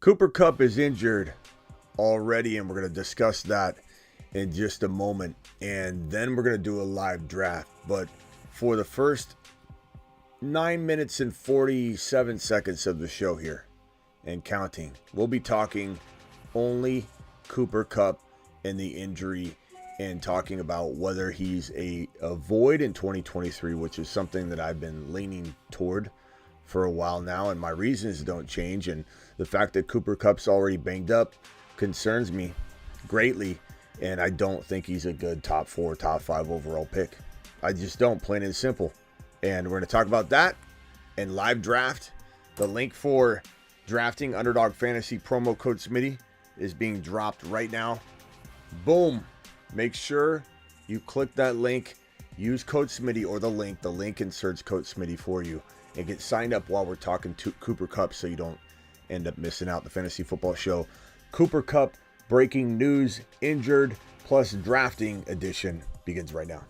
Cooper Kupp is injured already, and we're going to discuss that in just a moment. And then we're going to do a live draft. But for the first 9 minutes and 47 seconds of the show here and counting, we'll be talking only Cooper Kupp and the injury and talking about whether he's a void in 2023, which is something that I've been leaning toward for a while now, and my reasons don't change. And the fact that Cooper Kupp's already banged up concerns me greatly, and I don't think he's a good top 4, top 5 overall pick. I just don't, plain and simple. And we're going to talk about that and live draft. The link for drafting Underdog Fantasy promo code Smitty is being dropped right now. Boom. Make sure you click that link, use code Smitty or the link inserts code Smitty for you, and get signed up while we're talking to Cooper Kupp so you don't end up missing out the Fantasy Football Show. Cooper Kupp breaking news, injured plus drafting edition begins right now.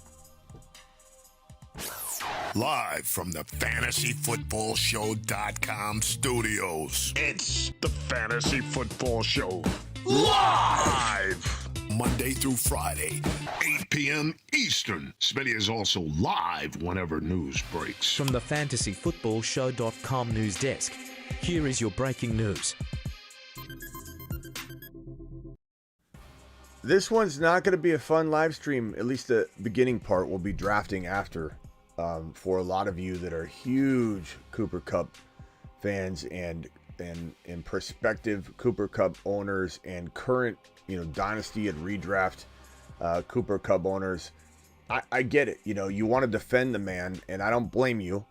Live from the FantasyFootballShow.com studios. It's the Fantasy Football Show. Live! Monday through Friday, 8 p.m. Eastern. Smitty is also live whenever news breaks. From the FantasyFootballShow.com news desk, here is your breaking news. This one's not going to be a fun live stream. At least the beginning part will be drafting after. For a lot of you that are huge Cooper Kupp fans and prospective Cooper Kupp owners and current, Dynasty and redraft Cooper Kupp owners, I get it. You want to defend the man, and I don't blame you.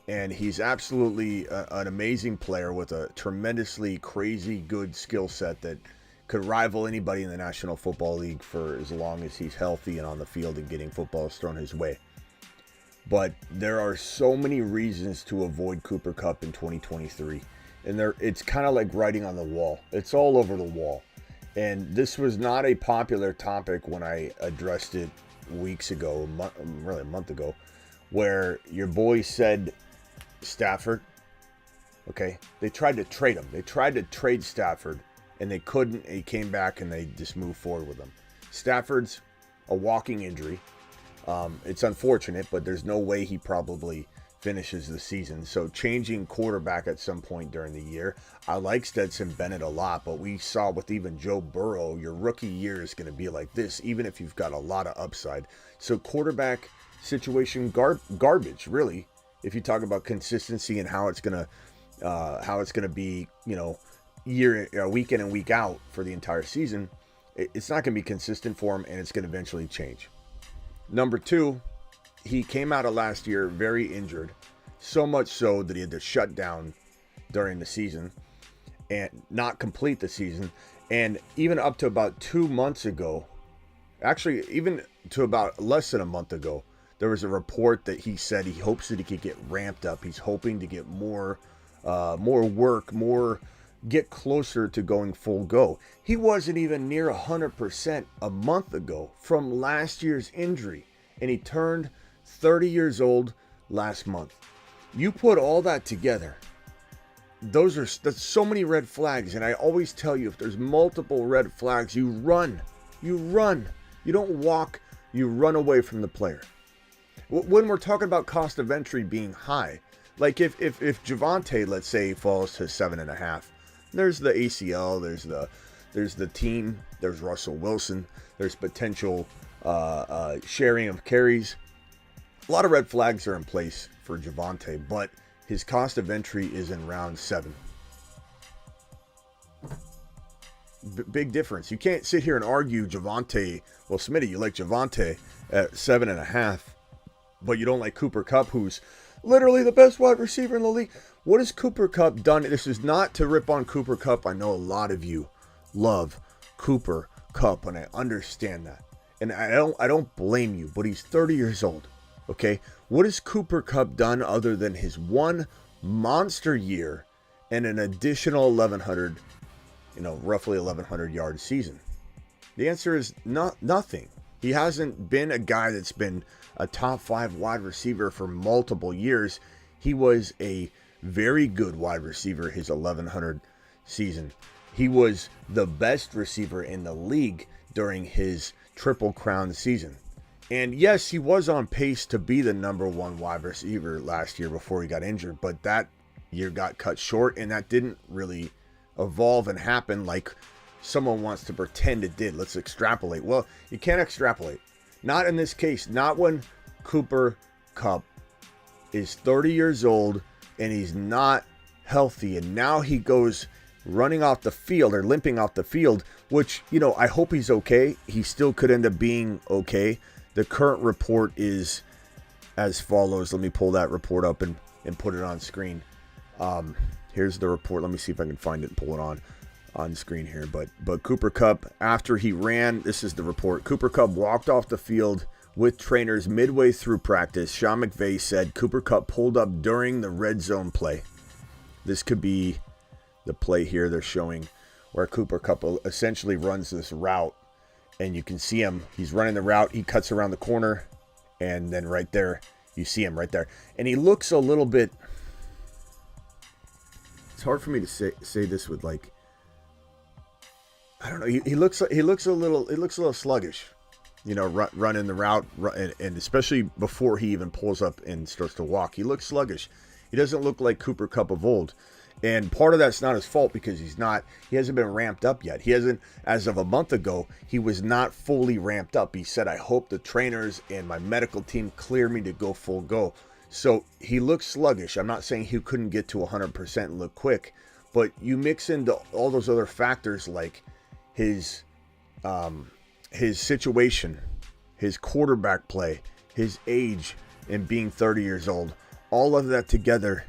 And he's absolutely an amazing player with a tremendously crazy good skill set that could rival anybody in the National Football League for as long as he's healthy and on the field and getting footballs thrown his way. But there are so many reasons to avoid Cooper Kupp in 2023. And it's kind of like writing on the wall. It's all over the wall. And this was not a popular topic when I addressed it weeks ago, really a month ago, where your boy said Stafford. Okay, they tried to trade him. They tried to trade Stafford, and they couldn't. He came back, and they just moved forward with him. Stafford's a walking injury. It's unfortunate, but there's no way he probably finishes the season. So changing quarterback at some point during the year. I like Stetson Bennett a lot, but we saw with even Joe Burrow, your rookie year is going to be like this, even if you've got a lot of upside. So quarterback situation garbage, really. If you talk about consistency and how it's going to be, year week in and week out for the entire season, it's not going to be consistent for him, and it's going to eventually change. Number 2, he came out of last year very injured, so much so that he had to shut down during the season and not complete the season. And even up to about 2 months ago, actually even to about less than a month ago, there was a report that he said he hopes that he could get ramped up. He's hoping to get more work, get closer to going full go. He wasn't even near 100% a month ago from last year's injury, and he turned 30 years old last month. You put all that together, that's so many red flags. And I always tell you, if there's multiple red flags, you run. You don't walk, you run away from the player. When we're talking about cost of entry being high, like if Javonte, let's say, falls to 7.5, there's the ACL, there's the team, there's Russell Wilson, there's potential sharing of carries. A lot of red flags are in place for Javonte, but his cost of entry is in round 7. Big difference. You can't sit here and argue Javonte. Well, Smitty, you like Javonte at 7.5, but you don't like Cooper Kupp, who's literally the best wide receiver in the league. What has Cooper Kupp done? This is not to rip on Cooper Kupp. I know a lot of you love Cooper Kupp, and I understand that. And I don't blame you, but he's 30 years old. Okay? What has Cooper Kupp done other than his one monster year and an additional 1,100, roughly 1,100 yard season? The answer is nothing. He hasn't been a guy that's been a top 5 wide receiver for multiple years. He was a very good wide receiver his 1,100 season. He was the best receiver in the league during his Triple Crown season. And yes, he was on pace to be the number one wide receiver last year before he got injured, but that year got cut short, and that didn't really evolve and happen like someone wants to pretend it did. Let's extrapolate. Well, you can't extrapolate. Not in this case. Not when Cooper Kupp is 30 years old and he's not healthy, and now he goes running off the field or limping off the field, which, I hope he's okay. He still could end up being okay. The current report is as follows. Let me pull that report up and put it on screen. Here's the report. Let me see if I can find it and pull it on screen here. But Cooper Kupp, after he ran, this is the report. Cooper Kupp walked off the field with trainers midway through practice. Sean McVay said Cooper Kupp pulled up during the red zone play. This could be the play here they're showing where Cooper Kupp essentially runs this route. And you can see him. He's running the route. He cuts around the corner. And then right there, you see him right there. And he looks a little bit... It's hard for me to say this with like... I don't know. He looks a little sluggish. Running the route. And especially before he even pulls up and starts to walk. He looks sluggish. He doesn't look like Cooper Kupp of old. And part of that's not his fault because he hasn't been ramped up yet. He hasn't, as of a month ago, he was not fully ramped up. He said, I hope the trainers and my medical team clear me to go full go. So he looks sluggish. I'm not saying he couldn't get to 100% and look quick, but you mix into all those other factors like his situation, his quarterback play, his age, and being 30 years old. All of that together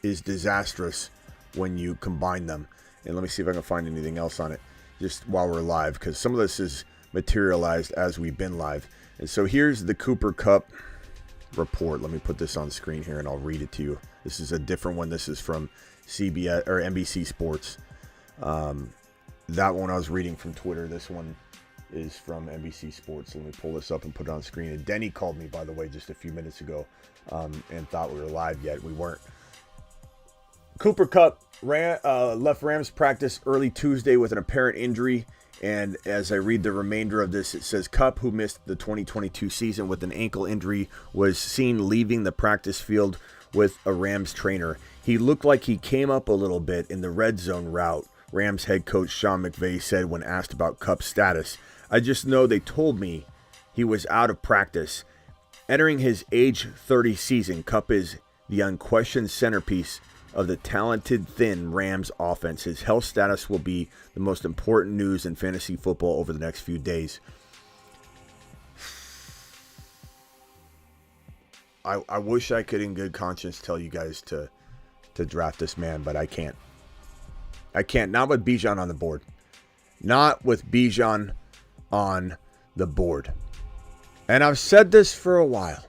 is disastrous when you combine them. And let me see if I can find anything else on it just while we're live, because some of this is materialized as we've been live. And so here's the Cooper Kupp report. Let me put this on screen here and I'll read it to you. This is a different one. This is from CBS or NBC Sports. That one I was reading from Twitter. This one is from NBC Sports. Let me pull this up and put it on screen. And Denny called me, by the way, just a few minutes ago and thought we were live yet. We weren't. Cooper Kupp left Rams practice early Tuesday with an apparent injury. And as I read the remainder of this, it says Kupp, who missed the 2022 season with an ankle injury, was seen leaving the practice field with a Rams trainer. He looked like he came up a little bit in the red zone route, Rams head coach Sean McVay said when asked about Kupp's status. I just know they told me he was out of practice. Entering his age 30 season, Kupp is the unquestioned centerpiece of the talented, thin Rams offense. His health status will be the most important news in fantasy football over the next few days. I wish I could in good conscience tell you guys to draft this man, but I can't. I can't. Not with Bijan on the board. Not with Bijan on the board. And I've said this for a while.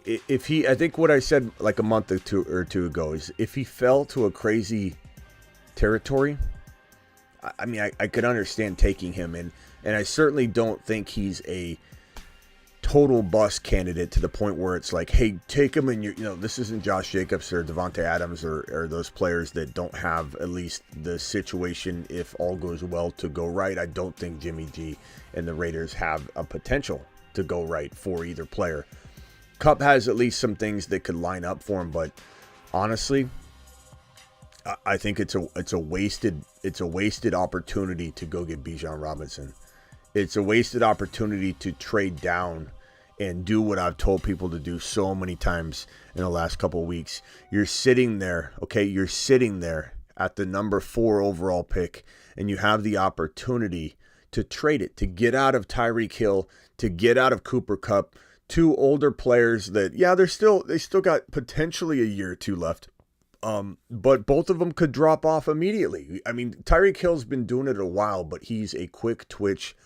If he, I think what I said like a month or two ago is if he fell to a crazy territory, I mean, I could understand taking him in, and I certainly don't think he's a total bust candidate to the point where it's like, hey, take him and this isn't Josh Jacobs or Devontae Adams or those players that don't have at least the situation, if all goes well, to go right. I don't think Jimmy G and the Raiders have a potential to go right for either player. Kupp has at least some things that could line up for him, but honestly, I think it's a wasted opportunity to go get Bijan Robinson. It's a wasted opportunity to trade down and do what I've told people to do so many times in the last couple of weeks. You're sitting there, okay? You're sitting there at the number 4 overall pick, and you have the opportunity to trade it, to get out of Tyreek Hill, to get out of Cooper Kupp, two older players that, yeah, they still got potentially a year or two left. But both of them could drop off immediately. I mean, Tyreek Hill's been doing it a while, but he's a quick twitch,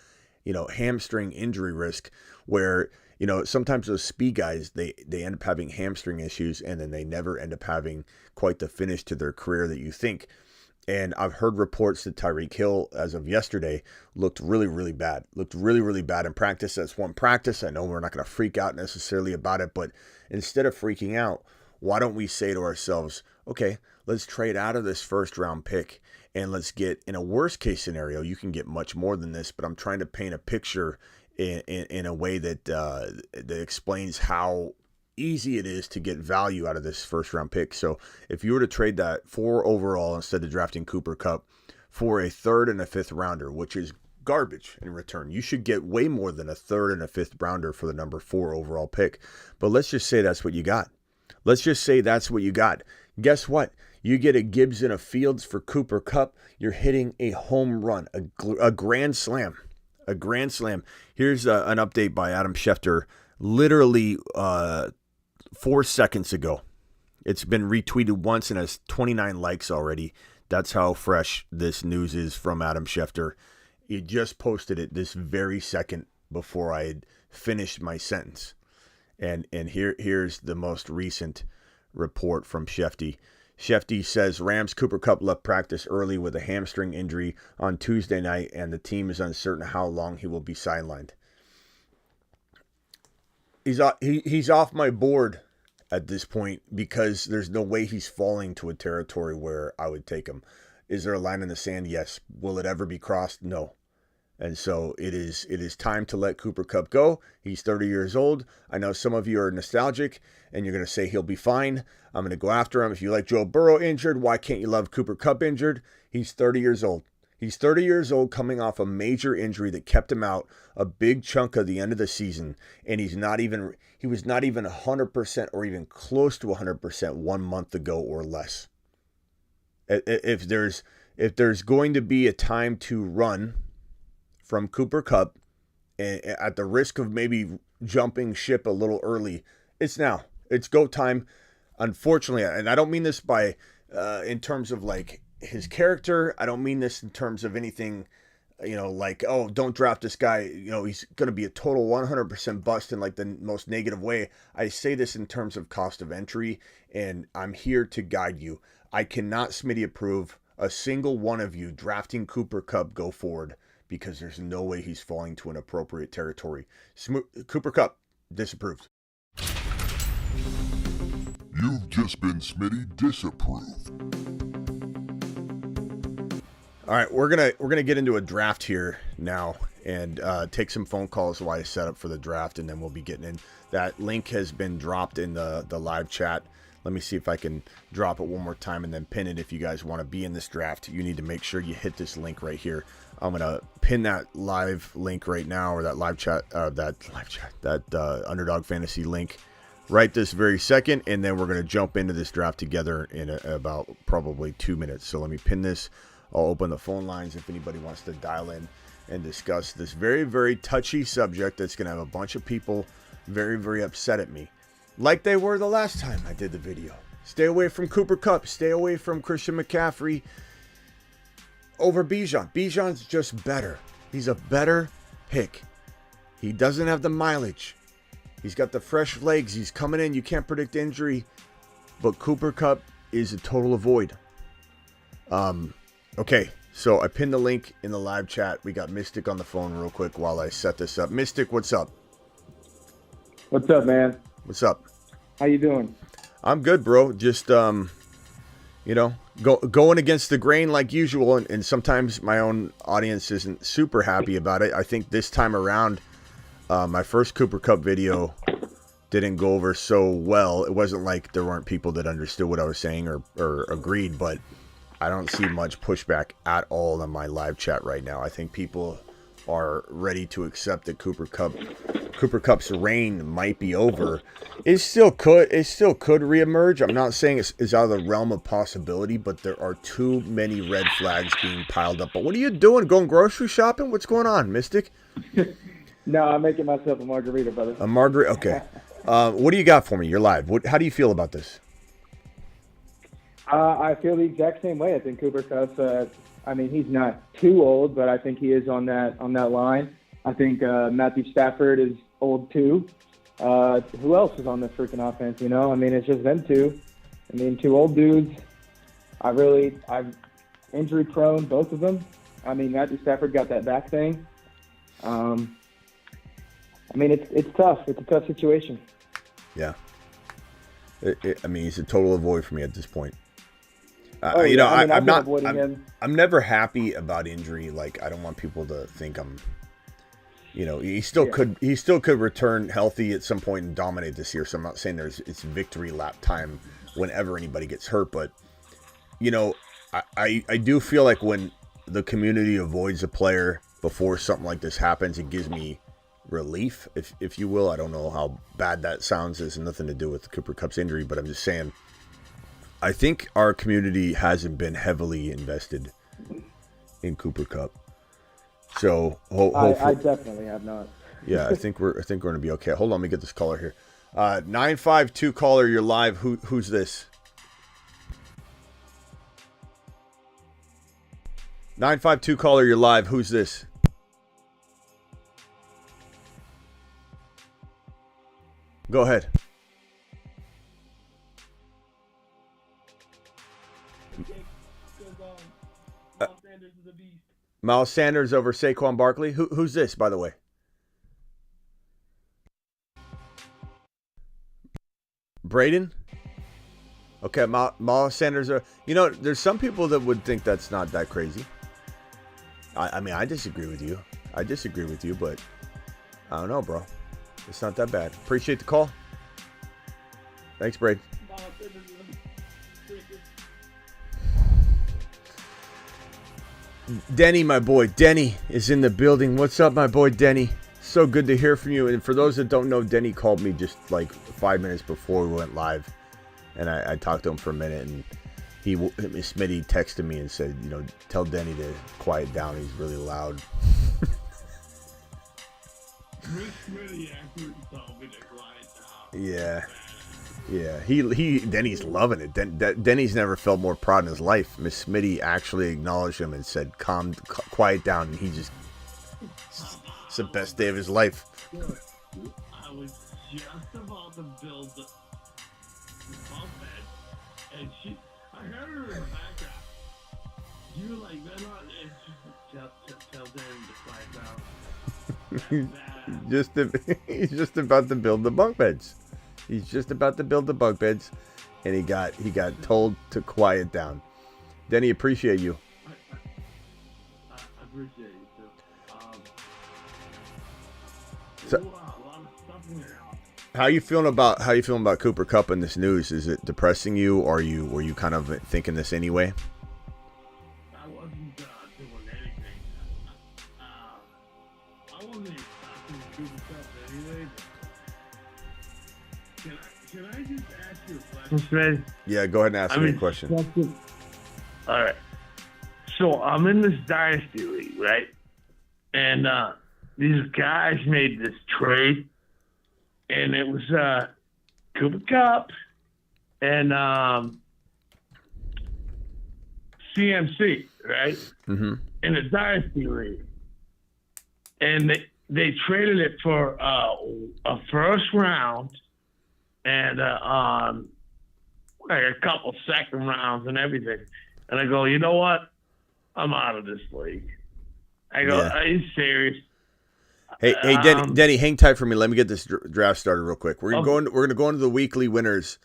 hamstring injury risk where, sometimes those speed guys, they end up having hamstring issues and then they never end up having quite the finish to their career that you think. And I've heard reports that Tyreek Hill, as of yesterday, looked really, really bad. Looked really, really bad in practice. That's one practice. I know we're not going to freak out necessarily about it, but instead of freaking out, why don't we say to ourselves, okay, let's trade out of this first round pick and let's get, in a worst case scenario, you can get much more than this, but I'm trying to paint a picture in a way that that explains how easy it is to get value out of this first round pick. So if you were to trade that 4 overall instead of drafting Cooper Kupp for a 3rd and a 5th rounder, which is garbage in return, you should get way more than a 3rd and a 5th rounder for the number 4 overall pick. But let's just say that's what you got. Let's just say that's what you got. Guess what? You get a Gibbs and a Fields for Cooper Kupp. You're hitting a home run, a grand slam. A grand slam. Here's an update by Adam Schefter, literally 4 seconds ago. It's been retweeted once and has 29 likes already. That's how fresh this news is from Adam Schefter. He just posted it this very second before I had finished my sentence. And here's the most recent report from Shefty. Shefty says Rams Cooper Kupp left practice early with a hamstring injury on Tuesday night, and the team is uncertain how long he will be sidelined. He's off my board at this point because there's no way he's falling to a territory where I would take him. Is there a line in the sand? Yes. Will it ever be crossed? No. And so it is time to let Cooper Kupp go. He's 30 years old. I know some of you are nostalgic and you're going to say he'll be fine. I'm going to go after him. If you like Joe Burrow injured, why can't you love Cooper Kupp injured? He's 30 years old. He's 30 years old coming off a major injury that kept him out a big chunk of the end of the season. And he was not even 100% or even close to 100% 1 month ago or less. If there's going to be a time to run from Cooper Kupp, at the risk of maybe jumping ship a little early, it's now. It's go time. Unfortunately, and I don't mean this by in terms of like his character. I don't mean this in terms of anything, like, oh, don't draft this guy. He's going to be a total 100% bust in like the most negative way. I say this in terms of cost of entry, and I'm here to guide you. I cannot, Smitty, approve a single one of you drafting Cooper Kupp go forward, because there's no way he's falling to an appropriate territory. Cooper Kupp, disapproved. You've just been Smitty disapproved. All right, we're gonna get into a draft here now and take some phone calls while I set up for the draft, and then we'll be getting in. That link has been dropped in the live chat. Let me see if I can drop it one more time and then pin it. If you guys want to be in this draft, you need to make sure you hit this link right here. I'm going to pin that live link right now, or that live chat, that Underdog Fantasy link right this very second. And then we're going to jump into this draft together in about probably 2 minutes. So let me pin this. I'll open the phone lines if anybody wants to dial in and discuss this very, very touchy subject that's going to have a bunch of people very, very upset at me, like they were the last time I did the video. Stay away from Cooper Kupp. Stay away from Christian McCaffrey over Bijan. Bijan's just better. He's a better pick. He doesn't have the mileage. He's got the fresh legs. He's coming in. You can't predict injury. But Cooper Kupp is a total avoid. Okay, so I pinned the link in the live chat. We got Mystic on the phone real quick while I set this up. Mystic, what's up? What's up, man? What's up? How you doing? I'm good, bro. Just, going against the grain like usual, and sometimes my own audience isn't super happy about it. I think this time around, my first Cooper Kupp video didn't go over so well. It wasn't like there weren't people that understood what I was saying or agreed, but I don't see much pushback at all in my live chat right now. I think people are ready to accept that Cooper Kupp's reign might be over. It still could reemerge. I'm not saying it's out of the realm of possibility, but there are too many red flags being piled up. But what are you doing? Going grocery shopping? What's going on, Mystic? No, I'm making myself a margarita, brother. A margarita? Okay. What do you got for me? You're live. How do you feel about this? I feel the exact same way. I think Cooper Kupp, he's not too old, but I think he is on that line. I think Matthew Stafford is old too. Who else is on this freaking offense? It's just them two. Two old dudes. I'm injury prone, both of them. Matthew Stafford got that back thing. It's tough. It's a tough situation. Yeah. I mean, he's a total avoid for me at this point. I've been avoiding him. I'm never happy about injury. Like, I don't want people to think I'm. He still could return healthy at some point and dominate this year. So I'm not saying it's victory lap time whenever anybody gets hurt, but I do feel like when the community avoids a player before something like this happens, it gives me relief, if you will. I don't know how bad that sounds. It has nothing to do with Cooper Kupp's injury, but I'm just saying, I think our community hasn't been heavily invested in Cooper Kupp. So I definitely have not. Yeah, I think we're going to be okay. Hold on, let me get this caller here. 952 caller, you're live. Who's this? 952 caller, you're live. Who's this? Go ahead. Miles Sanders over Saquon Barkley. Who's this, by the way? Braden? Okay, Miles Sanders. There's some people that would think that's not that crazy. I mean, I disagree with you. But I don't know, bro. It's not that bad. Appreciate the call. Thanks, Braden. Denny, my boy. Denny is in the building. What's up, my boy Denny? So good to hear from you. And for those that don't know, Denny called me just like 5 minutes before we went live. And I talked to him for a minute. And Smitty texted me and said, tell Denny to quiet down. He's really loud. Smitty actually told me to quiet down. Yeah. Yeah, Denny's loving it. Denny's never felt more proud in his life. Miss Smitty actually acknowledged him and said, quiet down. And he just, it's the best day of his life. I was just about to build the bunk bed, and I heard her in the background. You were like, they're not, tell Danny to quiet down. He's just about to build the bunk beds. And he got told to quiet down. Denny, appreciate you. I appreciate you too. So, a lot of stuff in there. how you feeling about Cooper Kupp and this news? Is it depressing you, or were you kind of thinking this anyway? I wasn't doing anything. I wasn't expecting Cooper Kupp anyway. Can I just ask you a question? Yeah, go ahead and ask me a question. All right. So I'm in this Dynasty league, right? And these guys made this trade, and it was Cooper Kupp and CMC, right? Mm-hmm. In the Dynasty league. And they traded it for a first round and like a couple second rounds and everything. And I go, you know what? I'm out of this league. I go, are you serious? Hey, Denny, hang tight for me. Let me get this draft started real quick. We're gonna go into the weekly winners,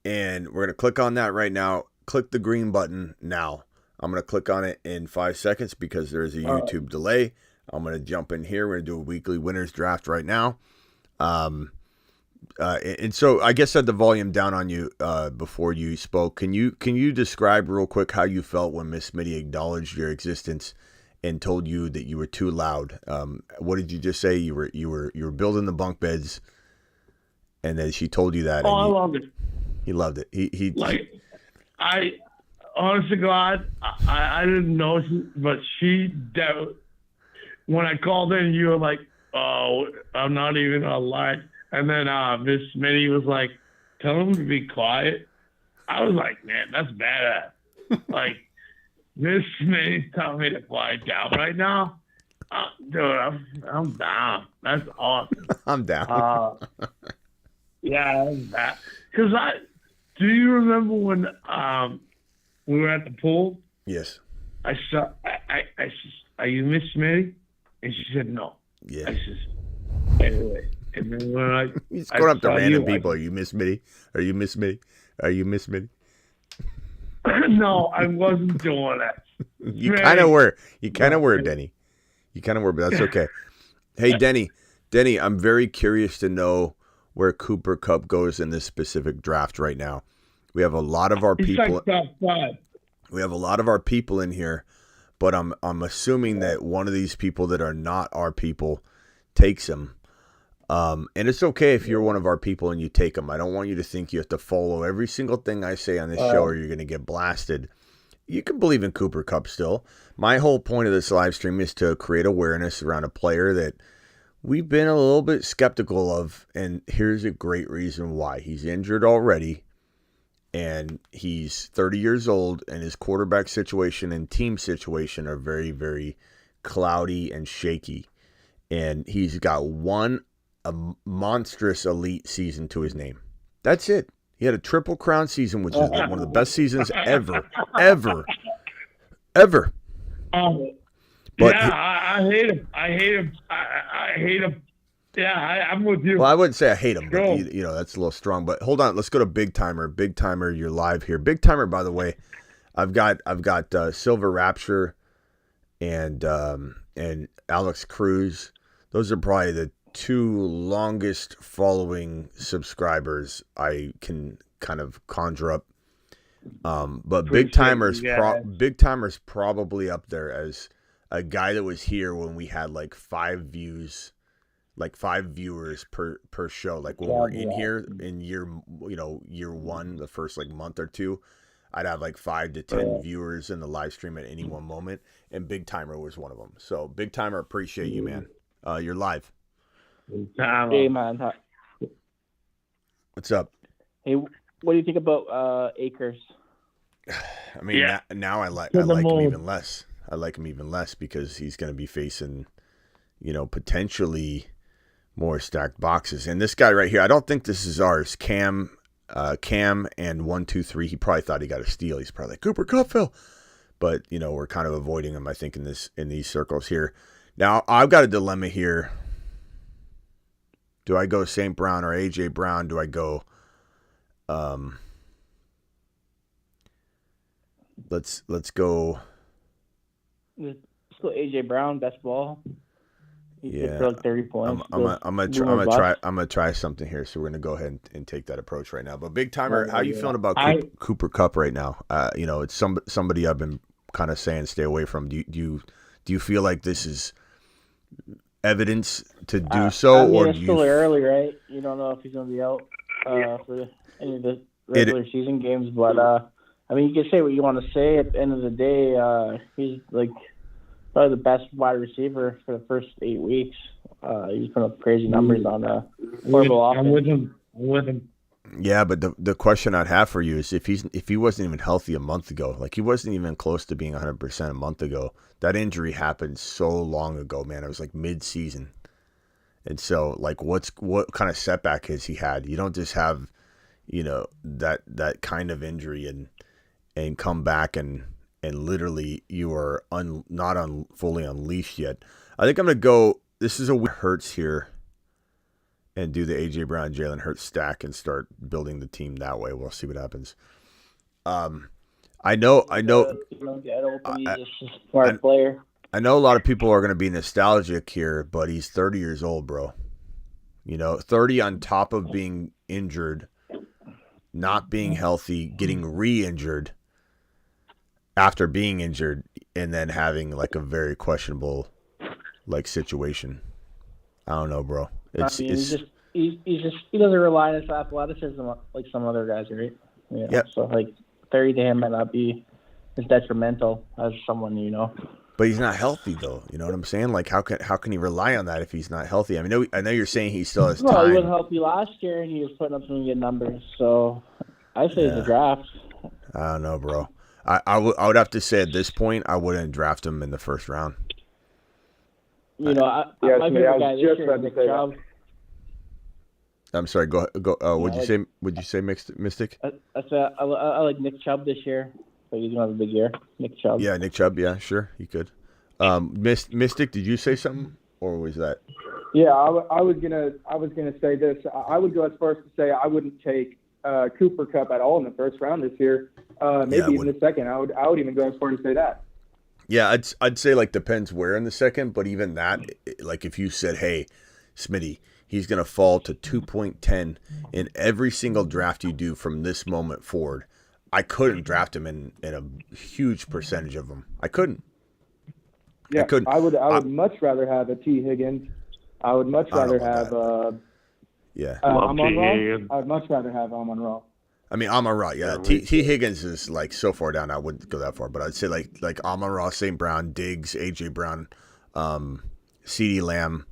and we're gonna click on that right now. Click the green button now. I'm gonna click on it in 5 seconds because there is a YouTube delay. I'm gonna jump in here. We're gonna do a weekly winners draft right now. And so I guess I had the volume down on you before you spoke. Can you describe real quick how you felt when Miss Smitty acknowledged your existence and told you that you were too loud? What did you just say? You were building the bunk beds, and then she told you that. Oh, I loved it. He loved it. He I honest to God, I didn't know, but when I called in, you were like, "Oh, I'm not even gonna lie." And then Miss Smitty was like, "Tell him to be quiet." I was like, "Man, that's badass." Like, Miss Smitty's telling me to quiet down right now. Dude, I'm down. That's awesome. I'm down. Yeah, that's that. Because do you remember when we were at the pool? Yes. I said, "Are you Miss Smitty?" And she said, "No." Yeah. I said, "Anyway." And then when I He's going up to saw random you, people. Are you Miss Mitty? Are you Miss Mitty? Are you Miss Mitty? No, I wasn't doing that. You kind of were. You kind of were, Denny. You kind of were, but that's okay. Hey, Denny, I'm very curious to know where Cooper Kupp goes in this specific draft right now. We have a lot of our He's people. like top 5. We have a lot of our people in here, but I'm assuming that one of these people that are not our people takes him. And it's okay if you're one of our people and you take him. I don't want you to think you have to follow every single thing I say on this show or you're going to get blasted. You can believe in Cooper Kupp still. My whole point of this live stream is to create awareness around a player that we've been a little bit skeptical of, and here's a great reason why. He's injured already, and he's 30 years old, and his quarterback situation and team situation are very, very cloudy and shaky. And he's got a monstrous elite season to his name. That's it. He had a triple crown season, which is one of the best seasons ever. But I hate him. I hate him. Yeah, I'm with you. Well, I wouldn't say I hate him, but Go. you know, that's a little strong. But hold on, let's go to Big Timer. Big Timer, you're live here. Big Timer, by the way, I've got Silver Rapture and Alex Cruz. Those are probably the 2 longest following subscribers I can kind of conjure up. But Big Timer's Big Timer's probably up there as a guy that was here when we had like 5 viewers per show. Like when we're in here in year 1, the first like month or 2, I'd have like 5 to 10 viewers in the live stream at any one moment, and Big Timer was one of them. So Big Timer, appreciate you, man. You're live. Hey, man. What's up? Hey, what do you think about Akers? I mean, now I like him even less. I like him even less because he's going to be facing, potentially more stacked boxes. And this guy right here, I don't think this is ours. Cam and 123. He probably thought he got a steal. He's probably like Cooper Kupp, Phil. But we're kind of avoiding him, I think, in these circles here. Now I've got a dilemma here. Do I go St. Brown or AJ Brown? Do I go? Let's go. Let's go AJ Brown, best ball. He Yeah, for like 30 points. I'm gonna try something here. So we're gonna go ahead and take that approach right now. But Big Timer, how are you feeling about Cooper Kupp right now? It's somebody I've been kind of saying stay away from. Do you feel like this is evidence to do so, or it's still early, right? You don't know if he's going to be out for any of the regular season games, but you can say what you want to say. At the end of the day, he's like probably the best wide receiver for the first 8 weeks. He's put up crazy numbers on a horrible offense. I'm with him. Yeah, but the question I'd have for you is if he wasn't even healthy a month ago, like he wasn't even close to being 100% a month ago. That injury happened so long ago, man. It was like mid-season. And so, like, what kind of setback has he had? You don't just have, that kind of injury and come back and literally you are not fully unleashed yet. I think I'm going to go, this is a weird Hurts here, and do the AJ Brown, Jalen Hurts stack and start building the team that way. We'll see what happens. I know a lot of people are going to be nostalgic here, but he's 30 years old, bro. 30 on top of being injured, not being healthy, getting re-injured after being injured, and then having like a very questionable like situation. I don't know, bro. He doesn't rely on his athleticism like some other guys, right? Yeah. Yep. So like 30 to him might not be as detrimental as someone But he's not healthy though. You know what I'm saying? Like how can he rely on that if he's not healthy? I mean, I know you're saying he still has time. Well, he wasn't healthy last year, and he was putting up some good numbers. So I say the draft. I don't know, bro. I would have to say at this point I wouldn't draft him in the first round. My favorite guy this year is Nick Chubb. I'm sorry. Go. What'd you say, Mystic? I like Nick Chubb this year. So he's gonna have a big year. Nick Chubb. Yeah, Nick Chubb. Yeah, sure, he could. Mystic, did you say something? or was that? Yeah, I was gonna say this. I would go as far as to say I wouldn't take Cooper Kupp at all in the first round this year. Maybe even the second. I would even go as far to say that. Yeah, I'd say like depends where in the second, but even that, like if you said, hey, Smitty, he's gonna fall to 2.10 in every single draft you do from this moment forward, I couldn't draft him in a huge percentage of them. I couldn't. Yeah, I couldn't. I would much rather have a T Higgins. I would much rather have Amon-Ra. I'd much rather have Amon-Ra. I mean, Amon-Ra, yeah. T. Higgins is like so far down, I wouldn't go that far. But I'd say like Amon-Ra, St. Brown, Diggs, A.J. Brown, CeeDee Lamb.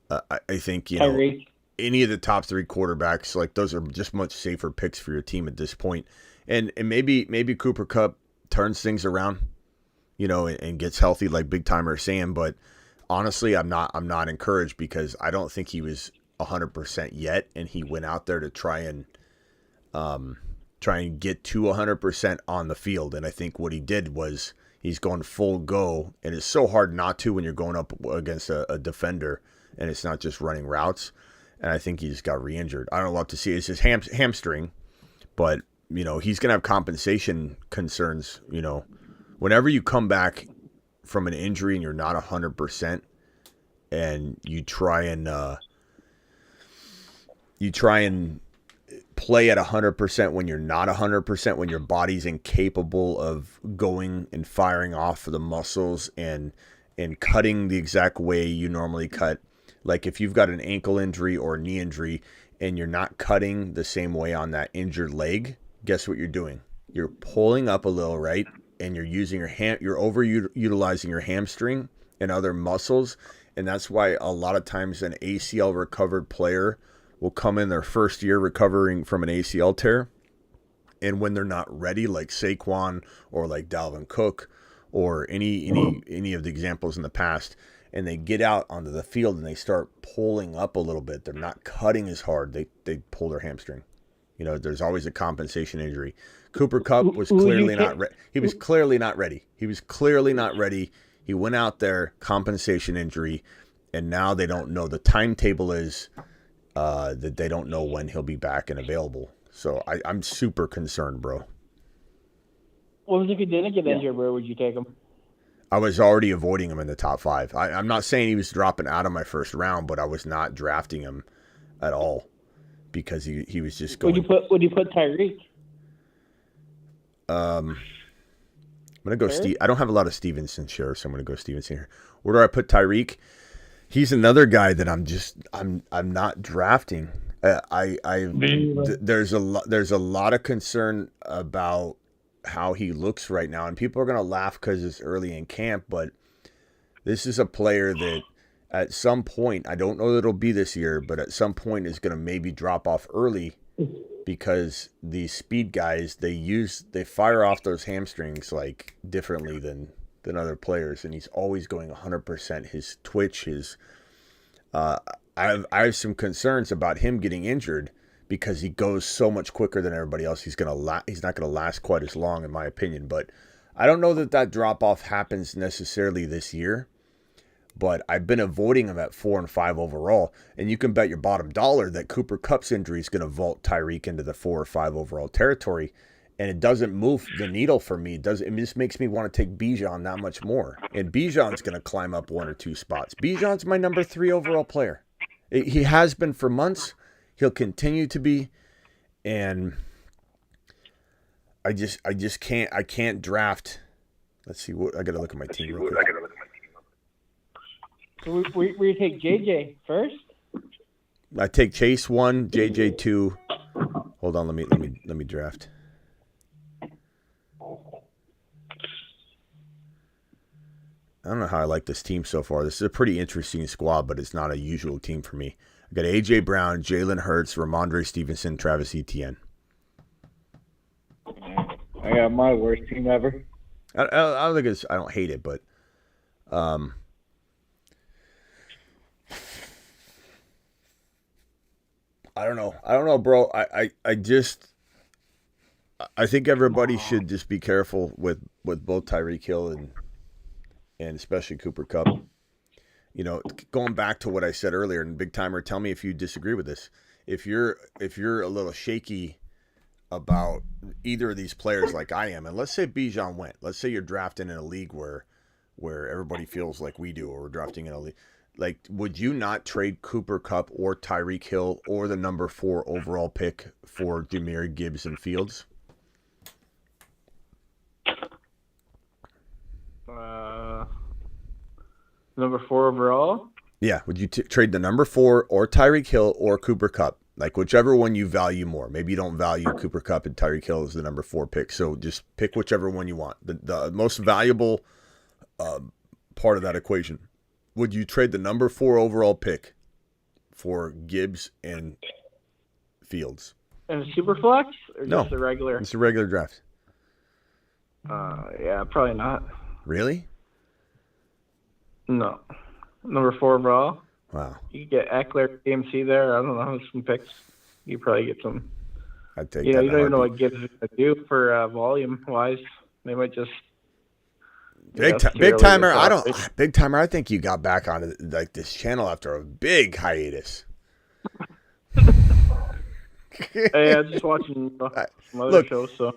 I think, Tyreek. Any of the top 3 quarterbacks, like those are just much safer picks for your team at this point. And maybe Cooper Kupp turns things around, and gets healthy like Big Timer is saying. But honestly, I'm not encouraged because I don't think he was 100% yet, and he went out there to try and get to 100% on the field. And I think what he did was he's going full go, and it's so hard not to when you're going up against a defender and it's not just running routes. And I think he just got re-injured. I don't love to see it. It's his hamstring, but he's going to have compensation concerns. Whenever you come back from an injury and you're not 100%, and you try and play at 100% when you're not 100%, when your body's incapable of going and firing off the muscles and cutting the exact way you normally cut. Like if you've got an ankle injury or a knee injury and you're not cutting the same way on that injured leg, guess what you're doing? You're pulling up a little, right? And you're using you're overutilizing your hamstring and other muscles. And that's why a lot of times an ACL recovered player will come in their first year recovering from an ACL tear. And when they're not ready, like Saquon or like Dalvin Cook or any of the examples in the past, and they get out onto the field and they start pulling up a little bit, they're not cutting as hard, they pull their hamstring. There's always a compensation injury. Cooper Kupp was clearly not ready. He was clearly not ready. He went out there, compensation injury, and now they don't know. The timetable is that they don't know when he'll be back and available. So I'm super concerned, bro. What if he didn't get injured? Where would you take him? I was already avoiding him in the top 5. I'm not saying he was dropping out of my first round, but I was not drafting him at all because he was just going. Would you put Tyreek? I'm gonna go Steve. I don't have a lot of Stevenson shares, so I'm gonna go Stevenson here. Where do I put Tyreek? He's another guy that I'm not drafting. There's a lot of concern about how he looks right now, and people are gonna laugh because it's early in camp, but this is a player that at some point, I don't know that it'll be this year, but at some point is gonna maybe drop off early because these speed guys they fire off those hamstrings like differently than other players, and he's always going 100%. His twitch, I have some concerns about him getting injured because he goes so much quicker than everybody else. He's not gonna last quite as long, in my opinion. But I don't know that drop off happens necessarily this year. But I've been avoiding him at 4 and 5 overall, and you can bet your bottom dollar that Cooper Kupp's injury is going to vault Tyreek into the 4 or 5 overall territory, and it doesn't move the needle for me. It just makes me want to take Bijan that much more, and Bijan's going to climb up 1 or 2 spots. Bijan's my number 3 overall player. He has been for months. He'll continue to be, and I just can't draft. Let's see what I got to look at my team real quick. So we take JJ first. I take Chase 1, JJ 2. Hold on, let me draft. I don't know how I like this team so far. This is a pretty interesting squad, but it's not a usual team for me. I got A.J. Brown, Jalen Hurts, Ramondre Stevenson, Travis Etienne. I got my worst team ever. I don't think I don't hate it, but I don't know, bro. I think everybody should just be careful with both Tyreek Hill and especially Cooper Kupp. going back to what I said earlier, and Big Timer, tell me if you disagree with this. If you're a little shaky about either of these players like I am, and let's say Bijan went. Let's say you're drafting in a league where everybody feels like we do, or we're drafting in a league. Like, would you not trade Cooper Kupp or Tyreek Hill or the number 4 overall pick for Jahmyr Gibbs and Fields? Number 4 overall? Yeah. Would you trade the number 4 or Tyreek Hill or Cooper Kupp? Like, whichever one you value more. Maybe you don't value Cooper Kupp and Tyreek Hill as the number 4 pick. So just pick whichever one you want. The most valuable part of that equation. Would you trade the number 4 overall pick for Gibbs and Fields? And a super flex? Or No. just a regular? It's a regular draft. Yeah, probably not. Really? No. Number 4 overall? Wow. You could get Eckler, AMC there. I don't know, some picks. You probably get some. I'd take You that. don't even know what Gibbs is going to do for volume-wise. They might just... Big timer. Big timer. I think you got back onto like this channel after a big hiatus. Hey, I'm just watching some other shows. So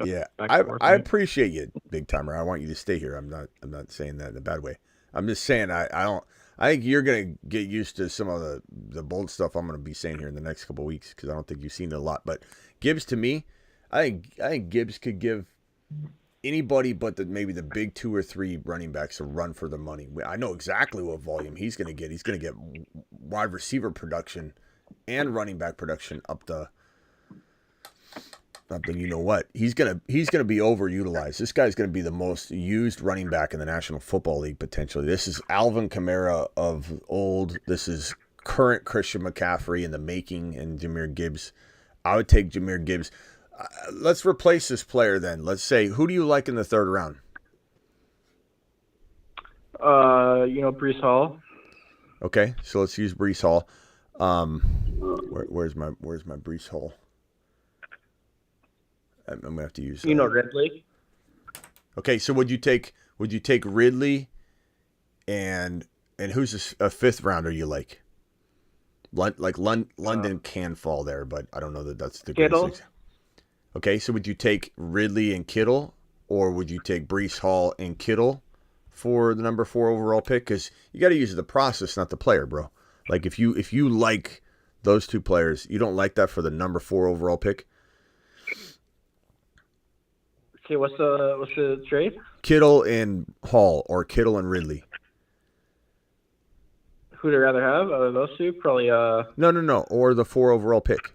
yeah, I appreciate you, Big Timer. I want you to stay here. I'm not saying that in a bad way. I'm just saying I think you're gonna get used to some of the bold stuff I'm gonna be saying here in the next couple of weeks, because I don't think you've seen it a lot. But Gibbs, to me, I think Gibbs could give anybody but maybe the big 2 or 3 running backs a run for the money. I know exactly what volume he's going to get. He's going to get wide receiver production and running back production up the you know what. He's going to be overutilized. This guy's going to be the most used running back in the National Football League potentially. This is Alvin Kamara of old. This is current Christian McCaffrey in the making, and Jahmyr Gibbs. I would take Jahmyr Gibbs. Let's replace this player then. Let's say, who do you like in the 3rd round? Breece Hall. Okay, so let's use Breece Hall. Where's my Breece Hall? I'm gonna have to use. Ridley. Okay, so would you take Ridley, and who's a 5th rounder you like? London can fall there, but I don't know that's the Kittle. greatest. Okay, so would you take Ridley and Kittle, or would you take Breece Hall and Kittle for the number 4 overall pick? Because you got to use the process, not the player, bro. Like if you like those 2 players, you don't like that for the number 4 overall pick. Okay, what's the trade? Kittle and Hall, or Kittle and Ridley. Who'd I rather have out of those 2? Probably No, or the 4 overall pick.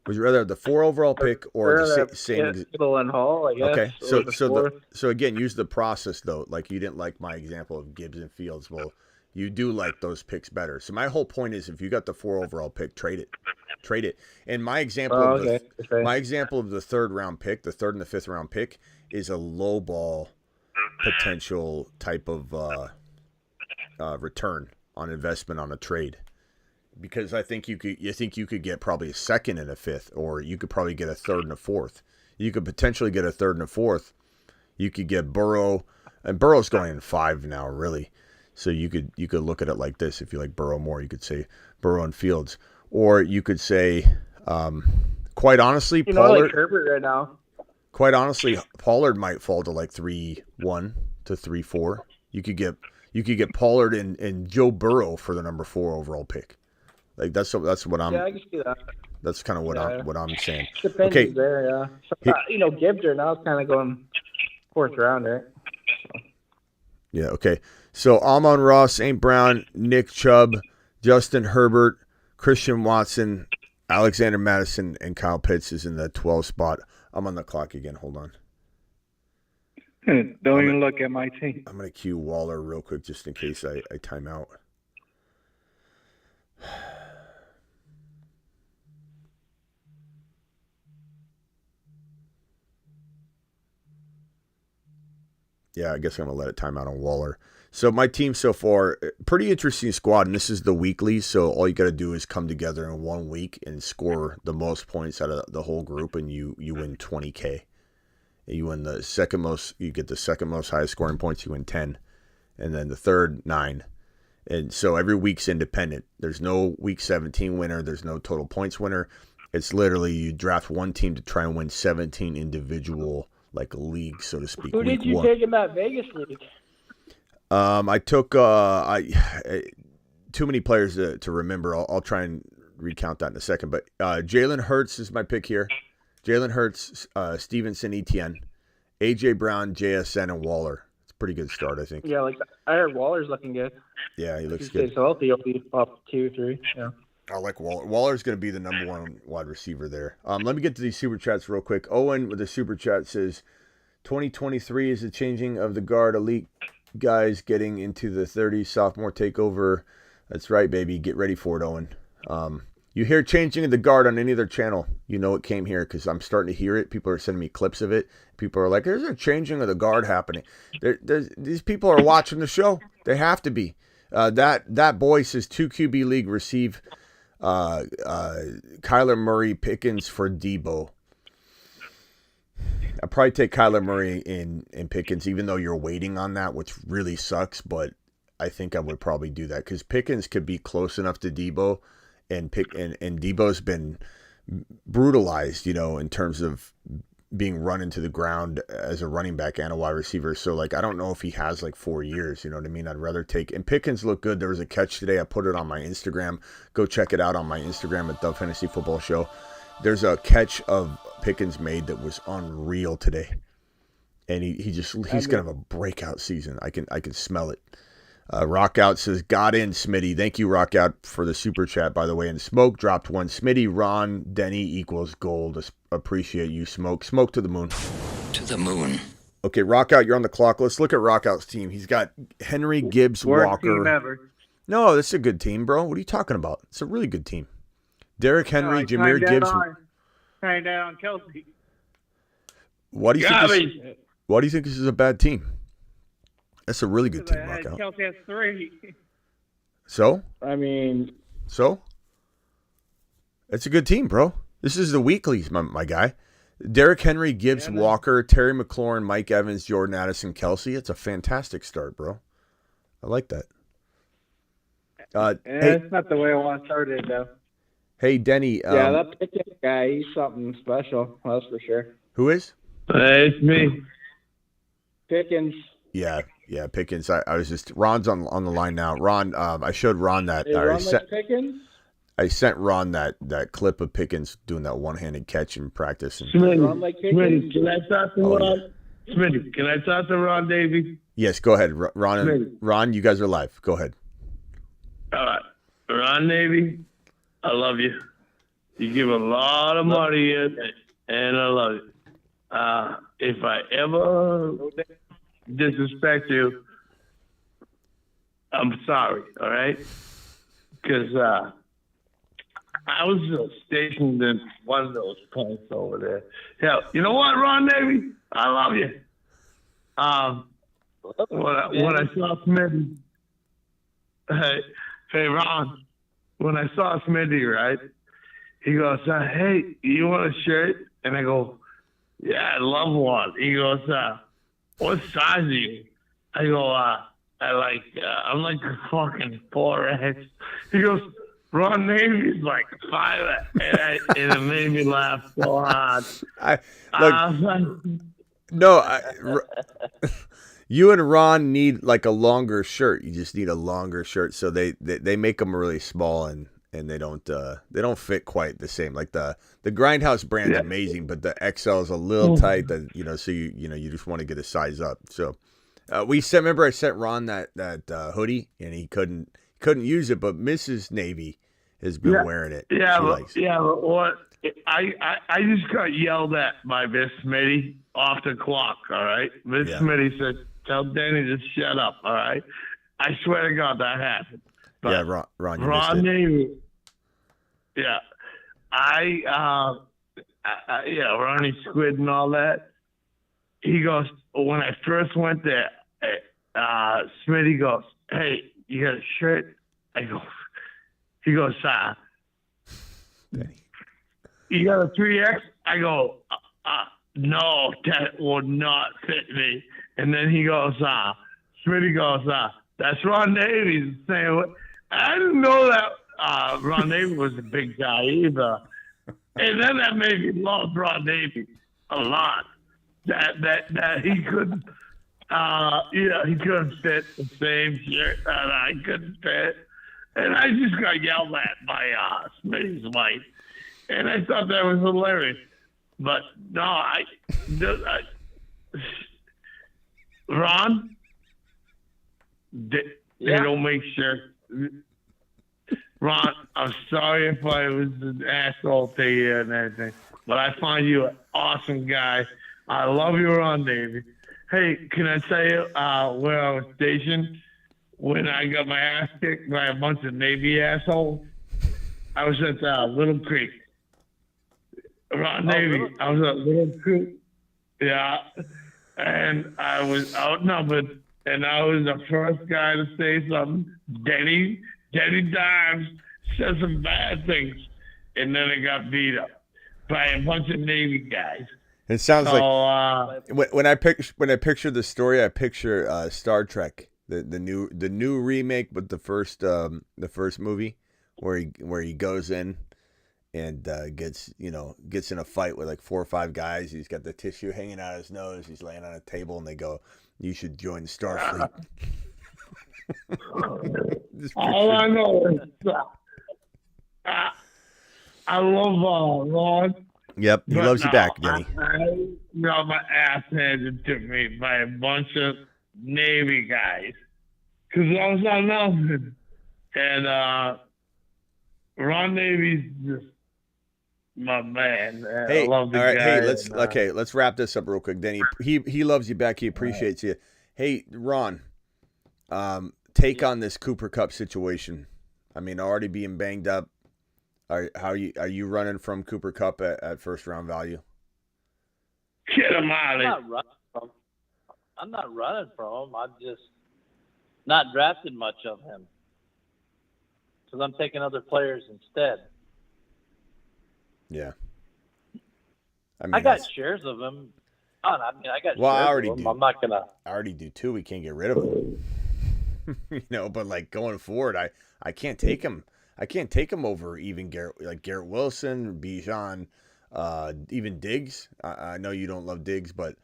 Would you rather have the 4 overall pick or the same? Kittle and Hall, I guess. Okay, so again, use the process though. Like, you didn't like my example of Gibbs and Fields. Well, you do like those picks better. So my whole point is, if you got the 4 overall pick, trade it. And my example of the 3rd round pick, the 3rd and the 5th round pick, is a low ball potential type of return on investment on a trade. Because I think you could get probably a 2nd and a 5th, or you could probably get a 3rd and a 4th. You could potentially get a 3rd and a 4th. You could get Burrow, and Burrow's going in 5 now, really. So you could look at it like this. If you like Burrow more, you could say Burrow and Fields, or you could say, quite honestly, Pollard. I like Herbert right now. Quite honestly, Pollard might fall to like 3-1 to 3-4. You could get Pollard and Joe Burrow for the number 4 overall pick. Like that's what I'm. Yeah, I can see that. That's kind of what I'm saying. Depends Okay. there, yeah. So, Gibbs are now kind of going 4th round, right? So. Yeah. Okay. So Amon-Ra, St. Brown, Nick Chubb, Justin Herbert, Christian Watson, Alexander Madison, and Kyle Pitts is in the 12 spot. I'm on the clock again. Hold on. Don't even look at my team. I'm gonna cue Waller real quick just in case I time out. Yeah, I guess I'm going to let it time out on Waller. So my team so far, pretty interesting squad, and this is the weekly, so all you got to do is come together in 1 week and score the most points out of the whole group, and you win $20K. You win the second most, you get the second most highest scoring points, you win 10, and then the third 9. And so every week's independent. There's no week 17 winner. There's no total points winner. It's literally you draft one team to try and win 17 individual, like a league, so to speak. Who did you take in that Vegas league? I took too many players to remember. I'll try and recount that in a second. But Jalen Hurts is my pick here. Jalen Hurts, Stevenson, Etienne, A.J. Brown, JSN, and Waller. It's a pretty good start, I think. Yeah, like I heard Waller's looking good. Yeah, he looks If he good. stays healthy, he'll be up 2, 3. Yeah. I like Waller. Waller's going to be the number 1 wide receiver there. Let me get to these super chats real quick. Owen with the super chat says, 2023 is the changing of the guard. Elite guys getting into the 30s. Sophomore takeover. That's right, baby. Get ready for it, Owen. You hear changing of the guard on any other channel, you know it came here because I'm starting to hear it. People are sending me clips of it. People are like, there's a changing of the guard happening. These people are watching the show. They have to be. That boy says 2 QB league receive Kyler Murray, Pickens for Debo. I'd probably take Kyler Murray in Pickens, even though you're waiting on that, which really sucks. But I think I would probably do that because Pickens could be close enough to Debo, and Debo's been brutalized, in terms of being run into the ground as a running back and a wide receiver. So, like, I don't know if he has, 4 years, you know what I mean? I'd rather take – and Pickens looked good. There was a catch today. I put it on my Instagram. Go check it out on my Instagram at The Fantasy Football Show. There's a catch of Pickens made that was unreal today. And he's going to have a breakout season. I can smell it. Rockout says, got in, Smitty. Thank you, Rockout, for the super chat, by the way. And Smoke dropped 1. Smitty, Ron, Denny equals gold. Appreciate you, Smoke. Smoke to the moon. To the moon. Okay, Rockout, you're on the clock. Let's look at Rockout's team. He's got Henry, Gibbs, Worst Walker. team ever. No, that's a good team, bro. What are you talking about? It's a really good team. Derrick Henry, Jahmyr Gibbs. Tying down on Kelsey. Why do you think this is a bad team? That's a really good team, Rockout. Kelsey has 3. So? So? It's a good team, bro. This is the weeklies, my guy. Derrick Henry, Gibbs, Walker, Terry McLaurin, Mike Evans, Jordan Addison, Kelsey. It's a fantastic start, bro. I like that. It's not the way I want to start it, though. Hey, Denny. That Pickens guy, he's something special. That's for sure. Who is? It's me. Pickens. Yeah, Pickens. I was just Ron's on the line now. Ron, I showed Ron that. Pickens? I sent Ron that clip of Pickens doing that one-handed catch in practice. And, Smitty, can I talk to Ron? Yeah. Smitty, can I talk to Ron Davey? Yes, go ahead, Ron. You guys are live. Go ahead. All right, Ron Davey, I love you. You give a lot of money in, and I love you. If I ever disrespect you, I'm sorry, all right? Because I was stationed in one of those points over there. Hell, you know what, Ron Navy? I love you. When I saw Smitty, hey, Ron, when I saw Smitty, right, he goes, hey, you want a shirt? And I go, yeah, I love one. He goes, what size are you? I go, I'm like a fucking 4X. He goes, Ron Navy's like 5, and it made me laugh so hard. You and Ron need like a longer shirt. You just need a longer shirt. So they make them really small and they don't fit quite the same. Like the Grindhouse brand's amazing, but the XL is a little tight. That so you just want to get a size up. So remember I sent Ron that hoodie and he couldn't use it, but Mrs. Navy has been wearing it. But what I just got yelled at by Miss Smitty off the clock. All right, Miss Smitty said, "Tell Danny to shut up." All right, I swear to God that happened. But Ron Navy. Yeah, Ronnie Squid and all that. He goes, when I first went there, Smitty goes, hey, you got a shirt? I go, he goes, you got a 3X? I go, no, that will not fit me. And then he goes, Smitty goes, that's Ron Davies saying what? I didn't know that Ron Davies was a big guy either. And then that made me love Ron Davies a lot. That he couldn't, he couldn't fit the same shirt that I couldn't fit. And I just got yelled at by Smitty's wife. And I thought that was hilarious. But no, Ron, they don't make sure. Ron, I'm sorry if I was an asshole to you and everything, but I find you an awesome guy. I love you, Ron Davey. Hey, can I tell you where I was stationed when I got my ass kicked by a bunch of Navy assholes? I was at Little Creek. Ron Navy. I was at Little Creek. Yeah. And I was outnumbered, and I was the first guy to say something. Denny Dimes said some bad things, and then I got beat up by a bunch of Navy guys. It sounds like when I picture the story, I picture Star Trek, the new remake, but the first movie where he goes in and gets in a fight with like 4 or 5 guys. He's got the tissue hanging out of his nose. He's laying on a table, and they go, "You should join Starfleet." All I know is I love Ron. Yep, he loves you back, Denny. I got my ass handed to me by a bunch of Navy guys because I was on nothing. And Ron Navy's just my man. Hey, I love the all right, guy. Hey, let's wrap this up real quick, Denny. He loves you back. He appreciates you. Hey, Ron, take on this Cooper Kupp situation. I mean, already being banged up. Are you running from Cooper Kupp at first round value? Get him out of here. I'm not running from him. I'm just not drafting much of him because I'm taking other players instead. Yeah. I got shares of him. I got. Well, shares I already of him. do. I'm not gonna. I already do too. We can't get rid of him. But like going forward, I can't take him. I can't take him over even Garrett Wilson, Bijan, even Diggs. I know you don't love Diggs, but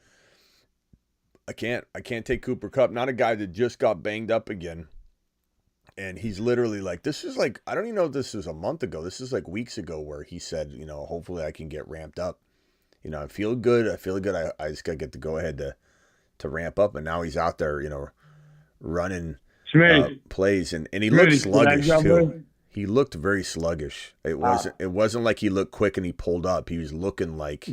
I can't take Cooper Kupp. Not a guy that just got banged up again. And he's literally like, this is like, I don't even know if this was a month ago. This is like weeks ago where he said, hopefully I can get ramped up. I feel good. I just got to get the go ahead to ramp up. And now he's out there, running plays. And he looked sluggish too. He looked very sluggish. It wasn't like he looked quick and he pulled up. He was looking like,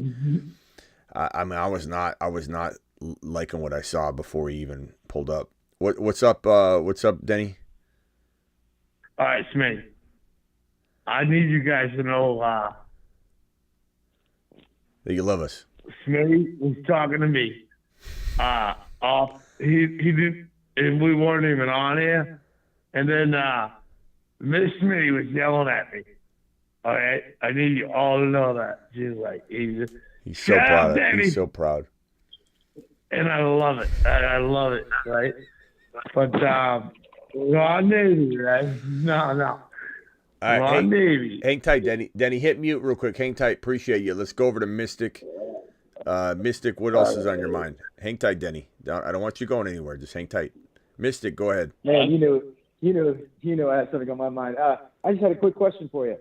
I was not liking what I saw before he even pulled up. What's up? What's up, Denny? All right, Smitty. I need you guys to know that you love us. Smitty was talking to me. He did, and we weren't even on here. And then Miss Smitty was yelling at me. All right, I need you all to know that. She's like, he's so proud. He's so proud. And I love it. I love it, right? But Ron Navy, right? No. All right, Ron Navy. Hang tight, Denny. Denny, hit mute real quick. Hang tight. Appreciate you. Let's go over to Mystic. Mystic, what else is on your mind? Hang tight, Denny. I don't want you going anywhere. Just hang tight. Mystic, go ahead. Man, you know I had something on my mind. I just had a quick question for you.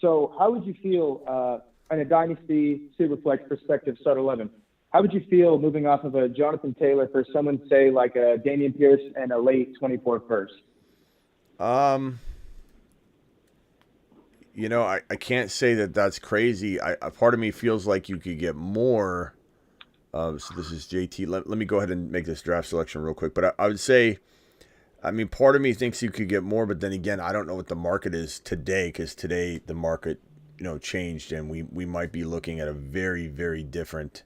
So how would you feel in a Dynasty Superflex perspective, start 11? How would you feel moving off of a Jonathan Taylor for someone, say, like a Dameon Pierce and a late 24 first? I can't say that that's crazy. A part of me feels like you could get more. So this is JT. Let me go ahead and make this draft selection real quick. But I would say, part of me thinks you could get more, but then again, I don't know what the market is today, because today the market, changed, and we might be looking at a very, very different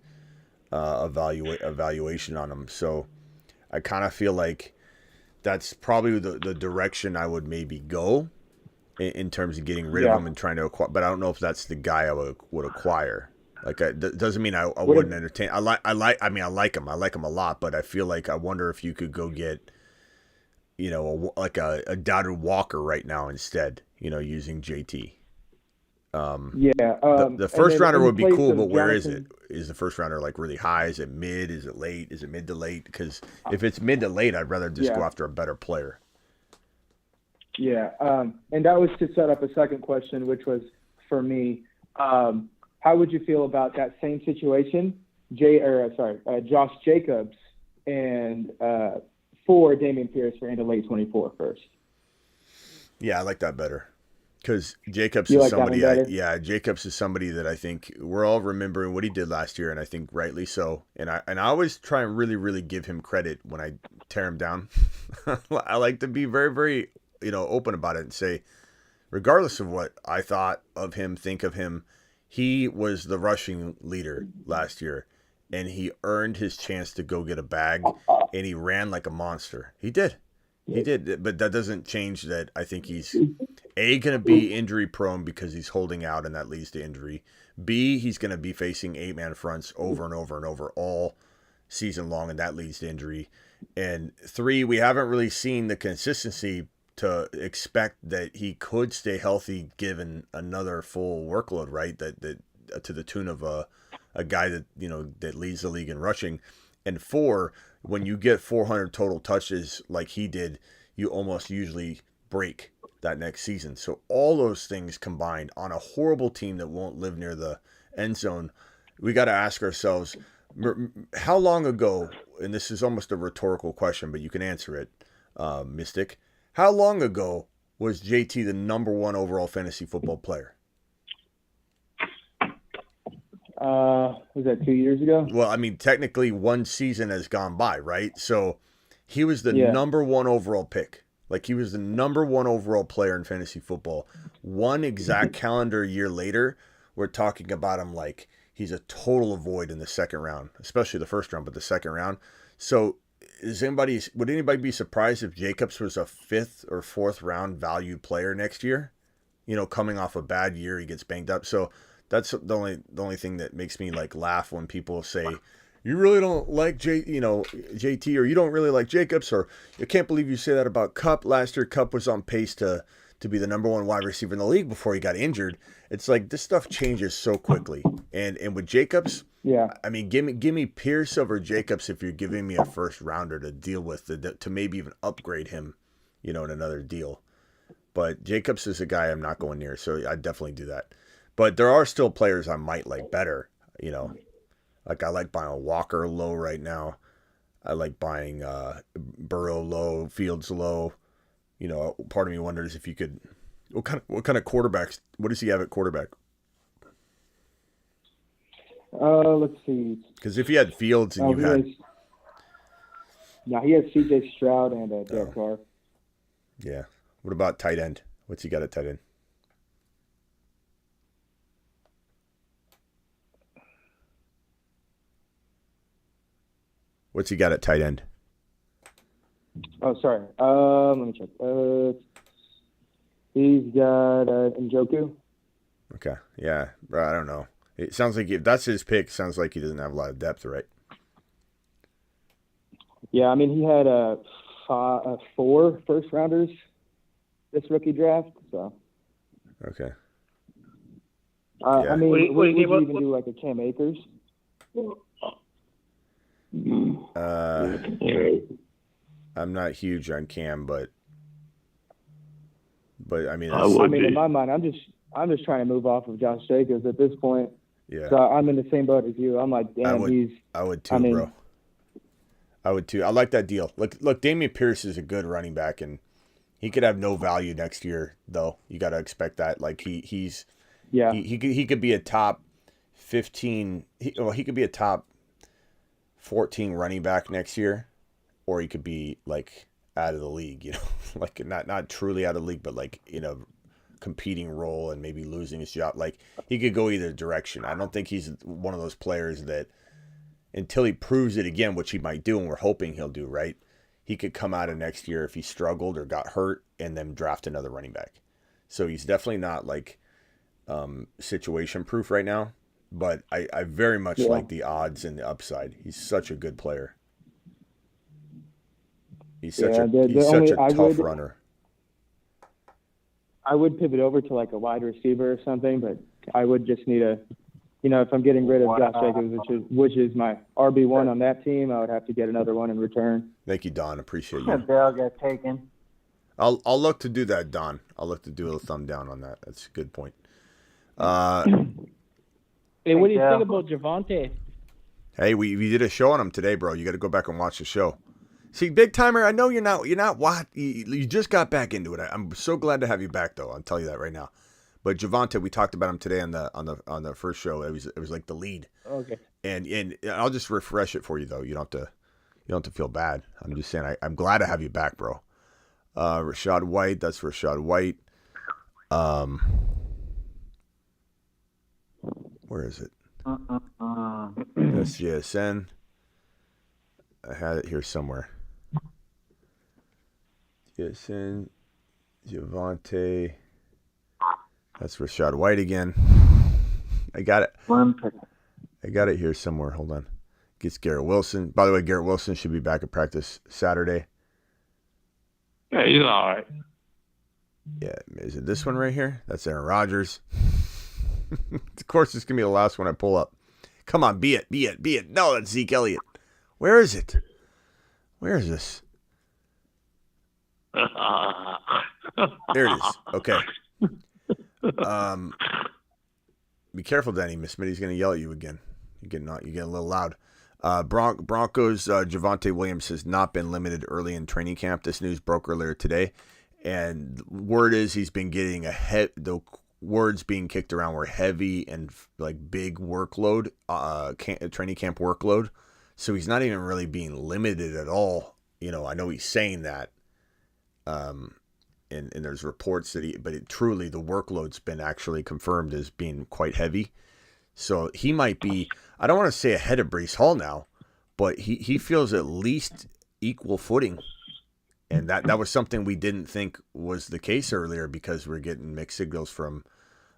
evaluation on them. So I kind of feel like that's probably the direction I would maybe go in terms of getting rid of him and trying to acquire. But I don't know if that's the guy I would acquire. Like, that doesn't mean I wouldn't entertain. I like him. I like him a lot, but I feel like I wonder if you could go get, a doubted Walker right now instead, using JT. The first rounder would be cool, but where is it? Is the first rounder like really high? Is it mid? Is it late? Is it mid to late? Because if it's mid to late, I'd rather just go after a better player. Yeah, and that was to set up a second question, which was for me. How would you feel about that same situation, Josh Jacobs and for Dameon Pierce for into late 24 first? Yeah, I like that better. Because Jacobs is somebody, Jacobs is somebody that I think we're all remembering what he did last year, and I think rightly so. And I always try and really, really give him credit when I tear him down. I like to be very, very, open about it and say, regardless of what I thought of him, think of him, he was the rushing leader last year, and he earned his chance to go get a bag, and he ran like a monster. He did. He did, but that doesn't change that I think he's going to be injury prone because he's holding out and that leads to injury. B, he's going to be facing 8-man fronts over and over and over all season long, and that leads to injury. And 3, we haven't really seen the consistency to expect that he could stay healthy given another full workload, right? That to the tune of a guy that, that leads the league in rushing. And 4, when you get 400 total touches like he did, you almost usually break that next season. So all those things combined on a horrible team that won't live near the end zone, we got to ask ourselves, how long ago, and this is almost a rhetorical question, but you can answer it, Mystic, how long ago was JT the number 1 overall fantasy football player? Was that 2 years ago? Well, I mean, technically one season has gone by, right? So he was the number 1 overall pick. Like, he was the number 1 overall player in fantasy football. One exact calendar year later, we're talking about him like he's a total avoid in the second round, especially the first round, but the second round. So would anybody be surprised if Jacobs was a 5th or 4th round value player next year? Coming off a bad year, he gets banged up. So that's the only thing that makes me like laugh when people say, you really don't like JT, or you don't really like Jacobs, or you can't believe you say that about Kupp. Last year, Kupp was on pace to be the number 1 wide receiver in the league before he got injured. It's like this stuff changes so quickly. And with Jacobs, I mean, give me Pierce over Jacobs if you're giving me a first rounder to deal with, to maybe even upgrade him, in another deal. But Jacobs is a guy I'm not going near, so I'd definitely do that. But there are still players I might like better, Like, I like buying Walker low right now. I like buying Burrow low, Fields low. Part of me wonders if you could. What kind of quarterbacks? What does he have at quarterback? Let's see. Because if you had Fields and he has C.J. Stroud and Derek Carr. Yeah. What about tight end? What's he got at tight end? What's he got at tight end? Oh, sorry. Let me check. He's got Njoku. Okay. Yeah. I don't know. It sounds like if that's his pick, sounds like he doesn't have a lot of depth, right? Yeah, I mean, he had 4 first rounders this rookie draft. So. Okay. I mean, would you even do like a Cam Akers? I'm not huge on Cam, but I mean, in my mind, I'm just trying to move off of Josh Jacobs at this point. Yeah. So I'm in the same boat as you. I'm like, damn, I would too, bro. I would too. I like that deal. Look, Dameon Pierce is a good running back, and he could have no value next year, though. You got to expect that. Like he could be a top 15. He could be a top 14 running back next year, or he could be like out of the league, like not truly out of the league, but like in a competing role and maybe losing his job. Like, he could go either direction. I don't think he's one of those players that until he proves it again, which he might do, and we're hoping he'll do, right? He could come out of next year if he struggled or got hurt and then draft another running back. So he's definitely not like situation proof right now. but I very much like the odds and the upside. He's such a good player. He's such a tough runner. I would pivot over to like a wide receiver or something, but I would just need if I'm getting rid of Josh Jacobs, which is my RB1 on that team, I would have to get another one in return. Thank you, Don. Appreciate you. Dale got taken. I'll look to do that, Don. I'll look to do a thumb down on that. That's a good point. Hey, what do you think about Javonte? Hey, we did a show on him today, bro. You got to go back and watch the show. See, big timer. I know you're not. What you just got back into it. I'm so glad to have you back, though. I'll tell you that right now. But Javonte, we talked about him today on the first show. It was like the lead. Okay. And I'll just refresh it for you though. You don't have to feel bad. I'm just saying I'm glad to have you back, bro. Rachaad White. That's Rachaad White. Where is it? That's GSN. I had it here somewhere. GSN, Javonte. That's Rachaad White again. I got it. I got it here somewhere. Hold on. Gets Garrett Wilson. By the way, Garrett Wilson should be back at practice Saturday. Yeah, he's all right. Yeah, is it this one right here? That's Aaron Rodgers. Of course, it's going to be the last one I pull up. Come on, be it. No, that's Zeke Elliott. Where is it? Where is this? There it is. Okay. Be careful, Danny. Miss Smitty's going to yell at you again. You get a little loud. Broncos Javonte Williams has not been limited early in training camp. This news broke earlier today, and word is he's been getting the words being kicked around were heavy and like big workload, training camp workload. So he's not even really being limited at all. I know he's saying that. And there's reports that truly the workload's been actually confirmed as being quite heavy. So he might be, I don't want to say ahead of Breece Hall now, but he feels at least equal footing. And that was something we didn't think was the case earlier because we're getting mixed signals from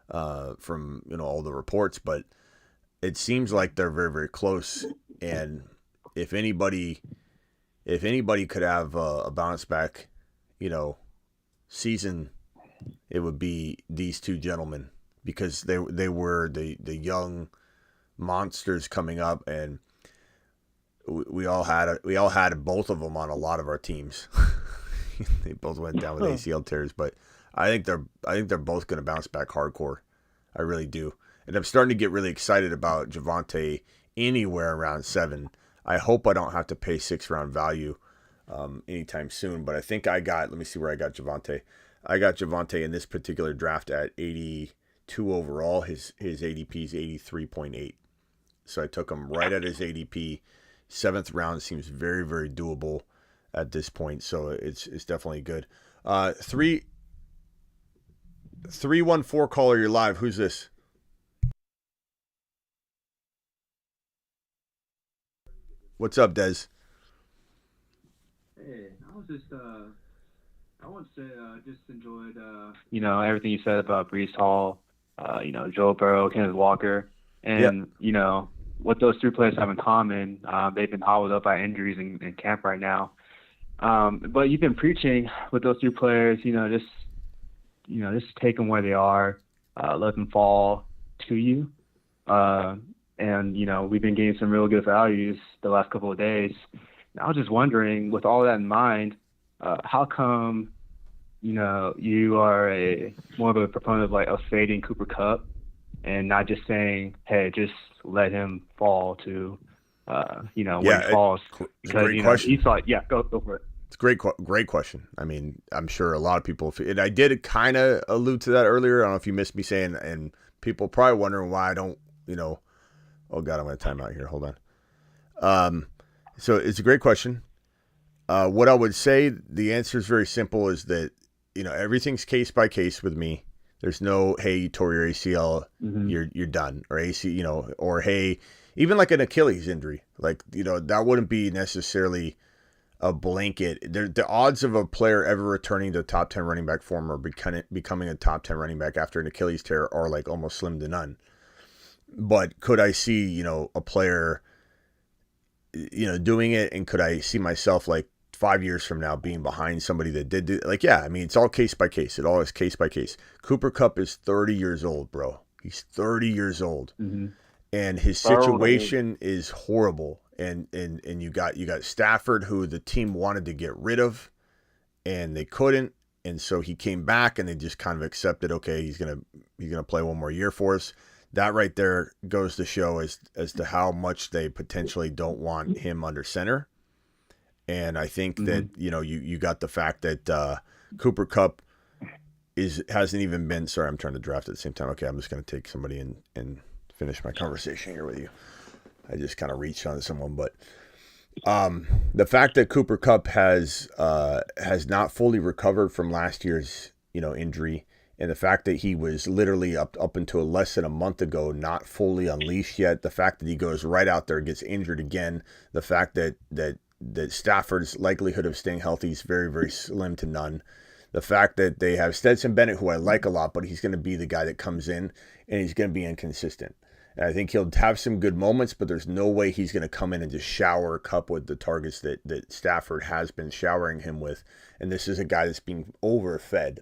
all the reports, but it seems like they're very, very close. And if anybody could have a bounce back, season, it would be these two gentlemen because they were the young monsters coming up, and we all had both of them on a lot of our teams. They both went down with ACL tears, but I think they're both going to bounce back hardcore. I really do, and I'm starting to get really excited about Javonte anywhere around 7. I hope I don't have to pay 6-round value anytime soon, but I think let me see where I got Javonte. I got Javonte in this particular draft at 82 overall. His ADP is 83.8. So I took him right at his ADP. 7th round seems very, very doable at this point. So it's definitely good. 314 caller, you're live. Who's this? What's up, Des? Hey, I was just, I want to say, just enjoyed, everything you said about Breece Hall, Joe Burrow, Kenneth Walker, and, what those 3 players have in common. They've been hobbled up by injuries in camp right now. But you've been preaching with those 3 players, just take them where they are, let them fall to you. And, we've been getting some real good values the last couple of days. I was just wondering, with all that in mind, how come, you are more of a proponent of fading Cooper Kupp and not just saying, hey, just let him fall to, when he falls. Because, great question. He thought, go for it. It's a great question. I mean, I'm sure a lot of people, and I did kind of allude to that earlier. I don't know if you missed me saying, and people probably wondering why I don't, oh God, I'm going to time out here. Hold on. So it's a great question. What I would say, the answer is very simple, is that, everything's case by case with me. There's no, hey, you tore your ACL, you're done, or AC, or hey, even like an Achilles injury, like, that wouldn't be necessarily a blanket. The odds of a player ever returning to top 10 running back form or becoming a top 10 running back after an Achilles tear are like almost slim to none. But could I see, a player, doing it, and could I see myself like 5 years from now being behind somebody that did do, like, yeah, I mean, it's all case by case. It all is case by case. Cooper Kupp is 30 years old, bro. He's 30 years old. Mm-hmm. And his situation is horrible. And you got Stafford, who the team wanted to get rid of, and they couldn't. And so he came back, and they just kind of accepted, okay, he's gonna play one more year for us. That right there goes to show as to how much they potentially don't want him under center. And I think that, you got the fact that Cooper Kupp hasn't even been, sorry, I'm trying to draft at the same time. Okay, I'm just going to take somebody and finish my conversation here with you. I just kind of reached on someone, but the fact that Cooper Kupp has not fully recovered from last year's, injury, and the fact that he was literally up until less than a month ago not fully unleashed yet, the fact that he goes right out there and gets injured again, the fact that Stafford's likelihood of staying healthy is very, very slim to none. The fact that they have Stetson Bennett, who I like a lot, but he's going to be the guy that comes in and he's going to be inconsistent. And I think he'll have some good moments, but there's no way he's going to come in and just shower Kupp with the targets that Stafford has been showering him with. And this is a guy that's being overfed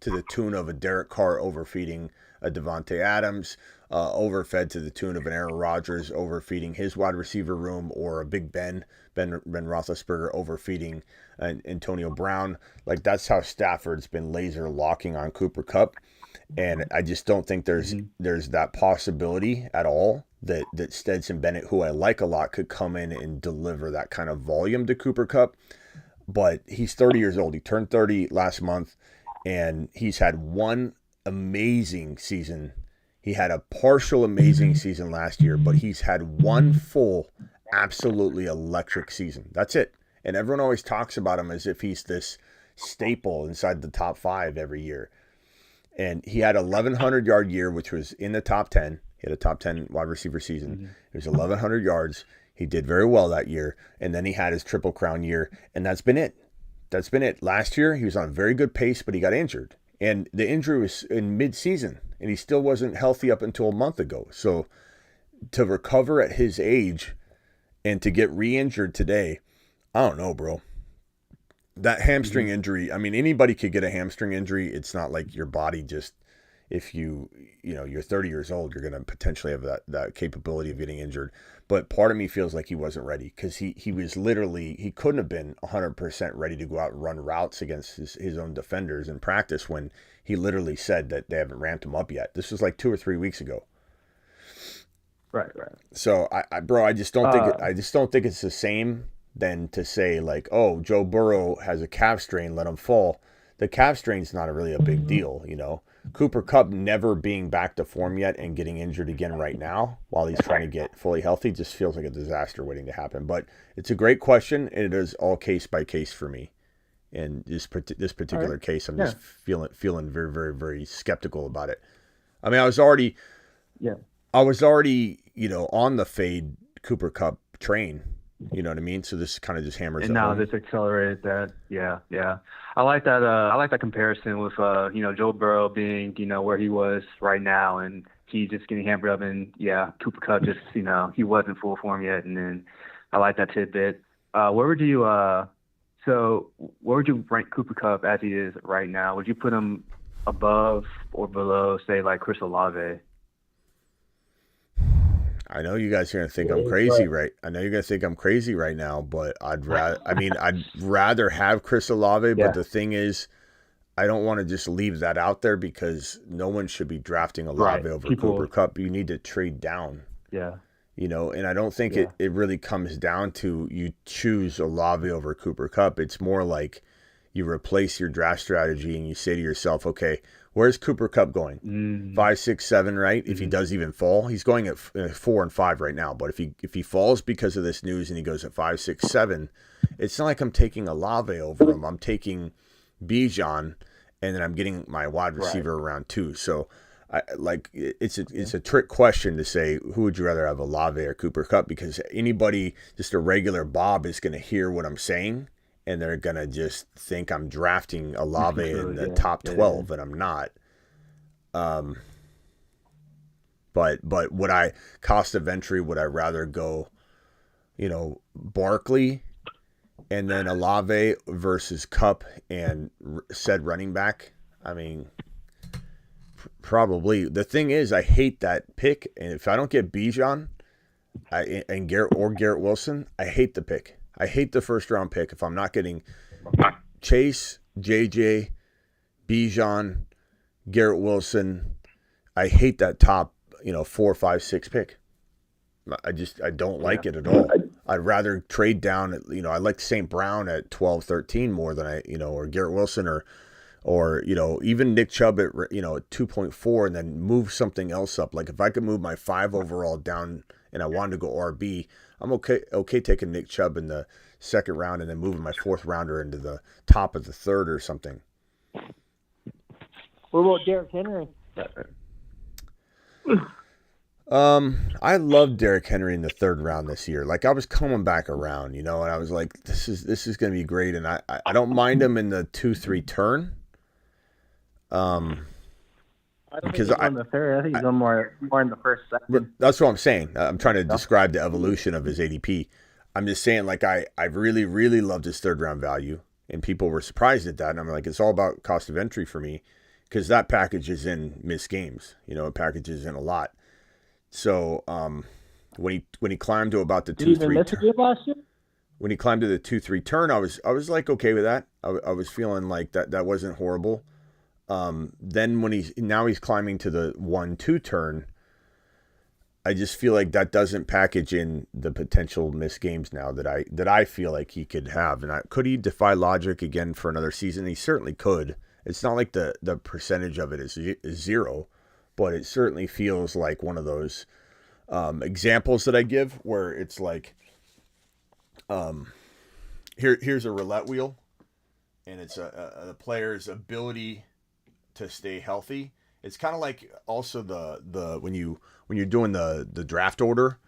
to the tune of a Derek Carr overfeeding a Devontae Adams, overfed to the tune of an Aaron Rodgers overfeeding his wide receiver room, or a Big Ben Roethlisberger overfeeding Antonio Brown. Like, that's how Stafford's been laser locking on Cooper Kupp. And I just don't think there's that possibility at all that Stetson Bennett, who I like a lot, could come in and deliver that kind of volume to Cooper Kupp. But he's 30 years old. He turned 30 last month, and he's had one amazing season. He had a partial amazing season last year, but he's had one full, absolutely electric season. That's it. And everyone always talks about him as if he's this staple inside the top 5 every year. And he had 1,100-yard year, which was in the top 10. He had a top 10 wide receiver season. It was 1,100 yards. He did very well that year. And then he had his Triple Crown year, and that's been it. That's been it. Last year, he was on a very good pace, but he got injured. And the injury was in mid-season, and he still wasn't healthy up until a month ago. So to recover at his age and to get re-injured today, I don't know, bro. That hamstring injury, I mean, anybody could get a hamstring injury. It's not like your body just, if you're 30 years old, you're going to potentially have that capability of getting injured. But part of me feels like he wasn't ready, because he was literally, he couldn't have been 100% ready to go out and run routes against his own defenders in practice, when he literally said that they haven't ramped him up yet. This was like 2 or 3 weeks ago. Right. So I just don't think it's the same than to say, like, oh, Joe Burrow has a calf strain, let him fall. The calf strain's not really a big deal, Cooper Kupp never being back to form yet and getting injured again right now while he's trying to get fully healthy just feels like a disaster waiting to happen. But it's a great question, and it is all case by case for me. And this particular case, I'm just feeling very, very, very skeptical about it. I mean, I was already on the fade Cooper Kupp train. You know what I mean? So this kind of just hammers. And now this accelerated that. Yeah. I like that. I like that comparison with Joe Burrow being where he was right now, and he just getting hammered up, and Cooper Kupp just he wasn't full form yet, and then I like that tidbit. Where would you rank Cooper Kupp as he is right now? Would you put him above or below, say, like Chris Olave? I know you guys are going to think I'm crazy, right? I know you're going to think I'm crazy right now, but I'd rather have Chris Olave, but the thing is, I don't want to just leave that out there, because no one should be drafting Olave over Cooper Kupp. You need to trade down. Yeah. And I don't think it really comes down to you choose Olave over Cooper Kupp. It's more like you replace your draft strategy and you say to yourself, okay, where's Cooper Kupp going? 5, 6, 7, right? If he does even fall, he's going at 4 and 5 right now. But if he falls because of this news and he goes at 5, 6, 7, it's not like I'm taking Olave over him. I'm taking Bijan, and then I'm getting my wide receiver around 2. So it's a trick question to say, who would you rather have, Olave or Cooper Kupp? Because anybody, just a regular Bob, is going to hear what I'm saying, and they're going to just think I'm drafting Olave in the top 12, and I'm not. But would I cost of entry? Would I rather go, Barkley and then Olave versus Kupp and said running back? I mean, probably. The thing is, I hate that pick, and if I don't get Bijan and Garrett Wilson, I hate the pick. I hate the first round pick if I'm not getting Chase, JJ, Bijan, Garrett Wilson. I hate that top, 4, 5, 6 pick. I don't like it at all. I'd rather trade down. I like St. Brown at 12, 13 more than or Garrett Wilson or even Nick Chubb at 2.4 and then move something else up. Like if I could move my 5 overall down and I wanted to go RB, I'm okay taking Nick Chubb in the second round and then moving my 4th rounder into the top of the 3rd or something. What about Derrick Henry? I love Derrick Henry in the 3rd round this year. Like I was coming back around, and I was like, this is going to be great. And I don't mind him in the 2-3 turn. I don't think he's on the 3rd. I think he's on more in the 1st, 2nd. That's what I'm saying. I'm trying to describe the evolution of his ADP. I'm just saying, like, I really, really loved his 3rd round value, and people were surprised at that. And I'm like, it's all about cost of entry for me because that package is in missed games. It packages in a lot. So when he climbed to about the 2-3 turn, when he climbed to the 2-3 turn, I was like okay with that. I was feeling like that wasn't horrible. Then when he's climbing to the 1-2 turn, I just feel like that doesn't package in the potential missed games now that I feel like he could have. And could he defy logic again for another season? He certainly could. It's not like the percentage of it is 0, but it certainly feels like one of those examples that I give where it's like, here's a roulette wheel, and it's a player's ability to stay healthy. It's kind of like also the when you're doing the draft order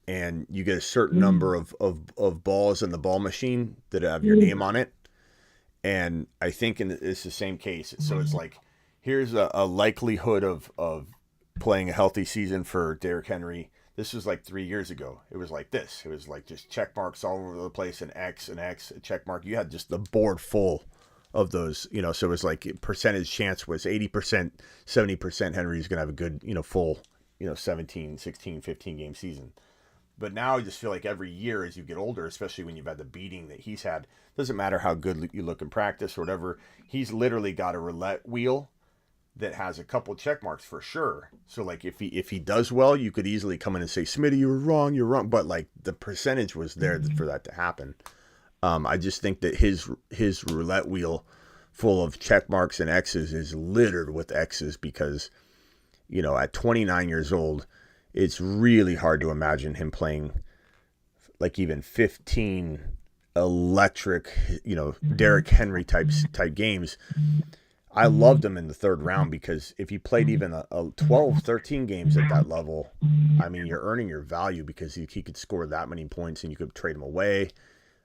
and you get a certain number of balls in the ball machine that have your name on it. And I think it's the same case. So it's like, here's a likelihood of playing a healthy season for Derrick Henry. This was like 3 years ago. It was like this. It was like just check marks all over the place, and X, a check mark. You had just the board full of those, so it was like percentage chance was 80%, 70% Henry's going to have a good, full, 17, 16, 15 game season. But now I just feel like every year as you get older, especially when you've had the beating that he's had, doesn't matter how good you look in practice or whatever, he's literally got a roulette wheel that has a couple check marks for sure. So like if he does well, you could easily come in and say, Smitty, you're wrong. But like the percentage was there for that to happen. I just think that his roulette wheel full of check marks and X's is littered with X's because, at 29 years old, it's really hard to imagine him playing like even 15 electric, Derrick Henry type games. I loved him in the 3rd round because if he played even a 12, 13 games at that level, I mean, you're earning your value because he could score that many points and you could trade him away.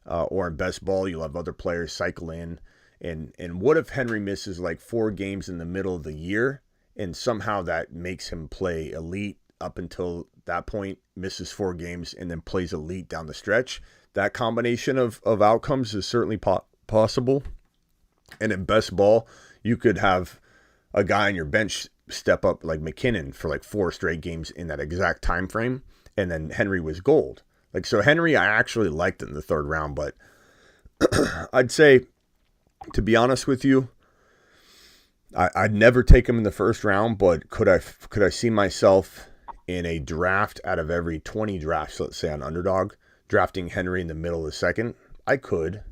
Or in best ball, you'll have other players cycle in. And what if Henry misses like 4 games in the middle of the year and somehow that makes him play elite up until that point, misses 4 games, and then plays elite down the stretch? That combination of outcomes is certainly possible. And in best ball, you could have a guy on your bench step up like McKinnon for like 4 straight games in that exact time frame, and then Henry was gold. Like, so Henry, I actually liked it in the 3rd round, but I'd say, to be honest with you, I'd never take him in the 1st round, but could I see myself in a draft out of every 20 drafts, let's say on Underdog, drafting Henry in the middle of the 2nd? I could,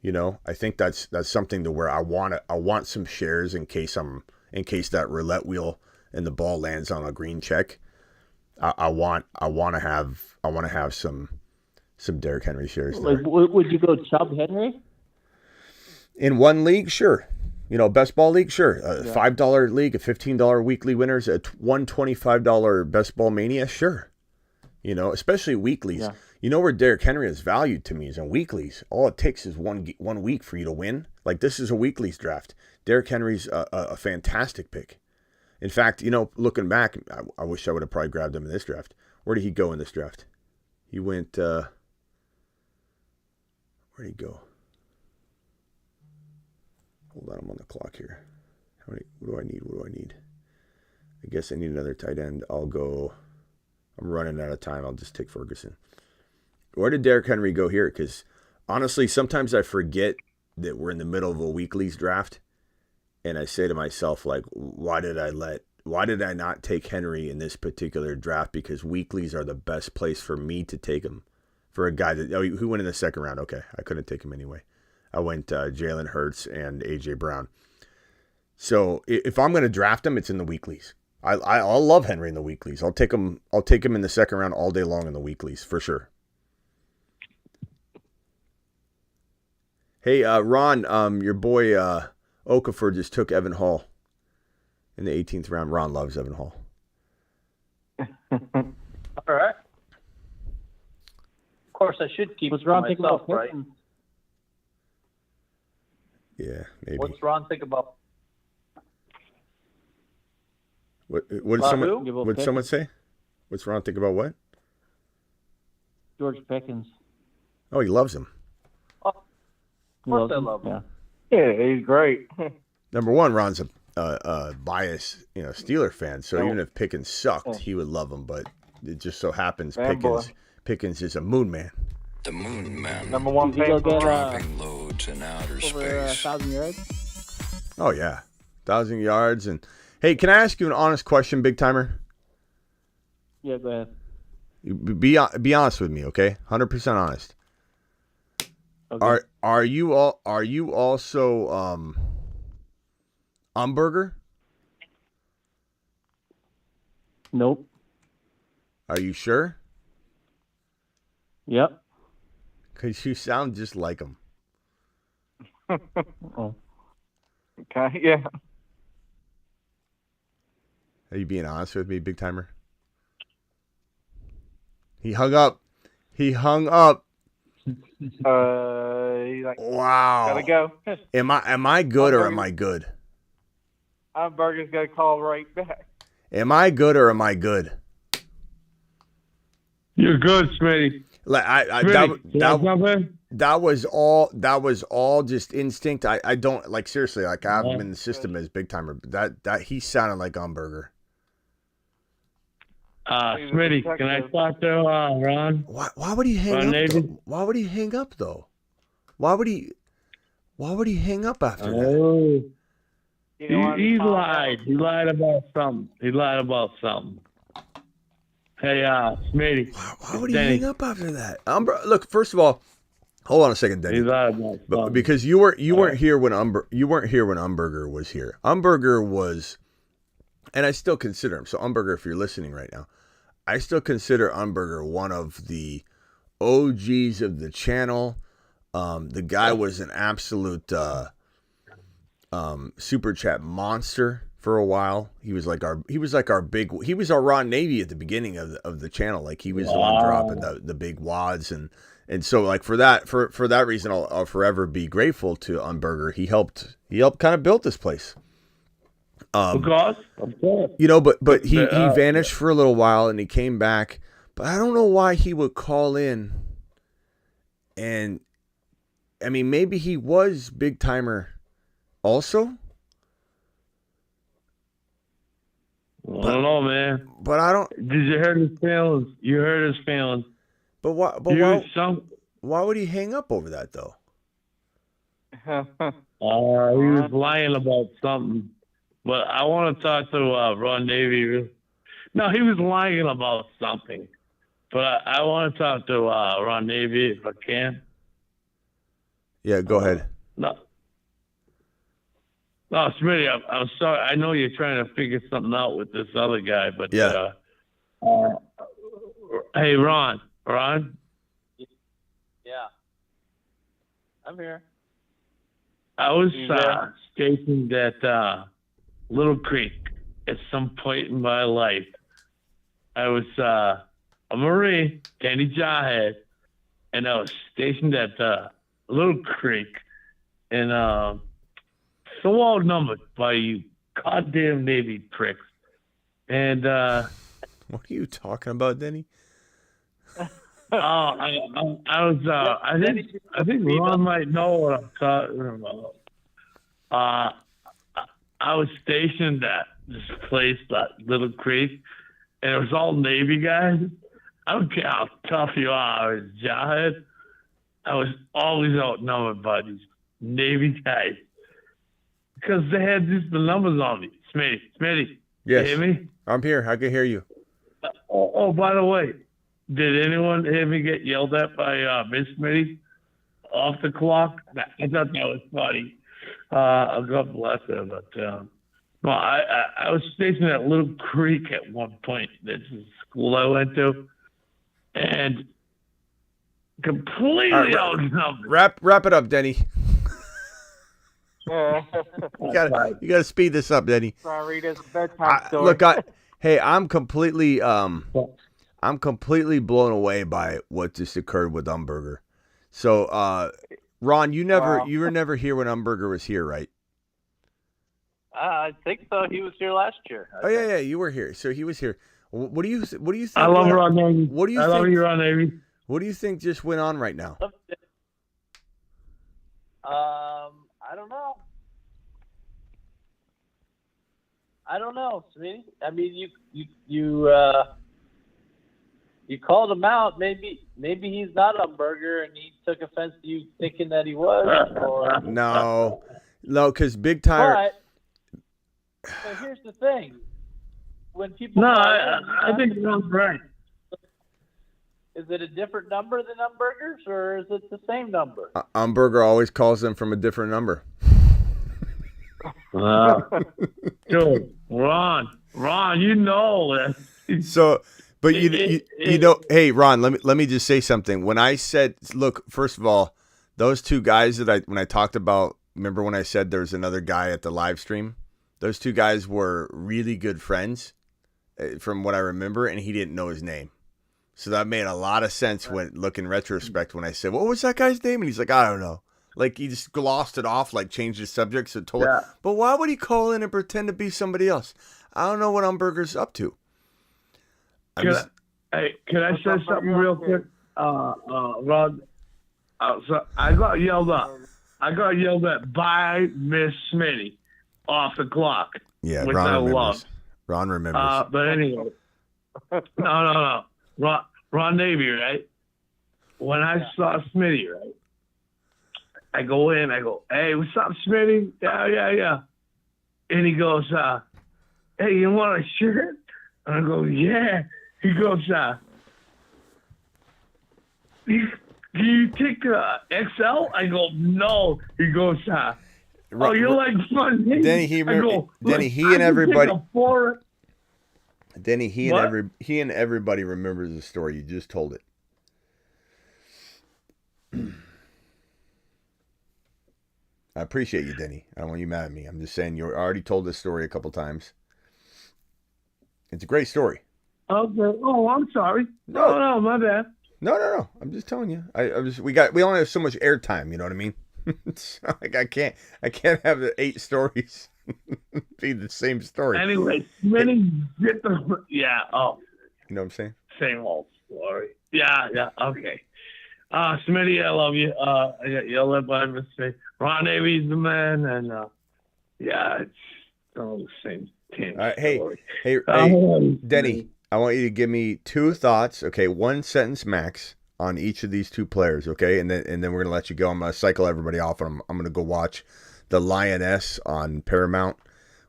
I think that's something to where I want some shares in case that roulette wheel and the ball lands on a green check. I want to have some Derrick Henry shares there. Like, would you go Chubb Henry? In one league, sure. Best ball league, sure. A $5 league, a $15 weekly winners, a $125 best ball mania, sure. Especially weeklies. Yeah. Where Derrick Henry is valued to me is in weeklies. All it takes is one week for you to win. Like, this is a weeklies draft. Derrick Henry's a fantastic pick. In fact, looking back, I wish I would have probably grabbed him in this draft. Where did he go in this draft? He went. Where did he go? Hold on, I'm on the clock here. What do I need? I guess I need another tight end. I'll go. I'm running out of time. I'll just take Ferguson. Where did Derrick Henry go here? Because honestly, sometimes I forget that we're in the middle of a weeklies draft, and I say to myself, like, why did I not take Henry in this particular draft? Because weeklies are the best place for me to take him. For a guy who went in the second round. Okay, I couldn't take him anyway. I went Jalen Hurts and A.J. Brown. So if I'm going to draft him, it's in the weeklies. I'll love Henry in the weeklies. I'll take him in the second round all day long in the weeklies for sure. Hey, Ron, your boy Okafor just took Evan Hall in the 18th round. Ron loves Evan Hall. All right. Of course, I should keep What's it for Ron think myself, about right? Pickens? Yeah, maybe. What's Ron think about? What did Who? someone say? What's Ron think about what? George Pickens. Oh, he loves him. Of course I love him. Yeah, he's great. Number one, Ron's a biased, Steeler fan. So even if Pickens sucked, he would love him. But it just so happens Pickens is a moon man. The moon man. Number one Did he go fan. get Dropping loads in outer over space. 1,000 yards? Oh yeah, 1,000 yards. And hey, can I ask you an honest question, big timer? Yeah, go ahead. Be honest with me, okay? 100% honest. Okay. Are you also Umberger? Nope. Are you sure? Yep. Because you sound just like him. Oh. Okay, yeah. Are you being honest with me, big timer? He hung up. He's like, Wow. gotta go. Am I good or am I good? Umberger's got to call right back. Am I good or am I good? You're good, Smitty. Like that was all just instinct. I don't like seriously. Like I haven't been in the system as big timer, but that he sounded like Umberger. Smitty, can I talk to Ron? Why would he hang up? Why would he hang up though? Why would he hang up after that? He lied. He lied about something. Hey, Smitty. Why would he hang up after that? Look, first of all, hold on a second, Denny. He lied about something. Because you weren't here when Umberger was here. Umberger was, and I still consider him. So Umberger, if you're listening right now, I still consider Umberger one of the OGs of the channel. The guy was an absolute super chat monster for a while. He was like our Ron Navy at the beginning of the channel. Like he was the one dropping the big wads and so like for that reason I'll forever be grateful to Umberger. He helped kind of build this place. Of course. But he vanished for a little while and he came back. But I don't know why he would call in. And I mean, maybe he was big timer also. I don't know, man. But I don't. Did you hear his feelings? You heard his feelings. But why would he hang up over that though? He was lying about something. But I want to talk to Ron Navy. No, he was lying about something. But I want to talk to Ron Navy if I can. Yeah, go ahead. No, Smitty, I'm sorry. I know you're trying to figure something out with this other guy, but yeah. Hey, Ron. Yeah. I'm here. I was stationed at Little Creek at some point in my life. I was a Marine, Danny Jarhead, and I was stationed at Little Creek, and so all numbered by you goddamn Navy pricks. And What are you talking about, Denny? I was I think Ron might know what I'm talking about. I was stationed at this place, that Little Creek, and it was all Navy guys. I don't care how tough you are, I was Jawhead. I was always outnumbered by these Navy guys because they had just the numbers on me. Smitty, Yes. you hear me? I'm here. I can hear you. Oh, by the way, did anyone hear me get yelled at by Miss Smitty off the clock? I thought that was funny. God bless her, but no, I was stationed at Little Creek at one point. This is the school I went to, and completely outnumbered. Wrap it up, Denny. Yeah. You gotta speed this up, Denny. Try to read his bedtime story. Look, I'm completely blown away by what just occurred with Umberger. So, Ron, you were never here when Umberger was here, right? I think so. He was here last year. Oh yeah, you were here. So he was here. What do you think? I love Ron Navy. What do you I think? love you, Ron Navy. What do you think just went on right now? I don't know, sweetie. I mean, you called him out. Maybe he's not Umberger, and he took offense to you thinking that he was. Or... No, because Big Tire. But here's the thing: when people I think Ron's right. Is it a different number than Umberger's, or is it the same number? Umberger always calls them from a different number. Dude, Ron, you know that. So, but you know, hey, Ron, let me just say something. When I said, look, first of all, those two guys when I talked about, remember when I said there's another guy at the live stream? Those two guys were really good friends, from what I remember, and he didn't know his name. So that made a lot of sense when, look in retrospect, when I said, what was that guy's name? And he's like, I don't know. Like, he just glossed it off, like changed his subject. So told, but why would he call in and pretend to be somebody else? I don't know what Umberger's up to. Can I say something real quick? Ron, so I got yelled at by Miss Smitty off the clock. Yeah, which Ron I remembers. love. Ron remembers. But anyway, no. Ron Navy, right? When I saw Smitty, right? I go in, hey, what's up, Smitty? Yeah. And he goes, hey, you want a shirt? And I go, yeah. He goes, do you take XL? I go, no. He goes, oh, you like fun? Denny, he and everybody remembers the story. You just told it. I appreciate you, Denny. I don't want you mad at me. I'm just saying you already told this story a couple times. It's a great story. Okay. Oh, I'm sorry. No, my bad. No. I'm just telling you. We only have so much airtime. You know what I mean? So, like, I can't have the 8 stories be the same story. Anyway, many different. Yeah. Oh. You know what I'm saying? Same old story. Yeah. Okay. Smitty, I love you. I got yelled at by mistake. Ron Navy's the man, and it's all the same thing. Hey, Denny, I want you to give me 2 thoughts. Okay, 1 sentence max on each of these 2 players. Okay, and then we're gonna let you go. I'm gonna cycle everybody off, and I'm gonna go watch The Lioness on Paramount,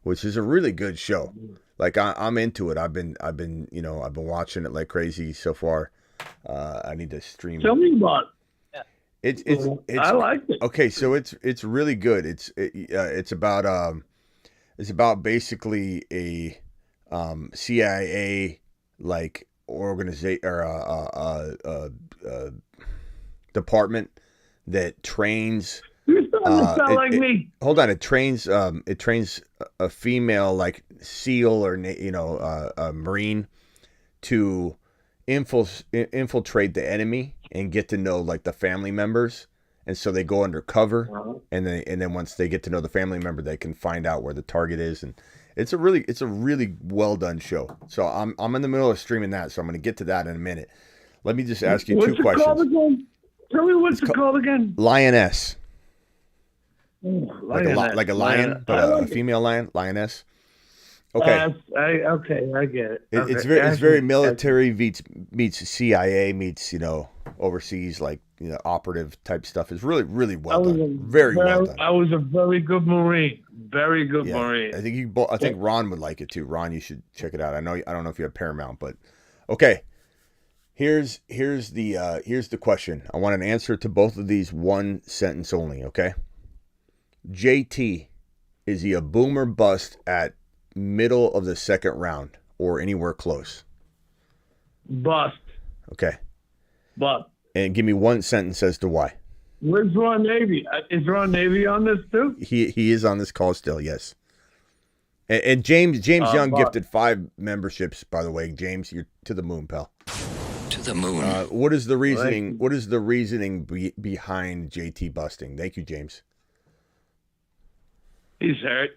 which is a really good show. Like I'm into it. I've been watching it like crazy so far. I need to stream. Tell me about it. It's I like it. Okay, so it's really good. It's about basically a CIA like organization or department that trains. You sound like me. Hold on, it trains a female like SEAL or a Marine to infiltrate the enemy and get to know like the family members, and so they go undercover, and then once they get to know the family member, they can find out where the target is, and It's a really well done show. So I'm in the middle of streaming that, so I'm going to get to that in a minute. Let me just ask you two questions. Called again? Tell me what's it called again. Lioness. Lioness. Like a lion, but a female lion, lioness. Okay. I get it. It's very military meets CIA meets overseas operative type stuff. It's really well done. Very well done. I was a very good Marine. Very good Marine. I think Ron would like it too. Ron, you should check it out. I don't know if you have Paramount, but okay. Here's the question. I want an answer to both of these, one sentence only. Okay. JT, is he a boom or bust at middle of the second round or anywhere close? Bust. Okay. Bust. And give me one sentence as to why. Where's Ron Navy? Is Ron Navy on this too? He is on this call still, yes. And James Young gifted 5 memberships, by the way. James, you're to the moon, pal. To the moon. What is the reasoning? What is the reasoning behind JT busting? Thank you, James. He's hurt,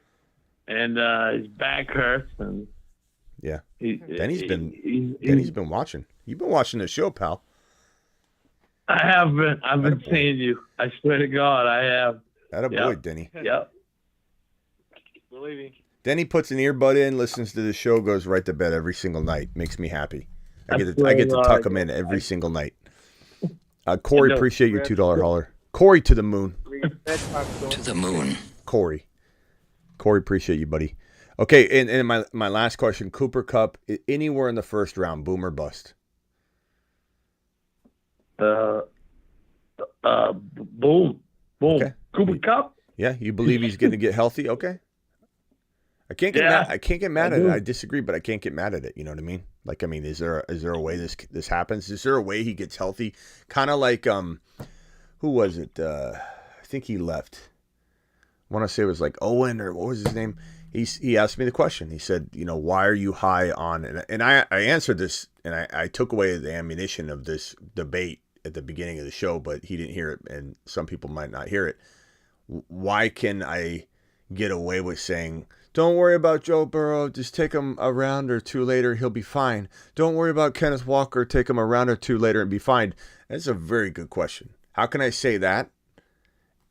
and his back hurts, and yeah. Denny's been watching. You've been watching the show, pal. I have been. I've been seeing you. I swear to God, I have. Attaboy, Denny. Yep. Believe me. Denny puts an earbud in, listens to the show, goes right to bed every single night. Makes me happy. I get to tuck him in every single night. Corey, appreciate your $2 hauler. Corey to the moon. To the moon. Corey, appreciate you, buddy. Okay, and my last question: Cooper Kupp, anywhere in the first round, boom or bust? Boom. Okay. Cooper Kupp. Yeah, you believe he's going to get healthy? Okay. I can't get mad at it. I disagree, but I can't get mad at it. You know what I mean? Like, I mean, is there a way this happens? Is there a way he gets healthy? Kind of like who was it? I think he left. I want to say it was like Owen, or what was his name? He asked me the question. He said, why are you high on? And I answered this, and I took away the ammunition of this debate at the beginning of the show, but he didn't hear it, and some people might not hear it. Why can I get away with saying, don't worry about Joe Burrow, just take him a round or two later, he'll be fine. Don't worry about Kenneth Walker, take him a round or two later and be fine. That's a very good question. How can I say that?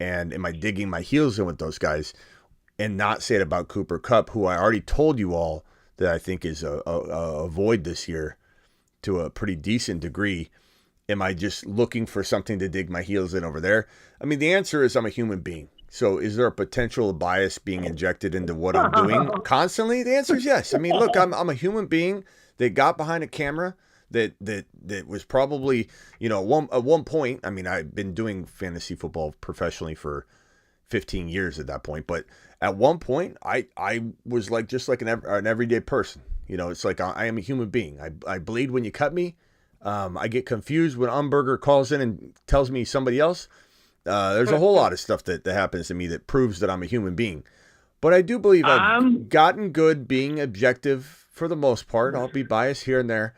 And am I digging my heels in with those guys and not say it about Cooper Kupp, who I already told you all that I think is a void this year to a pretty decent degree? Am I just looking for something to dig my heels in over there? I mean, the answer is I'm a human being. So is there a potential bias being injected into what I'm doing constantly? The answer is yes. I mean, look, I'm a human being that got behind a camera that was probably, at one point, I mean, I've been doing fantasy football professionally for 15 years at that point. But at one point, I was like just like an everyday person. It's like I am a human being. I bleed when you cut me. I get confused when Umberger calls in and tells me somebody else. There's a whole lot of stuff that happens to me that proves that I'm a human being. But I do believe I've gotten good being objective for the most part. I'll be biased here and there.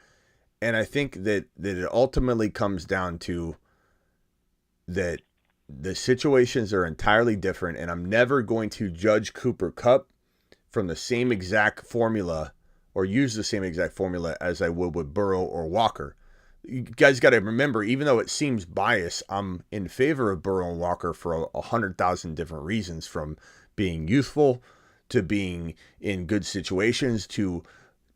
And I think that it ultimately comes down to that the situations are entirely different. And I'm never going to judge Cooper Kupp from the same exact formula or use the same exact formula as I would with Burrow or Walker. You guys got to remember, even though it seems biased, I'm in favor of Burrow and Walker for 100,000 different reasons, from being youthful to being in good situations to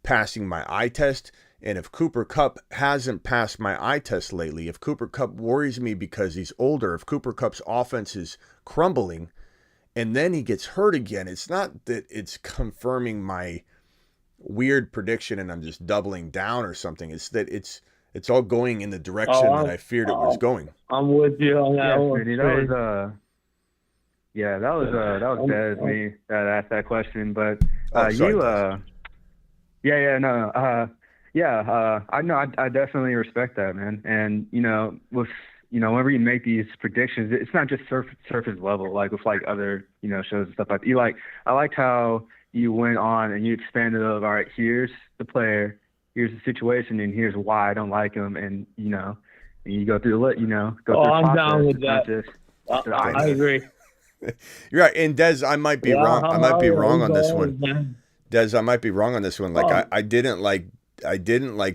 passing my eye test. And if Cooper Kupp hasn't passed my eye test lately, if Cooper Kupp worries me because he's older, if Cooper Kupp's offense is crumbling and then he gets hurt again, it's not that it's confirming my weird prediction and I'm just doubling down or something. It's that it's all going in the direction that I feared it was going. I'm with you on that one. That was bad of me that asked that question. But I definitely respect that, man. And whenever you make these predictions, it's not just surface level, like with like other shows and stuff like that. I liked how you went on and you expanded of, all right, here's the player, here's the situation, and here's why I don't like him, and and you go through the I'm down with that. I agree. You're right, and Des, I might be wrong. I might be wrong on this one. Des, I might be wrong on this one. Like I didn't like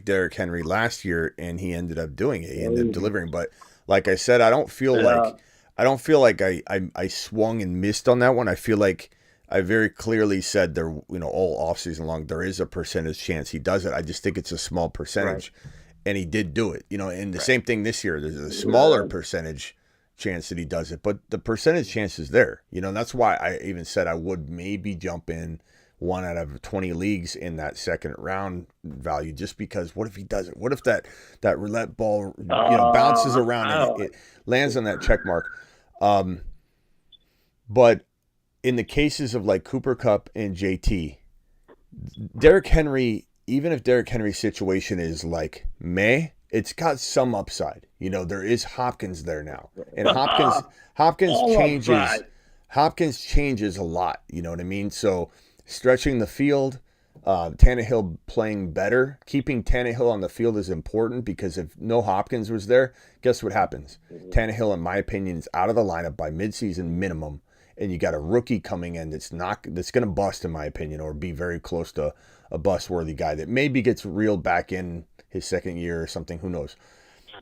Derrick Henry last year, and he ended up doing it. He ended up delivering. But like I said, I don't feel like I swung and missed on that one. I feel like I very clearly said there, all offseason long, there is a percentage chance he does it. I just think it's a small percentage, and he did do it. And the same thing this year. There's a smaller percentage chance that he does it, but the percentage chance is there. And that's why I even said I would maybe jump in 1 out of 20 leagues in that second round value, just because what if he does it? What if that roulette ball bounces around and it lands on that check mark? But in the cases of like Cooper Kupp and JT, Derrick Henry, even if Derrick Henry's situation is like meh, it's got some upside. There is Hopkins there now, and Hopkins changes a lot. You know what I mean? So stretching the field, Tannehill playing better, keeping Tannehill on the field is important, because if no Hopkins was there, guess what happens? Tannehill, in my opinion, is out of the lineup by midseason minimum, and you got a rookie coming in that's going to bust, in my opinion, or be very close to a bust-worthy guy that maybe gets reeled back in his second year or something. Who knows?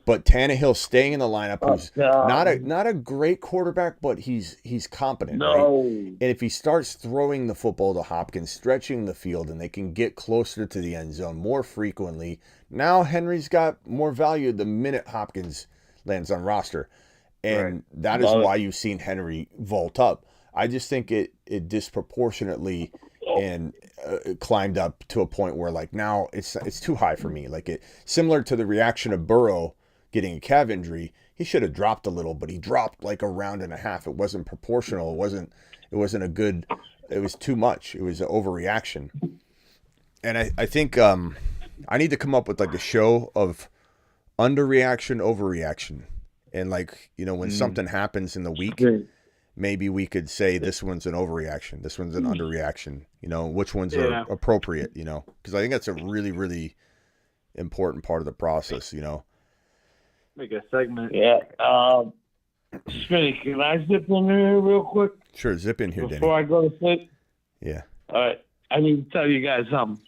But Tannehill staying in the lineup, who's not a great quarterback, but he's competent. No. Right? And if he starts throwing the football to Hopkins, stretching the field, and they can get closer to the end zone more frequently, now Henry's got more value the minute Hopkins lands on roster. And that is why you've seen Henry vault up. I just think it disproportionately and climbed up to a point where like now it's too high for me. Like similar to the reaction of Burrow getting a calf injury, he should have dropped a little, but he dropped like a round and a half. It wasn't proportional. It wasn't a good. It was too much. It was an overreaction. And I think I need to come up with like a show of underreaction, overreaction, and like when something happens in the week. Maybe we could say this one's an overreaction, this one's an underreaction, which ones are appropriate, because I think that's a really, really important part of the process, Make a segment. Yeah. Smitty, can I zip in here real quick? Sure, zip in here, before Denny. I go to sleep? Yeah. All right. I need to tell you guys something.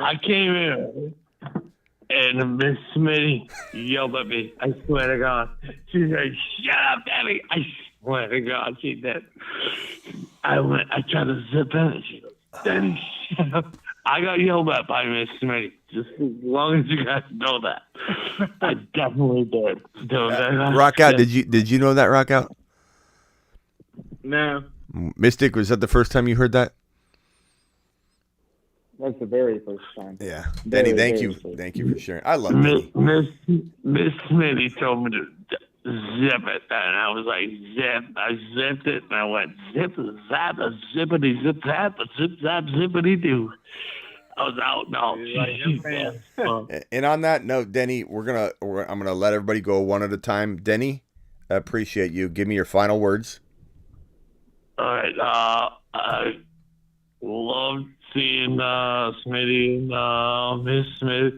I came in and Miss Smitty yelled at me. I swear to God. She said, "Shut up, Daddy." I swear to God, she did. I tried to zip in and she goes, "Daddy, shut up." I got yelled at by Miss Smitty. Just as long as you guys know that. I definitely did. Rock Out, did you know that, Rock Out? No. Mystic, was that the first time you heard that? That's the very first time. Yeah. Denny, thank you. Thank you for sharing. I love Denny. Miss Smitty told me to zip it, and I was like, zip. I zipped it, and I went, zip, zap, a zippity, zip, zap, a zip, zap, zippity, do. I was out. No. And on that note, Denny, I'm gonna let everybody go one at a time. Denny, I appreciate you. Give me your final words. All right. I loved seeing Smitty and Miss Smith,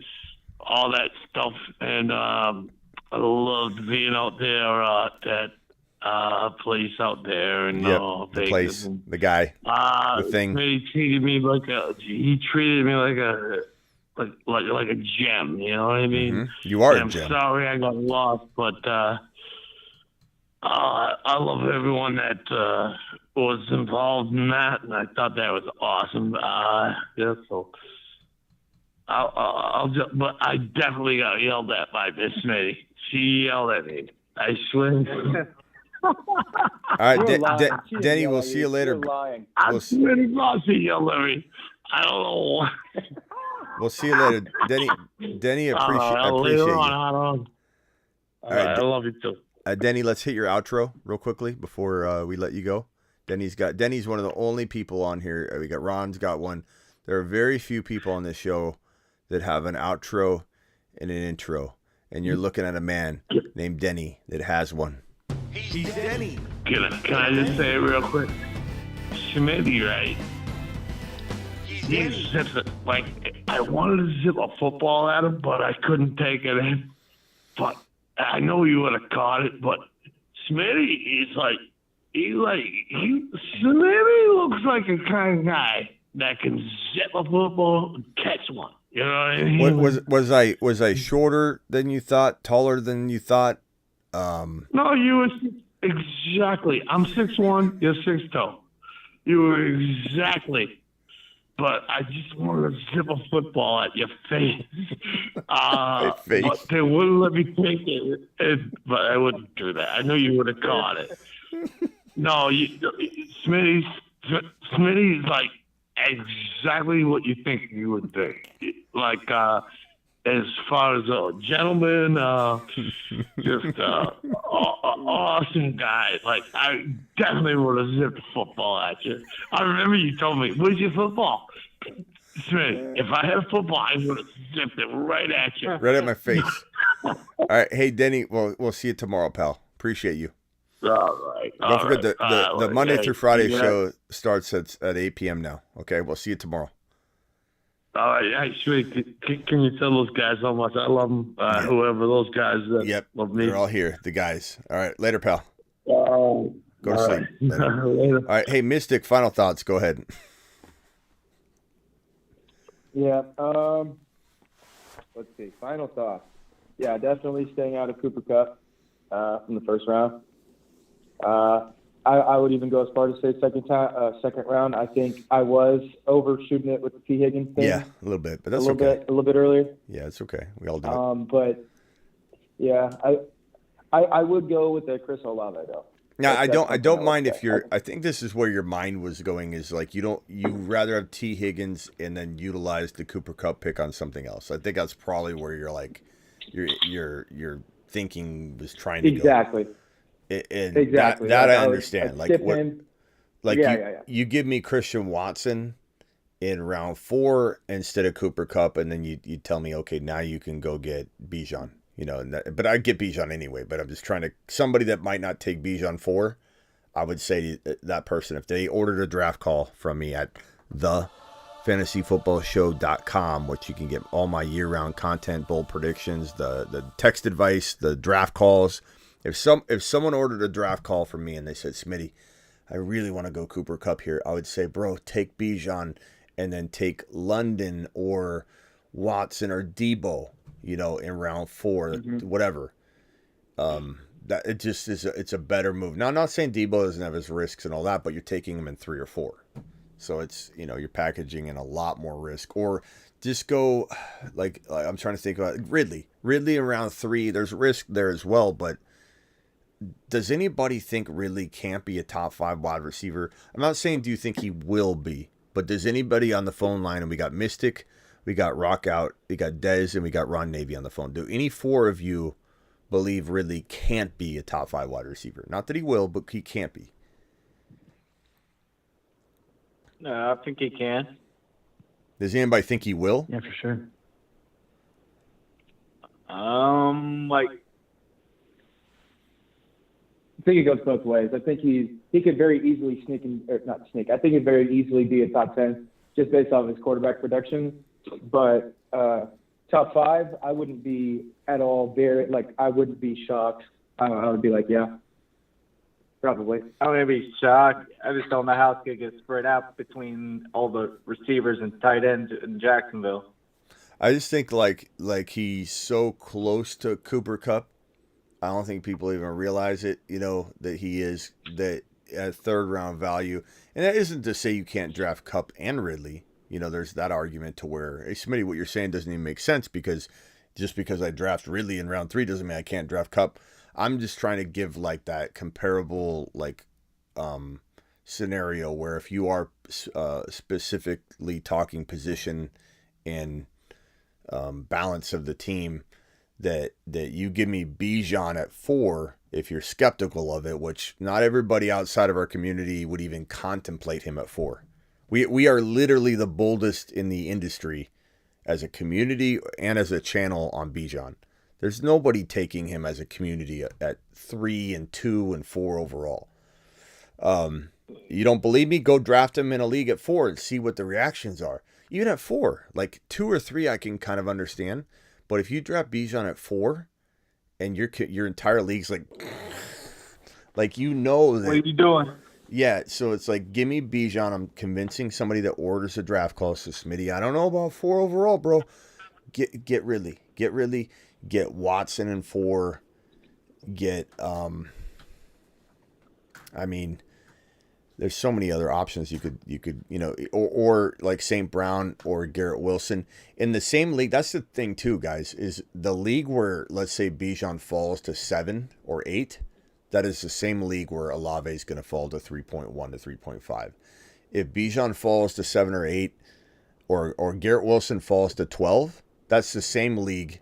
all that stuff, and I loved being out there at that place out there in the Vegas. Place, the guy, the thing. Smitty treated me like a gem. You know what I mean? Mm-hmm. You are and a gem. I'm sorry I got lost, but I love everyone that was involved in that, and I thought that was awesome. So but I definitely got yelled at by Miss Smitty. She yelled at me. I swear. All right, Denny, we'll see you later. I'm really lost. She yelled at me. I don't know why. We'll see you later, Denny. I appreciate you. All right, I love you too. Denny, let's hit your outro real quickly before we let you go. Denny's one of the only people on here. We got Ron's got one. There are very few people on this show that have an outro and an intro, and you're looking at a man named Denny that has one. He's Denny. Can I just say it real quick? Smitty, right? He zips it. Like, I wanted to zip a football at him, but I couldn't take it in. But I know you would have caught it, but Smitty, he's like, Smitty looks like a kind of guy that can zip a football and catch one. You know what I mean? Was I shorter than you thought? Taller than you thought? No, you were exactly. I'm 6'1", you're 6'2". You were exactly. But I just wanted to zip a football at your face. But they wouldn't let me take it. But I wouldn't do that. I knew you would have caught it. No, Smitty's like exactly what you think you would think. Like, as far as a gentleman, just awesome guy. Like, I definitely would have zipped a football at you. I remember you told me, "Where's your football?" Smith, if I had a football, I would have zipped it right at you. Right at my face. All right. Hey, Denny, we'll see you tomorrow, pal. Appreciate you. All right. Don't forget the Monday through Friday show starts at 8 p.m. now. Okay, we'll see you tomorrow. All right. Hey, sweet. Can you tell those guys how much I love them? Whoever those guys love me. They're all here. The guys. All right. Later, pal. Go to sleep. Later. All right. Hey, Mystic, final thoughts. Go ahead. Yeah. Let's see. Final thoughts. Yeah, definitely staying out of Cooper Kupp from the first round. I would even go as far to say second round. I think I was overshooting it with the T. Higgins thing. Yeah, a little bit, but that's okay. A little bit earlier. Yeah, it's okay. We all do it. But yeah, I would go with the Chris Olave though. Now, I don't mind if you're. I think this is where your mind was going. Is like you rather have T. Higgins and then utilize the Cooper Kupp pick on something else. I think that's probably where you're like, your thinking was trying to go. Exactly. Exactly. That I understand. You give me Christian Watson in round 4 instead of Cooper Kupp, and then you tell me, okay, now you can go get Bijan. But I'd get Bijan anyway. But I'm just trying to somebody that might not take Bijan 4. I would say that person, if they ordered a draft call from me at thefantasyfootballshow.com, which you can get all my year-round content, bold predictions, the text advice, the draft calls. If someone ordered a draft call from me and they said, Smitty, I really want to go Cooper Kupp here, I would say, bro, take Bijan and then take London or Watson or Debo, in round 4, whatever. That it just is. It's a better move. Now, I'm not saying Debo doesn't have his risks and all that, but you're taking him in 3 or 4, so it's you're packaging in a lot more risk. Or just go like I'm trying to think about Ridley in round 3. There's risk there as well, but. Does anybody think Ridley can't be a top 5 wide receiver? I'm not saying do you think he will be, but does anybody on the phone line, and we got Mystic, we got Rock Out, we got Dez, and we got Ron Navy on the phone. Do any 4 of you believe Ridley can't be a top 5 wide receiver? Not that he will, but he can't be. No, I think he can. Does anybody think he will? Yeah, for sure. I think it goes both ways. I think he could very easily I think he'd very easily be a top 10 just based off his quarterback production. But top 5, I wouldn't be at all I wouldn't be shocked. I would be like, yeah, probably. I wouldn't be shocked. I just don't know how it's going to get spread out between all the receivers and tight ends in Jacksonville. I just think like he's so close to Cooper Kupp. I don't think people even realize it, that he is that at 3rd round value. And that isn't to say you can't draft Kupp and Ridley. There's that argument to where, hey, Smitty, what you're saying doesn't even make sense because just because I draft Ridley in round 3 doesn't mean I can't draft Kupp. I'm just trying to give like that comparable scenario where if you are specifically talking position and balance of the team, that you give me Bijan at 4 if you're skeptical of it, which not everybody outside of our community would even contemplate him at 4. We are literally the boldest in the industry as a community and as a channel on Bijan. There's nobody taking him as a community at 3 and 2 and 4 overall. You don't believe me? Go draft him in a league at 4 and see what the reactions are. Even at 4, like 2 or 3 I can kind of understand. But if you draft Bijan at 4 and your entire league's like, Like, you know that. What are you doing? Yeah, so it's like, give me Bijan. I'm convincing somebody that orders a draft close to Smitty. I don't know about 4 overall, bro. Get Ridley. Get Watson in 4. Get I mean, there's so many other options you could or like St. Brown or Garrett Wilson in the same league. That's the thing too, guys, is the league where, let's say, Bijan falls to 7 or 8. That is the same league where Olave is going to fall to 3.1 to 3.5. If Bijan falls to 7 or 8, or Garrett Wilson falls to 12, that's the same league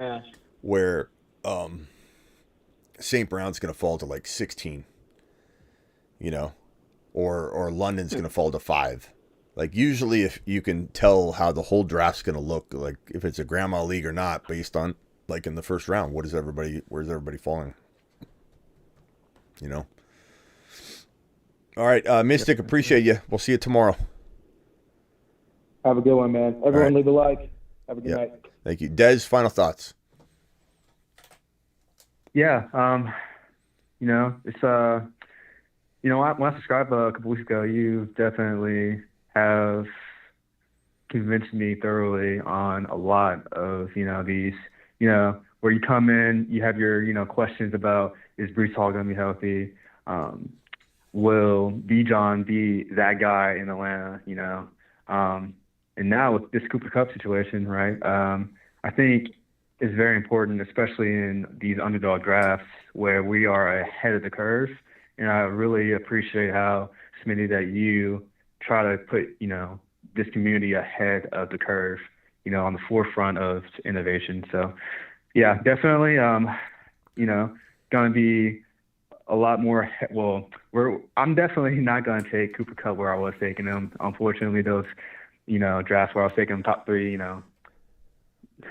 where St. Brown's going to fall to like 16, or London's going to fall to 5. Like, usually if you can tell how the whole draft's going to look, like if it's a grandma league or not, based on, like, in the first round, where's everybody falling? All right, Mystic, appreciate you. We'll see you tomorrow. Have a good one, man. Everyone leave a like. Have a good night. Thank you. Dez, final thoughts. Yeah, it's when I subscribed a couple weeks ago, you definitely have convinced me thoroughly on a lot of these where you come in, you have your questions about, is Breece Hall going to be healthy? Will Bijan be that guy in Atlanta? And now with this Cooper Kupp situation, right? I think it's very important, especially in these underdog drafts where we are ahead of the curve. And I really appreciate how, Smitty, that you try to put, this community ahead of the curve, on the forefront of innovation. So, yeah, definitely, going to be a lot more. I'm definitely not going to take Cooper Kupp where I was taking him. Unfortunately, those, drafts where I was taking him top 3,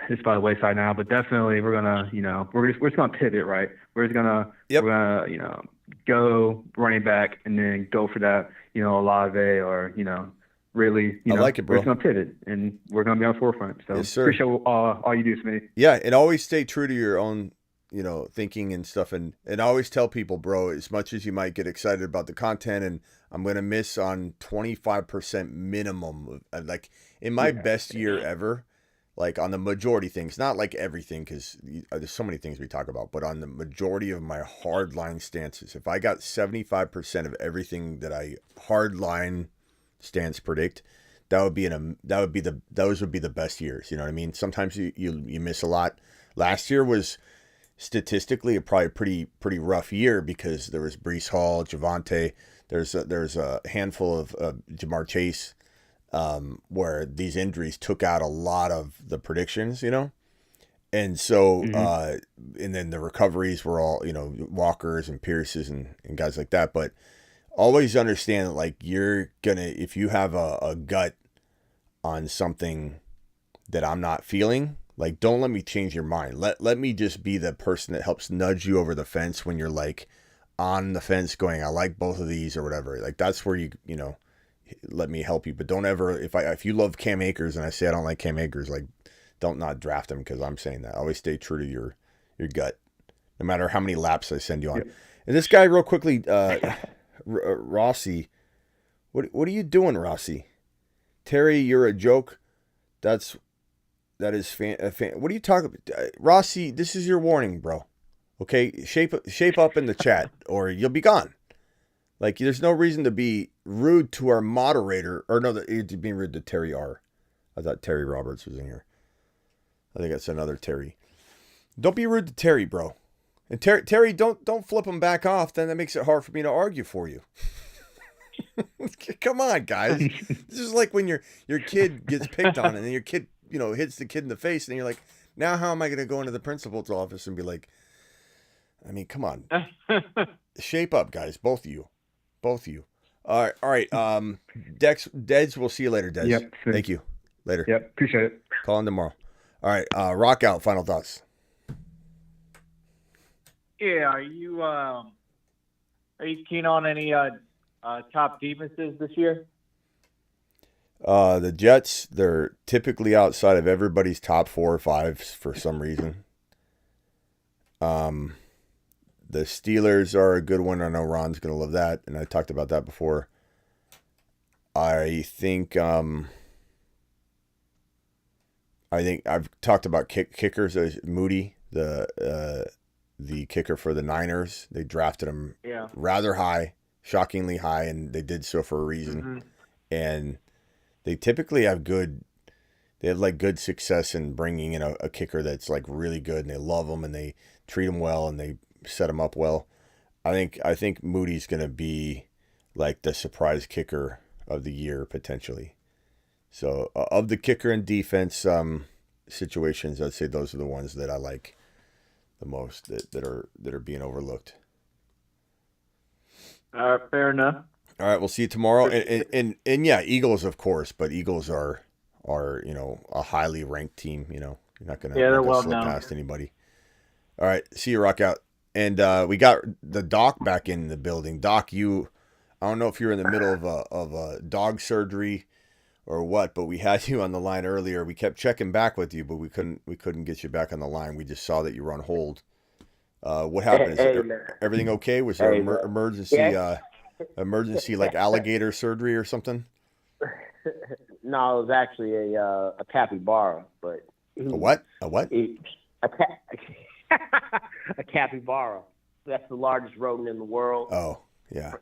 it's by the wayside now. But definitely, we're gonna, we're just gonna pivot, right? We're just gonna, we're gonna, go running back and then go for that, Olave or, really, I like it, bro. We're just gonna pivot and we're gonna be on the forefront. So yes, sir. Appreciate all you do, Smitty. Yeah, and always stay true to your own, thinking and stuff. And I always tell people, bro, as much as you might get excited about the content, and I'm going to miss on 25% minimum. Like, in my best year ever, like on the majority things, not like everything, because there's so many things we talk about, but on the majority of my hardline stances, if I got 75% of everything that I hardline stance predict, those would be the best years. You know what I mean? Sometimes you miss a lot. Last year was statistically probably pretty rough year because there was Breece Hall, Javonte. There's a handful of Jamar Chase, where these injuries took out a lot of the predictions, and so and then the recoveries were all Walkers and Pierces and guys like that. But always understand that, like, you're gonna, if you have a gut on something that I'm not feeling, like, don't let me change your mind. Let me just be the person that helps nudge you over the fence when you're like on the fence going, I like both of these or whatever. Like, that's where you let me help you. But don't ever, if you love Cam Akers and I say I don't like Cam Akers, like, don't not draft him because I'm saying that. Always stay true to your gut, no matter how many laps I send you on. Yep. And this guy, real quickly, Rossi, what are you doing, Rossi? Terry, you're a joke. That is fan. What are you talking about, Rossi? This is your warning, bro. Okay, shape up in the chat, or you'll be gone. Like, there's no reason to be rude to our moderator, or no, you're being rude to Terry R. I thought Terry Roberts was in here. I think that's another Terry. Don't be rude to Terry, bro. And Terry, don't flip him back off. Then that makes it hard for me to argue for you. Come on, guys. This is like when your kid gets picked on, and then your kid, hits the kid in the face, and you're like, now how am I going to go into the principal's office and be like, I mean, come on. Shape up, guys. Both of you. All right. Dez, we'll see you later, Dez. Yep. Thank you. Later. Yep. Appreciate it. Call in tomorrow. All right. Rock out. Final thoughts. Yeah. Are you keen on any top defenses this year? The Jets, they're typically outside of everybody's top 4 or 5 for some reason. The Steelers are a good one. I know Ron's going to love that, and I talked about that before. I think I've talked about kickers. Moody, the kicker for the Niners. They drafted him rather high, shockingly high, and they did so for a reason. Mm-hmm. And they typically have good success in bringing in a kicker that's like really good, and they love him and they treat him well and they set him up well. I think Moody's going to be like the surprise kicker of the year potentially. So of the kicker and defense situations, I'd say those are the ones that I like the most that are being overlooked. Fair enough. All right, we'll see you tomorrow. And yeah, Eagles of course, but Eagles are a highly ranked team. You're not gonna slip past anybody. All right, see you, Rock out. And we got the Doc back in the building. Doc, I don't know if you're in the middle of a dog surgery or what, but we had you on the line earlier. We kept checking back with you, but we couldn't get you back on the line. We just saw that you were on hold. What happened? Is everything okay? Was there emergency like alligator surgery or something? No, it was actually a capybara, but a what? A what? A capybara. That's the largest rodent in the world. Oh, yeah.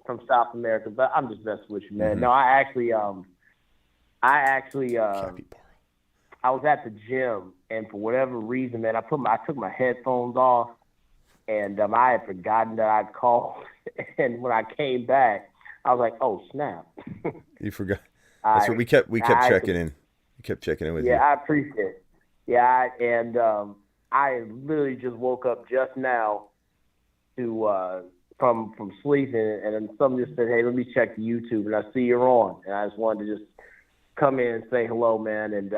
From South America, but I'm just messing with you, man. Mm-hmm. No, I was at the gym, and for whatever reason, man, I took my headphones off, and I had forgotten that I'd called. And when I came back, I was like, "Oh snap!" You forgot. That's what we kept checking in. We kept checking in with you. Yeah, I appreciate it. Yeah, I literally just woke up just now to from sleeping, and then someone just said, "Hey, let me check the YouTube," and I see you're on, and I just wanted to just come in and say hello, man, and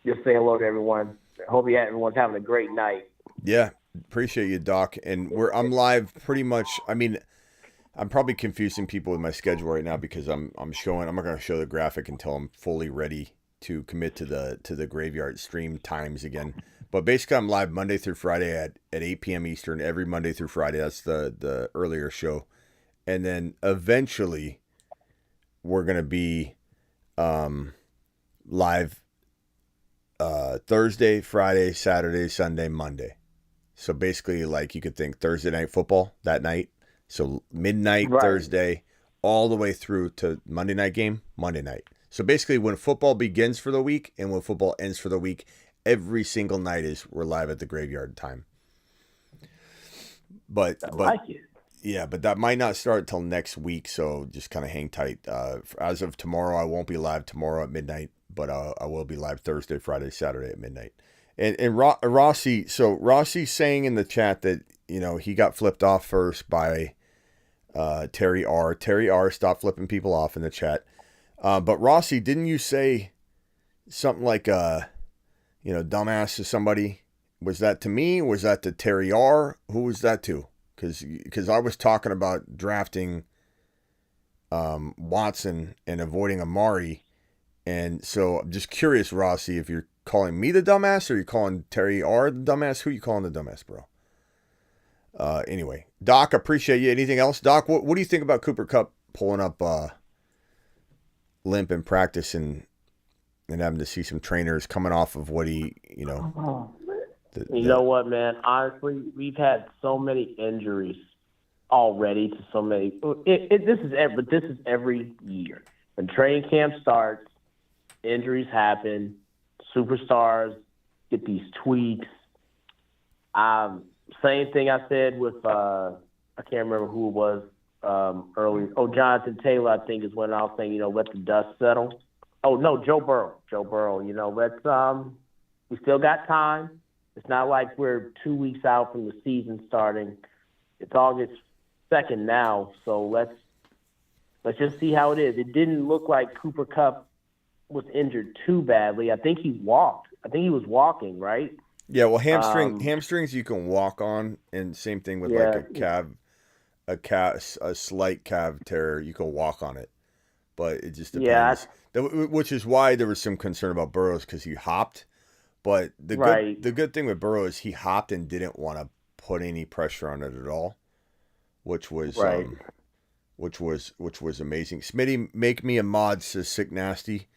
just say hello to everyone. Hope everyone's having a great night. Yeah, appreciate you, Doc. And I'm live pretty much. I mean, I'm probably confusing people with my schedule right now because I'm not going to show the graphic until I'm fully ready to commit to the graveyard stream times again. But basically, I'm live Monday through Friday at 8 p.m. Eastern every Monday through Friday. That's the earlier show, and then eventually we're going to be live Thursday, Friday, Saturday, Sunday, Monday. So basically, like you could think Thursday night football that night. So midnight Thursday, all the way through to Monday night game, Monday night. So basically, when football begins for the week and when football ends for the week, every single night we're live at the graveyard time. But like it. Yeah, but that might not start till next week, so just kind of hang tight. As of tomorrow, I won't be live tomorrow at midnight, but I will be live Thursday, Friday, Saturday at midnight. And Rossi, so Rossi's saying in the chat that he got flipped off first by Terry R. Terry R. Stop flipping people off in the chat. But Rossi, didn't you say something like dumbass to somebody? Was that to me? Was that to Terry R? Who was that to? Because I was talking about drafting Watson and avoiding Amari. And so I'm just curious, Rossi, if you're calling me the dumbass or you're calling Terry R the dumbass. Who you calling the dumbass, bro? Anyway, Doc, appreciate you. Anything else? Doc, what do you think about Cooper Kupp pulling up limp in practice and having to see some trainers coming off of what he, You know what, man? Honestly, we've had so many injuries already to so many. This is every year. When training camp starts, injuries happen. Superstars get these tweaks. Same thing I said with I can't remember who it was earlier. Oh, Jonathan Taylor, I think, is when I was saying, let the dust settle. Oh no, Joe Burrow. Let's we still got time. It's not like we're 2 weeks out from the season starting. It's August 2nd now, so let's just see how it is. It didn't look like Cooper Kupp was injured too badly. I think he walked. I think he was walking, right? Yeah, well, hamstrings you can walk on, and same thing with like a slight calf tear, you can walk on it, but it just depends. Which is why there was some concern about Burrows because he hopped. But the good thing with Burrow is he hopped and didn't want to put any pressure on it at all, which was Right. which was amazing. Smitty, make me a mod, says Sick Nasty,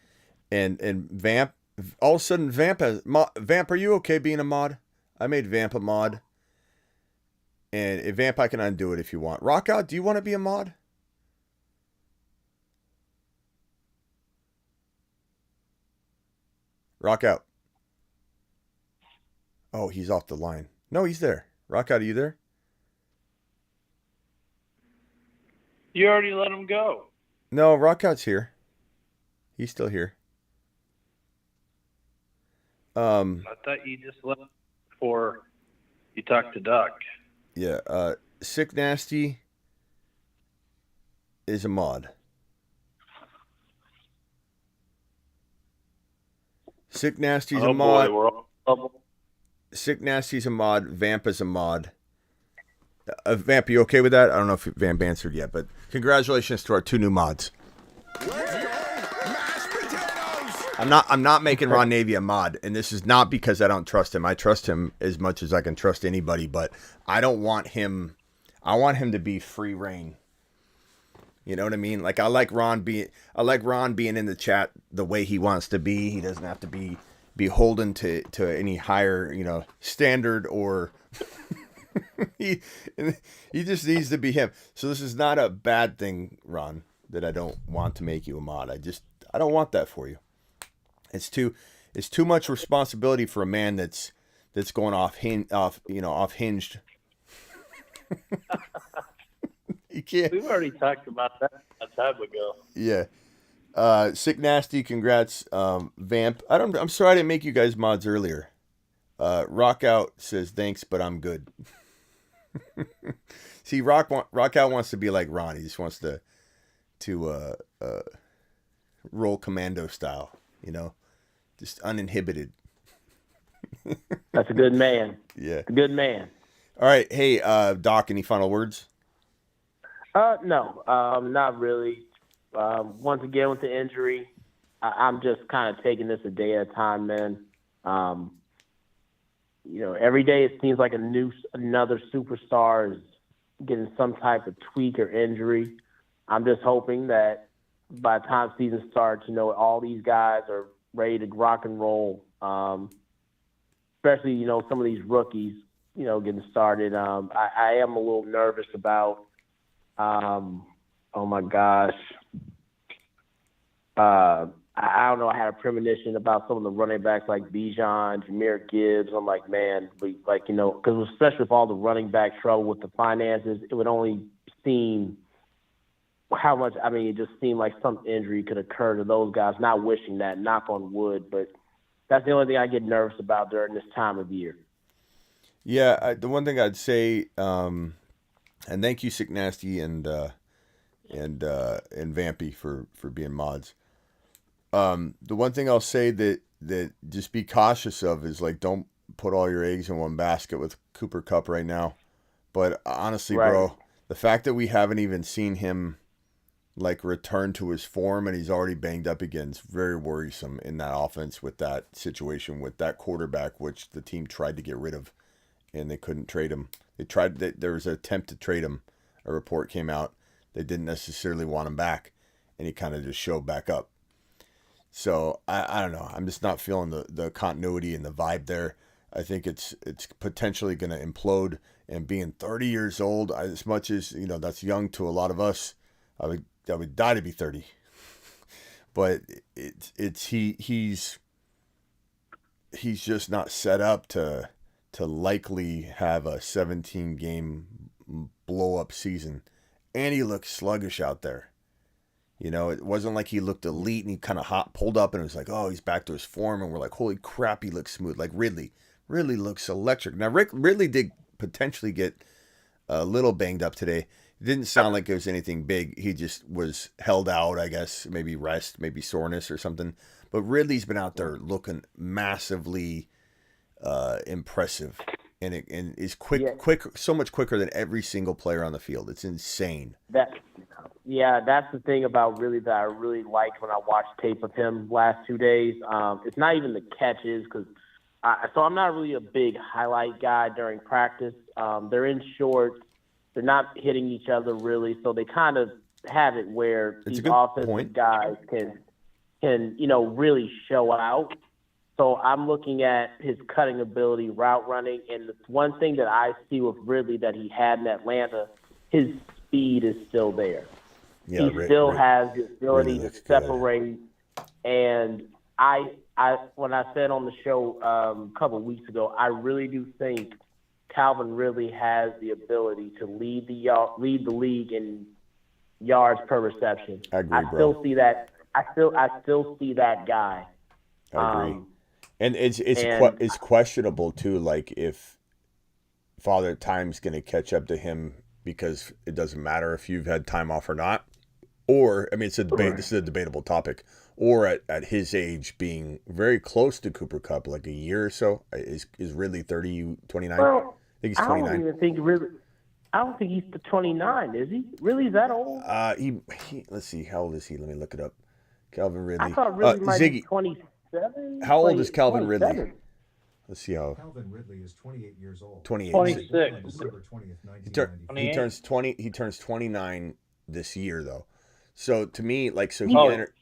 and Vamp. All of a sudden, Vamp Vamp. Are you okay being a mod? I made Vamp a mod, and Vamp, I can undo it if you want. Rock Out, do you want to be a mod? Rock Out. Oh, he's off the line. No, he's there. Rock Out, are you there? You already let him go. No, Rock Out's here. He's still here. I thought you just left before you talked to Duck. Yeah, Sick Nasty is a mod. Sick Nasty's a mod. Boy, we're all in trouble. Sick Nasty's a mod. Vamp is a mod. Vamp, you okay with that? I don't know if Vamp answered yet, but congratulations to our 2 new mods. I'm not making Ron Navy a mod, and this is not because I don't trust him. I trust him as much as I can trust anybody, but I don't want him. I want him to be free reign. You know what I mean? Like I like Ron being in the chat the way he wants to be. He doesn't have to be beholden to any higher, standard or he just needs to be him. So this is not a bad thing, Ron, that I don't want to make you a mod. I don't want that for you. It's too much responsibility for a man that's going off hinged. You can't. We've already talked about that a time ago. Yeah. Sick Nasty, congrats. Vamp. I'm sorry I didn't make you guys mods earlier. Rock Out says thanks, but I'm good. See, Rock Out wants to be like Ron. He just wants to roll commando style, just uninhibited. That's a good man. Yeah. A good man. All right. Hey, Doc, any final words? No, not really. Once again, with the injury, I'm just kind of taking this a day at a time, man. Every day it seems like another superstar is getting some type of tweak or injury. I'm just hoping that by the time season starts, all these guys are ready to rock and roll. Especially, some of these rookies, getting started. I am a little nervous about, oh my gosh. I don't know. I had a premonition about some of the running backs like Bijan, Jameer Gibbs. I'm like, man, because especially with all the running back trouble with the finances, it would only seem how much. I mean, it just seemed like some injury could occur to those guys. Not wishing that, knock on wood, but that's the only thing I get nervous about during this time of year. Yeah, the one thing I'd say, and thank you, Sick Nasty and Vampy for being mods. The one thing I'll say that just be cautious of is don't put all your eggs in one basket with Cooper Kupp right now. But honestly, right. Bro, the fact that we haven't even seen him return to his form and he's already banged up again is very worrisome in that offense with that situation with that quarterback, which the team tried to get rid of and they couldn't trade him. There was an attempt to trade him. A report came out. They didn't necessarily want him back and he kind of just showed back up. So I don't know. I'm just not feeling the continuity and the vibe there. I think it's potentially going to implode. And being 30 years old, as much as that's young to a lot of us, I would die to be 30. But he's just not set up to likely have a 17 game blow up season, and he looks sluggish out there. It wasn't like he looked elite and he kind of pulled up and it was like, oh, he's back to his form. And we're like, holy crap, he looks smooth. Like Ridley looks electric. Now, Ridley did potentially get a little banged up today. It didn't sound like it was anything big. He just was held out, I guess, maybe rest, maybe soreness or something. But Ridley's been out there looking massively impressive. And is quick, so much quicker than every single player on the field. It's insane. That's the thing about Ridley that I really liked when I watched tape of him last 2 days. It's not even the catches because So I'm not really a big highlight guy during practice. They're in shorts. They're not hitting each other really, so they kind of have it where these offensive guys can really show out. So I'm looking at his cutting ability, route running, and the one thing that I see with Ridley that he had in Atlanta, his speed is still there. Yeah, he still has the ability to separate. And I when I said on the show a couple of weeks ago, I really do think Calvin Ridley has the ability to lead the league in yards per reception. I agree, bro. Still see that. I still see that guy. I agree. And it's questionable too, like if Father Time's going to catch up to him because it doesn't matter if you've had time off or not. Or, I mean, it's a debate. This is a debatable topic. Or at his age, being very close to Cooper Kupp, like a year or so, is Ridley 30, 29? Well, I think he's 29. I don't even think Ridley. I don't think he's the 29, is he? Really, is that old? He let's see, how old is he? Let me look it up. Calvin Ridley. I thought Ridley might be 27. How old is Calvin 27. Ridley? Let's see how. Calvin Ridley is 28 years old. 28. 26. December 20th, He turns 20. He turns 29 this year, though. So to me, like, so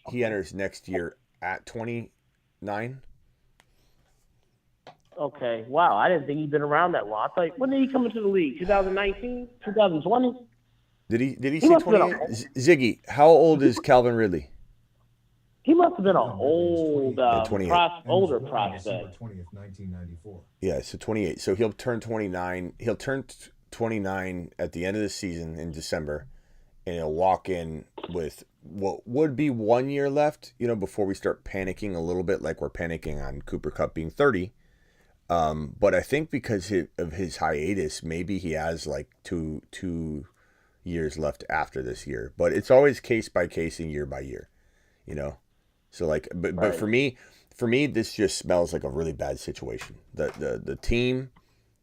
he enters next year at 29. Okay. Wow. I didn't think he'd been around that long. I thought, when did he come into the league? 2019? 2020? Did he say 28? Ziggy, how old is Calvin Ridley? He must have been an old, older prospect. December 20th, 1994. Yeah, so 28. So he'll turn 29. He'll turn 29 at the end of the season in December, and he'll walk in with what would be 1 year left, before we start panicking a little bit, like we're panicking on Cooper Kupp being 30. But I think because of his hiatus, maybe he has like two years left after this year. But it's always case by case and year by year, So like, but for me, this just smells like a really bad situation. The team,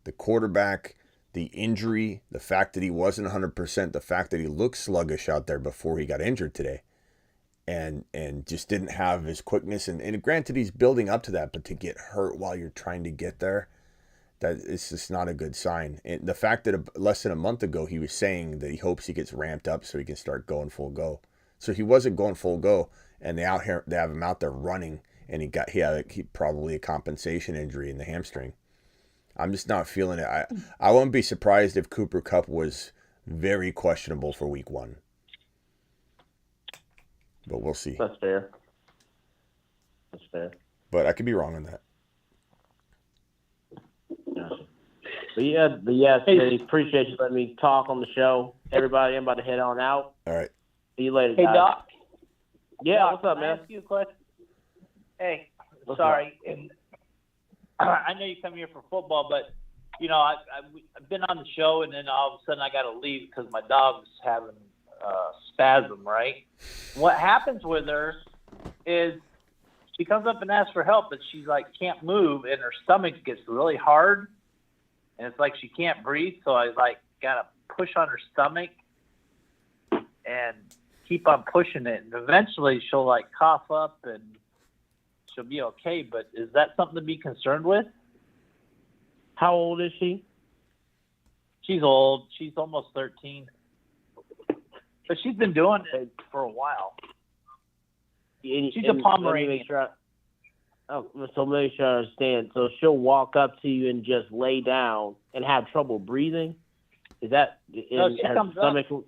the quarterback, the injury, the fact that he wasn't 100%, the fact that he looked sluggish out there before he got injured today, and just didn't have his quickness. And granted, he's building up to that, but to get hurt while you're trying to get there, that it's just not a good sign. And the fact that less than a month ago he was saying that he hopes he gets ramped up so he can start going full go. So he wasn't going full go, and they have him out there running, and he had probably a compensation injury in the hamstring. I'm just not feeling it. I wouldn't be surprised if Cooper Kupp was very questionable for week 1. But we'll see. That's fair. But I could be wrong on that. But yes, hey, appreciate you letting me talk on the show. Everybody, I'm about to head on out. All right. See you later, Hey, guys. Doc. Yeah, what's up, man? Can I ask you a question? Hey, sorry. And I know you come here for football, but, I've been on the show, and then all of a sudden I got to leave because my dog's having spasm, right? What happens with her is she comes up and asks for help, but she's like can't move, and her stomach gets really hard, and it's like she can't breathe. So I gotta push on her stomach and keep on pushing it, and eventually she'll cough up and she'll be okay. But is that something to be concerned with? How old is she? She's old. She's almost 13. But she's been doing it for a while. She's a Pomeranian. So make sure I understand. So she'll walk up to you and just lay down and have trouble breathing? Is that No, she comes stomach? Up.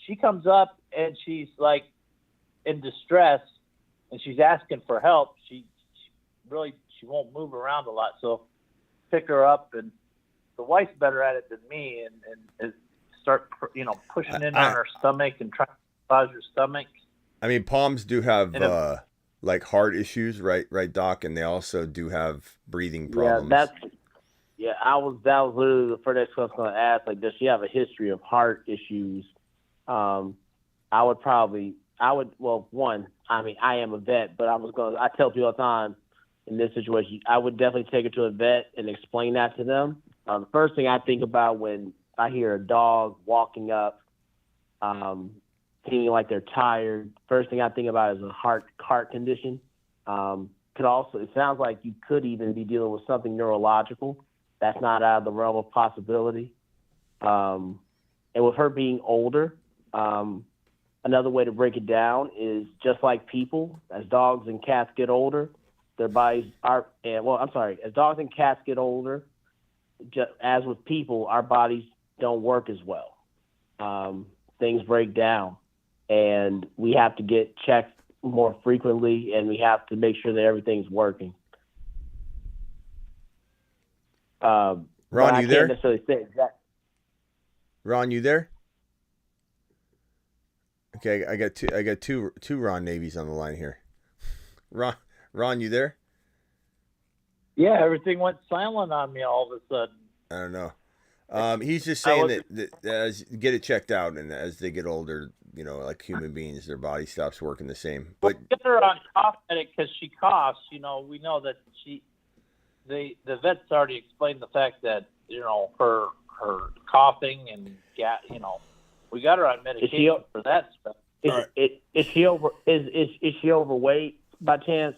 She comes up and she's in distress, and she's asking for help. She won't move around a lot. So pick her up, and the wife's better at it than me, and start pushing in on her stomach and trying to massage her stomach. I mean, Poms do have heart issues, right, Doc? And they also do have breathing problems. That was literally the first question I was going to ask. Does she have a history of heart issues? I am a vet, but I tell people all the time in this situation, I would definitely take her to a vet and explain that to them. The first thing I think about when I hear a dog walking up, feeling like they're tired, first thing I think about is a heart condition. it sounds like you could even be dealing with something neurological. That's not out of the realm of possibility. And with her being older, another way to break it down is just like people, as dogs and cats get older, their bodies are, as dogs and cats get older, just as with people, our bodies don't work as well. Things break down, and we have to get checked more frequently, and we have to make sure that everything's working. Ron, you there? Ron, you there? Okay, I got two Ron Navies on the line here. Ron, you there? Yeah, everything went silent on me all of a sudden. I don't know. He's just saying that as get it checked out, and as they get older, like human beings, their body stops working the same. But get her on cough medic because she coughs. We know that the vet's already explained the fact that her coughing and we got her on medication for that stuff. Is she overweight by chance?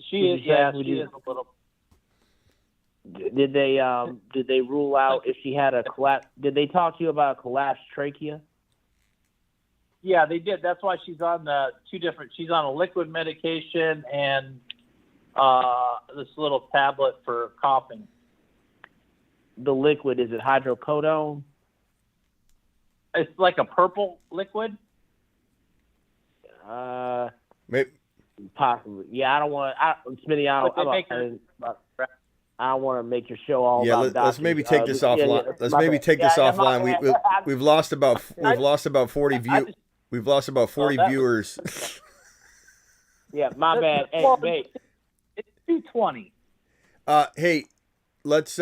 She is. Yeah, she is a little. Did they rule out if she had a collapse? Did they talk to you about a collapsed trachea? Yeah, they did. That's why she's on the she's on a liquid medication and this little tablet for coughing. The liquid, is it hydrocodone? It's like a purple liquid. Maybe. Possibly. Yeah, I don't want. Smitty, I don't want to make your show all about. Let's maybe take this offline. Let's maybe take this offline. We've lost about 40 views. We've lost about 40 viewers. Yeah, my bad. Hey, mate. It's 2:20. Hey, let's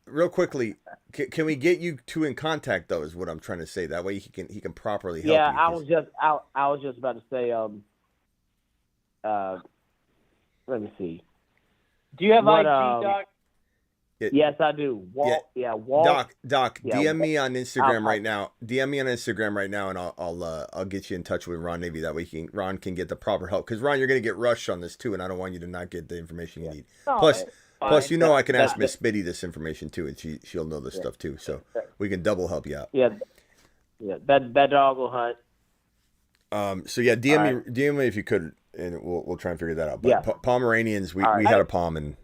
real quickly. Can we get you two in contact though? Is what I'm trying to say. That way he can properly help. Yeah, you, I was just about to say. Let me see. Do you have IG, Doc? Yes, I do. Walt. Doc, DM me on Instagram right now. DM me on Instagram right now, and I'll get you in touch with Ron Navy. That way Ron can get the proper help. Because Ron, you're gonna get rushed on this too, and I don't want you to not get the information you need. Plus, I can ask Miss Spitty this information too, and she'll know this stuff too. So we can double help you out. Yeah. That dog will hunt. So yeah, DM me if you could, and we'll try and figure that out. But Pomeranians, we had a Pom, and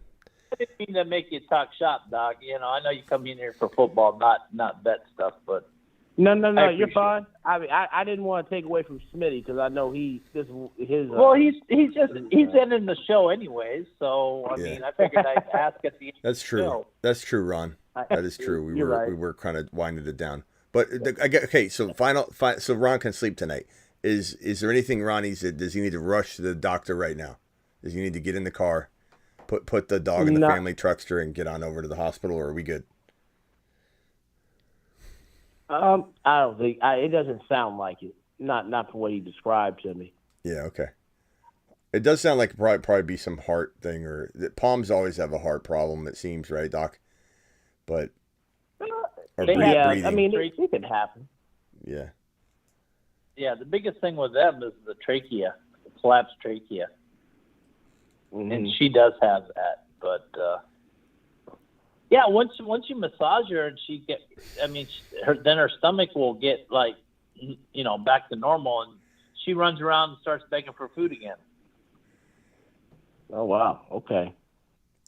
I didn't mean to make you talk shop, Doc. I know you come in here for football, not bet stuff, but no, you're fine. I mean, I didn't want to take away from Smitty because I know he's ending the show anyways. So I mean, I figured I'd ask at the end. That's true. Of the show. That's true, Ron. That is true. We were kind of winding it down. But so Ron can sleep tonight. Is there anything, Ronnie, does he need to rush to the doctor right now? Does he need to get in the car, put the dog in the family truckster and get on over to the hospital, or are we good? I don't think it doesn't sound like it. Not from what he described to me. Yeah, okay. It does sound like it probably be some heart thing, or Palms always have a heart problem. It seems, right, Doc? But breathing. I mean, it could happen. Yeah. Yeah, the biggest thing with them is the trachea, the collapsed trachea. Mm-hmm. And she does have that. But, once you massage her and then her stomach will get, back to normal, and she runs around and starts begging for food again. Oh, wow. Okay.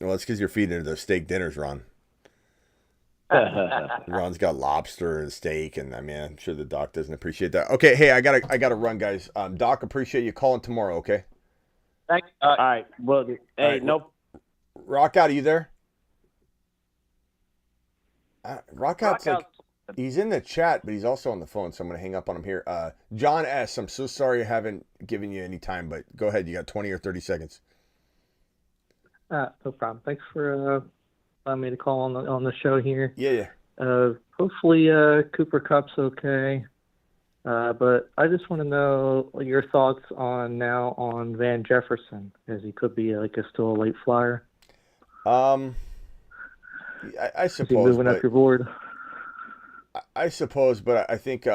Well, it's because you're feeding her those steak dinners, Ron. Ron's got lobster and steak, and I mean, I'm sure the doc doesn't appreciate that. Okay, hey, I gotta run, guys. Doc, appreciate you calling tomorrow. Okay. Thanks. All right. Well, hey, right, nope. Rock out, are you there? Rock out's he's in the chat, but he's also on the phone, so I'm gonna hang up on him here. John S., I'm so sorry I haven't given you any time, but go ahead. You got 20 or 30 seconds. No problem. Thanks for allowing me to call on the show here. Yeah. Hopefully Cooper Kupp's okay. But I just want to know your thoughts on Van Jefferson, as he could be still a late flyer. I suppose. Is he moving up your board? I suppose, but I think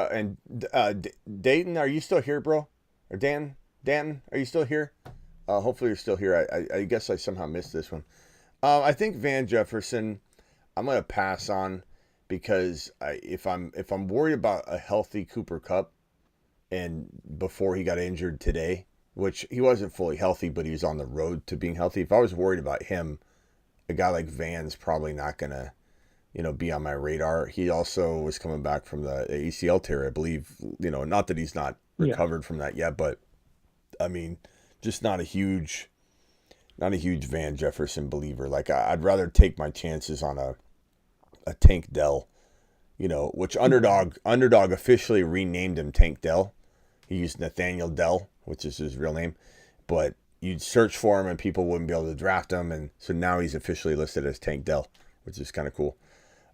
Dayton, are you still here, bro? Or Danton, are you still here? Hopefully you're still here. I guess I somehow missed this one. I think Van Jefferson, I'm going to pass on because if I'm worried about a healthy Cooper Kupp, and before he got injured today, which he wasn't fully healthy, but he was on the road to being healthy. If I was worried about him, a guy like Van's probably not going to, be on my radar. He also was coming back from the ACL tear, I believe. Not that he's not recovered from that yet, but I mean, just not a huge Van Jefferson believer. Like I'd rather take my chances on a Tank Dell, which Underdog officially renamed him Tank Dell. He used Nathaniel Dell, which is his real name, but you'd search for him and people wouldn't be able to draft him, and so now he's officially listed as Tank Dell, which is kind of cool.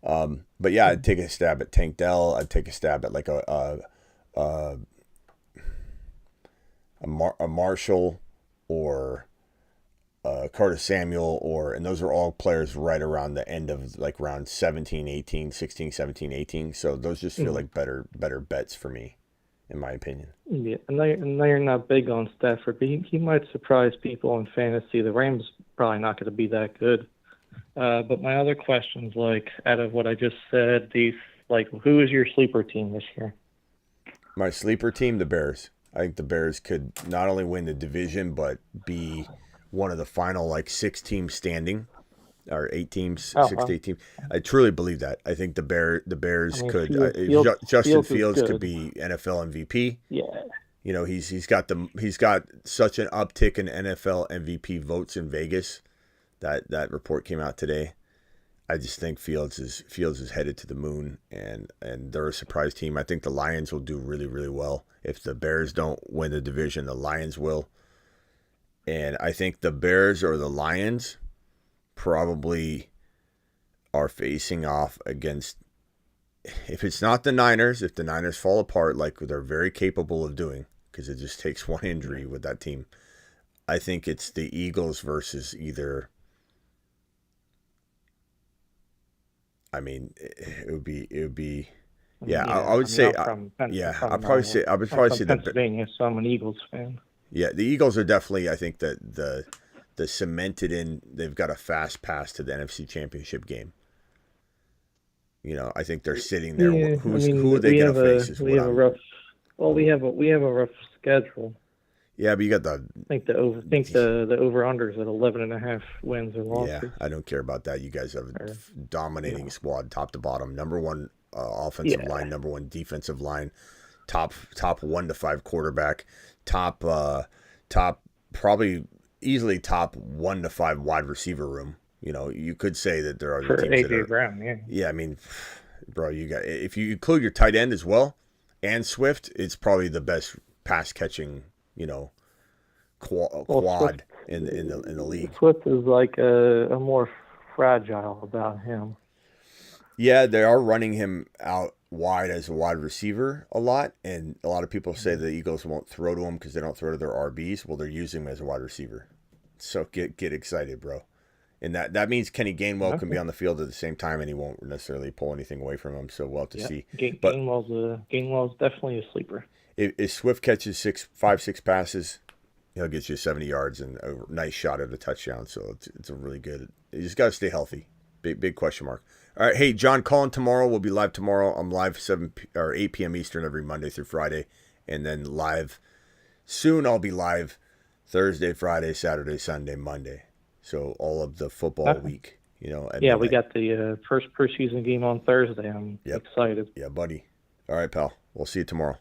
But yeah, I'd take a stab at Tank Dell. I'd take a stab at like a Marshall or Curtis Samuel, and those are all players right around the end of like round 17, 18, 16, 17, 18. So those just feel like better bets for me, in my opinion. Yeah, and now you're not big on Stafford, but he might surprise people in fantasy. The Rams probably not going to be that good. But my other questions, like out of what I just said, who is your sleeper team this year? My sleeper team, the Bears. I think the Bears could not only win the division, but be one of the final 6 teams standing, or 8 teams, 6 to 8 teams. I truly believe that. I think the Bears could. Justin Fields could be NFL MVP. Yeah. He's got such an uptick in NFL MVP votes in Vegas. That report came out today. I just think Fields is headed to the moon, and they're a surprise team. I think the Lions will do really, really well. If the Bears don't win the division, the Lions will. And I think the Bears or the Lions probably are facing off against, if it's not the Niners, if the Niners fall apart like they're very capable of doing, because it just takes one injury with that team, I think it's the Eagles versus either. I mean, it would be. Yeah, I would say. I would probably say the Pennsylvania, so I'm an Eagles fan. Yeah, the Eagles are definitely. I think that the cemented in. They've got a fast pass to the NFC Championship game. I think they're sitting there. Yeah, who are they going to face? We have a rough schedule. Yeah, but you got I think the over unders at 11.5 wins or losses. Yeah, I don't care about that. You guys have a dominating squad, top to bottom. Number one offensive line, number one defensive line, top 1 to 5 quarterback, top probably easily top 1 to 5 wide receiver room. You could say that there are for teams AJ that are, Brown. Yeah. Yeah, I mean, bro, you got, if you include your tight end as well and Swift, it's probably the best pass catching. Quad in the league. Swift is like a more fragile about him. Yeah, they are running him out wide as a wide receiver a lot, and a lot of people say the Eagles won't throw to him because they don't throw to their RBs. Well, they're using him as a wide receiver. So get excited, bro. And that means Kenny Gainwell can be on the field at the same time, and he won't necessarily pull anything away from him. So we'll have to see. Gainwell's definitely a sleeper. If Swift catches 5-6 passes, he'll get you 70 yards and a nice shot at a touchdown. So it's a really good. You just got to stay healthy. Big question mark. All right, hey John, calling tomorrow. We'll be live tomorrow. I'm live 8 p.m. Eastern every Monday through Friday, and then live soon. I'll be live Thursday, Friday, Saturday, Sunday, Monday. So all of the football week. Yeah, we got the first preseason game on Thursday. I'm excited. Yeah, buddy. All right, pal. We'll see you tomorrow.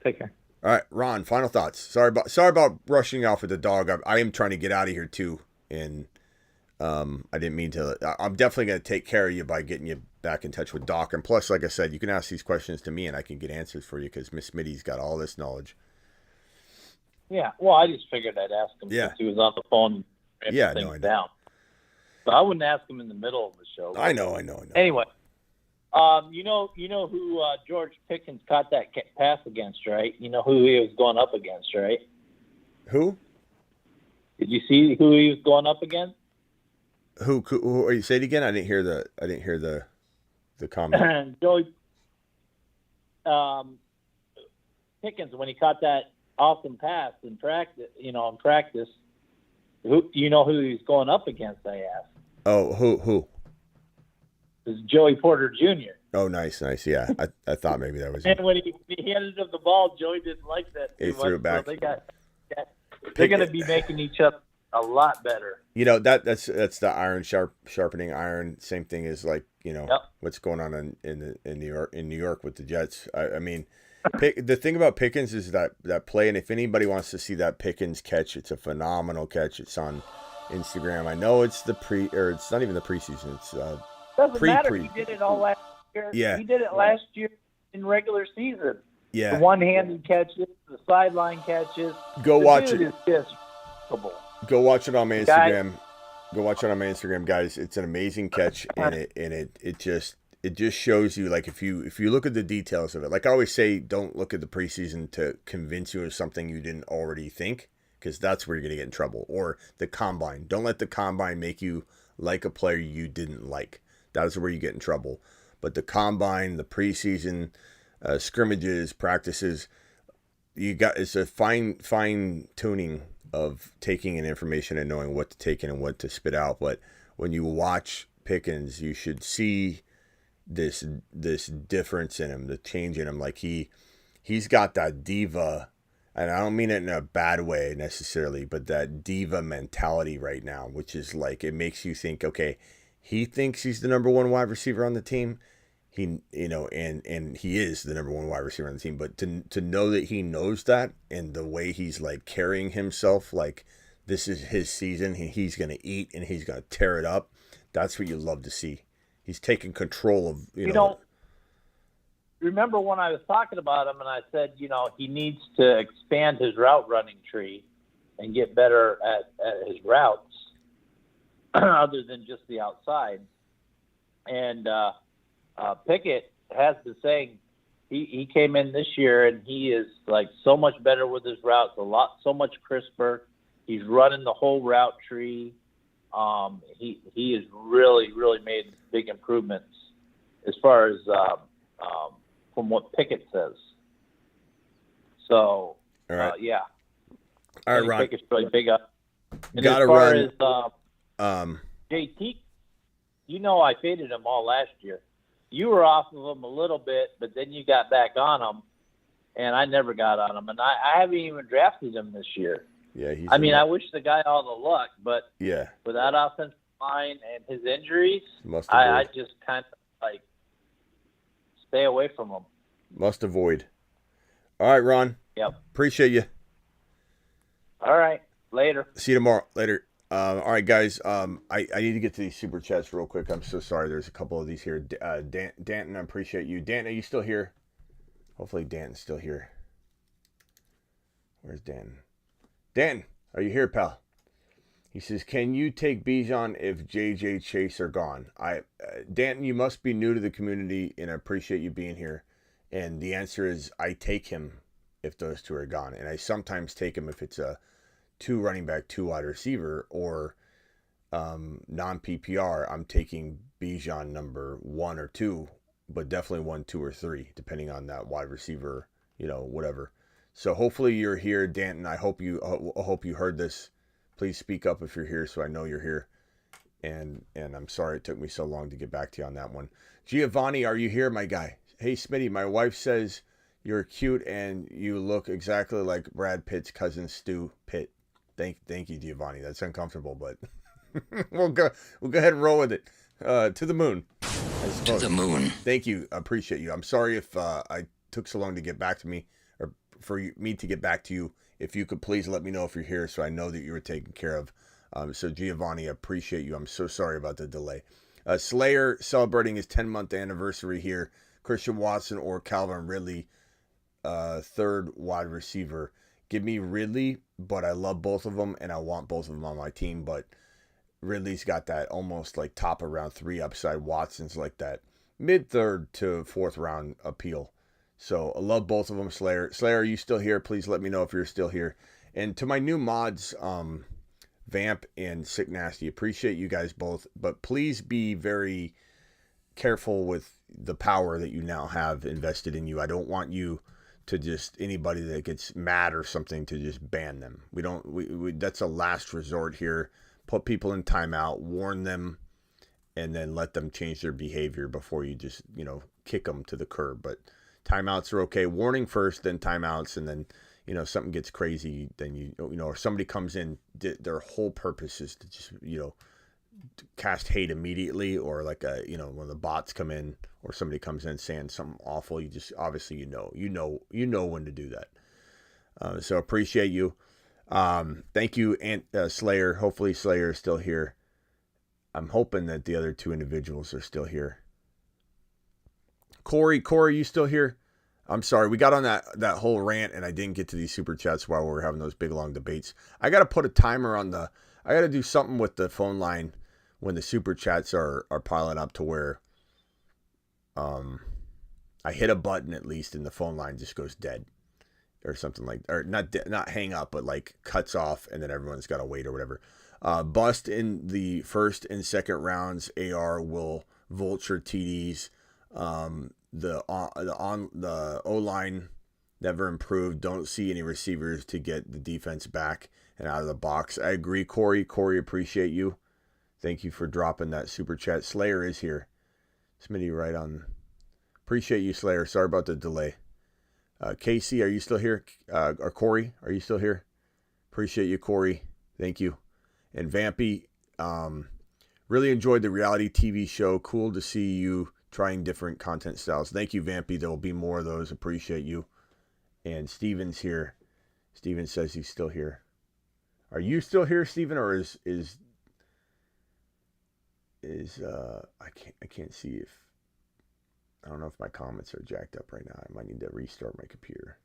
Take care. All right, Ron, final thoughts. Sorry about rushing off with the dog. I am trying to get out of here too, and I didn't mean to. I'm definitely going to take care of you by getting you back in touch with Doc. And plus, like I said, you can ask these questions to me, and I can get answers for you because Miss Smitty's got all this knowledge. Yeah, well, I just figured I'd ask him since he was on the phone and things down. So I wouldn't ask him in the middle of the show. I know. Anyway. You know who George Pickens caught that pass against, right? You know who he was going up against, right? Who? Did you see who he was going up against? Who are you? Say it again. I didn't hear the comment. Joey Pickens, when he caught that awesome pass in practice. In practice, who he's going up against? I asked. Oh, who? It's Joey Porter Jr. Oh, nice. Yeah, I thought maybe that was him. And when he handed him the ball, Joey didn't like that. He threw it back. So they're going to be making each other a lot better. That's the iron sharpening iron. Same thing as what's going on in New York with the Jets. I mean, the thing about Pickens is that play, and if anybody wants to see that Pickens catch, it's a phenomenal catch. It's on Instagram. I know it's it's not even the preseason. It's doesn't matter. He did it all last year. Yeah, he did it last year in regular season. Yeah, the one-handed catches, the sideline catches. Go watch it. Is just incredible. Go watch it on my Instagram. Go watch it on my Instagram, guys. It's an amazing catch, and it just shows you, like, if you look at the details of it. Like I always say, don't look at the preseason to convince you of something you didn't already think, because that's where you're gonna get in trouble. Or the combine. Don't let the combine make you like a player you didn't like. That's where you get in trouble. But the combine, the preseason, scrimmages, practices, it's a fine tuning of taking in information and knowing what to take in and what to spit out. But when you watch Pickens, you should see this difference in him, the change in him. Like he's got that diva, and I don't mean it in a bad way necessarily, but that diva mentality right now, which is like, it makes you think, okay, he thinks he's the number one wide receiver on the team. And he is the number one wide receiver on the team. But to know that he knows that, and the way he's like carrying himself, like this is his season, he's going to eat and he's going to tear it up. That's what you love to see. He's taking control of, Remember when I was talking about him and I said, he needs to expand his route running tree and get better at his routes other than just the outside. And Pickett has been saying he came in this year and he is like so much better with his routes, so much crisper. He's running the whole route tree. He has really, really made big improvements as far as from what Pickett says. So, all right. yeah. All right, Ron. Pickett's really big up. And gotta as far run. as JT, I faded him all last year. You were off of him a little bit, but then you got back on him, and I never got on him. And I haven't even drafted him this year. Yeah, I wish the guy all the luck, but yeah, with that offensive line and his injuries, I just kind of like stay away from him. Must avoid. All right, Ron. Yep. Appreciate you. All right. Later. See you tomorrow. Later. All right, guys. I need to get to these super chats real quick. I'm so sorry. There's a couple of these here. Danton, I appreciate you. Danton, are you still here? Hopefully Danton's still here. Where's Danton? Danton, are you here, pal? He says, can you take Bijan if JJ Chase are gone? Danton, you must be new to the community, and I appreciate you being here. And the answer is I take him if those two are gone. And I sometimes take him if it's a 2 running back, 2 wide receiver, or non-PPR. I'm taking Bijan number 1 or 2, but definitely 1, 2, or 3, depending on that wide receiver, whatever. So hopefully you're here, Danton. I hope you heard this. Please speak up if you're here, so I know you're here. And I'm sorry it took me so long to get back to you on that one. Giovanni, are you here, my guy? Hey, Smitty, my wife says you're cute and you look exactly like Brad Pitt's cousin, Stu Pitt. Thank you, Giovanni. That's uncomfortable, but we'll go ahead and roll with it. To the moon. To the moon. Thank you. I appreciate you. I'm sorry if I took so long to get back to me, or for me to get back to you. If you could please let me know if you're here, so I know that you were taken care of. So Giovanni, I appreciate you. I'm so sorry about the delay. Slayer celebrating his 10-month anniversary here. Christian Watson or Calvin Ridley, 3rd wide receiver. Give me Ridley, but I love both of them, and I want both of them on my team. But Ridley's got that almost like top of round 3 upside. Watson's like that mid-3rd to 4th round appeal. So I love both of them. Slayer, are you still here? Please let me know if you're still here. And to my new mods, Vamp and Sick Nasty, appreciate you guys both. But please be very careful with the power that you now have invested in you. I don't want you to just anybody that gets mad or something to just ban them. We that's a last resort here. Put people in timeout, warn them, and then let them change their behavior before you just, kick them to the curb. But timeouts are okay. Warning first, then timeouts, and then, something gets crazy, then or somebody comes in, their whole purpose is to just, cast hate immediately, or like when the bots come in or somebody comes in saying something awful, you just obviously you know when to do that. So appreciate you. Thank you, Slayer. Hopefully Slayer is still here. I'm hoping that the other two individuals are still here. Corey, you still here? I'm sorry, we got on that whole rant and I didn't get to these super chats while we were having those big long debates. I got to put a timer on I got to do something with the phone line when the super chats are piling up to where I hit a button at least and the phone line just goes dead or something or not hang up, but like cuts off and then everyone's got to wait or whatever. Bust in the first and second rounds. AR will vulture TDs. The O-line never improved. Don't see any receivers to get the defense back and out of the box. I agree, Corey. Corey, appreciate you. Thank you for dropping that super chat. Slayer is here. Smitty right on. Appreciate you, Slayer. Sorry about the delay. Casey, are you still here? Or Corey, are you still here? Appreciate you, Corey. Thank you. And Vampy, really enjoyed the reality TV show. Cool to see you trying different content styles. Thank you, Vampy. There will be more of those. Appreciate you. And Steven's here. Steven says he's still here. Are you still here, Steven, or is I can't see if I don't know if my comments are jacked up right now. I might need to restart my computer.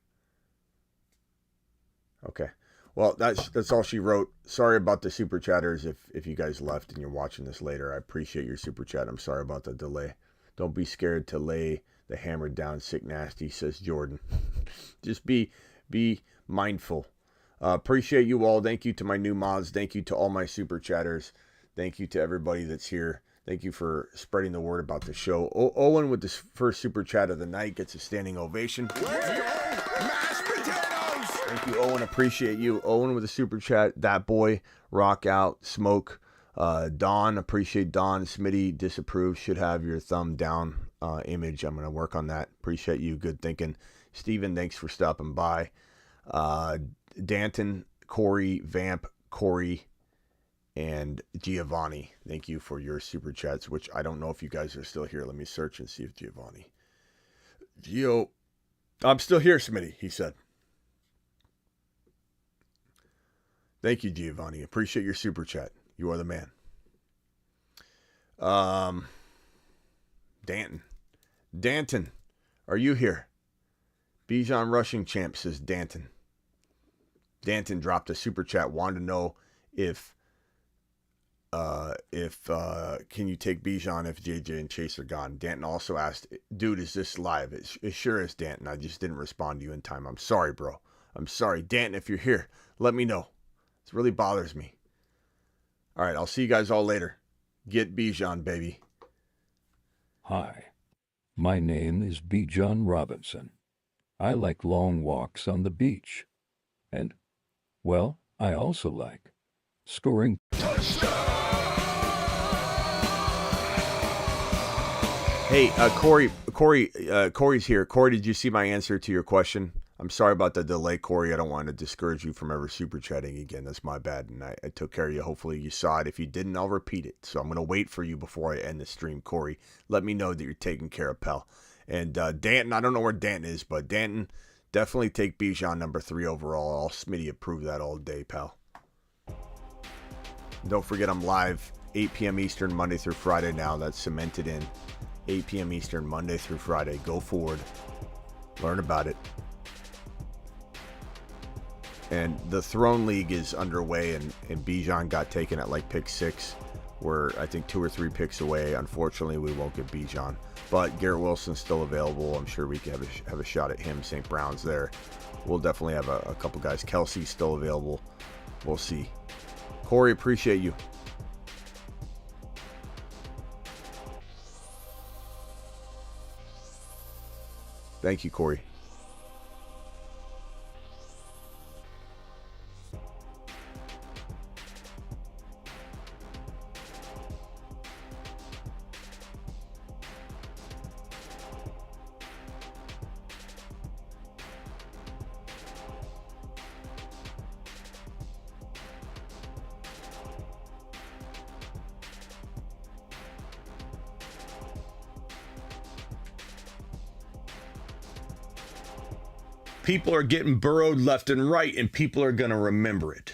Okay. Well, that's all she wrote. Sorry about the super chatters if you guys left and you're watching this later. I appreciate your super chat. I'm sorry about the delay. Don't be scared to lay the hammer down, sick nasty, says Jordan. Just be mindful. Appreciate you all. Thank you to my new mods. Thank you to all my super chatters. Thank you to everybody that's here. Thank you for spreading the word about the show. Owen with this first super chat of the night gets a standing ovation. Mashed potatoes! Thank you, Owen. Appreciate you. Owen with a super chat. That boy, rock out, smoke. Don, appreciate Don. Smitty, disapprove. Should have your thumb down image. I'm going to work on that. Appreciate you. Good thinking. Steven, thanks for stopping by. Danton, Corey, Vamp, Corey, and Giovanni, thank you for your super chats, which I don't know if you guys are still here. Let me search and see if Giovanni. Gio, I'm still here, Smitty, he said. Thank you, Giovanni. Appreciate your super chat. You are the man. Danton, are you here? Bijan rushing champ, says Danton. Danton dropped a super chat, wanted to know if can you take Bijan if JJ and Chase are gone? Danton also asked, dude, is this live? It sure is, Danton. I just didn't respond to you in time. I'm sorry, bro. I'm sorry. Danton, if you're here, let me know. This really bothers me. All right, I'll see you guys all later. Get Bijan, baby. Hi, my name is Bijan Robinson. I like long walks on the beach. And, well, I also like scoring. Hey, Corey's here. Corey, did you see my answer to your question? I'm sorry about the delay, Corey. I don't want to discourage you from ever super chatting again. That's my bad, and I took care of you. Hopefully you saw it. If you didn't, I'll repeat it. So I'm going to wait for you before I end the stream, Corey. Let me know that you're taking care of, pal. And Danton, I don't know where Danton is, but Danton, definitely take Bijan number 3 overall. I'll Smitty approve that all day, pal. And don't forget I'm live 8 p.m. Eastern, Monday through Friday now. That's cemented in. 8 p.m. Eastern, Monday through Friday. Go forward. Learn about it. And the Throne League is underway, and Bijan got taken at like pick 6. We're, I think, 2 or 3 picks away. Unfortunately, we won't get Bijan. But Garrett Wilson's still available. I'm sure we can have a shot at him. St. Brown's there. We'll definitely have a couple guys. Kelsey's still available. We'll see. Corey, appreciate you. Thank you, Corey. People are getting burrowed left and right, and people are going to remember it.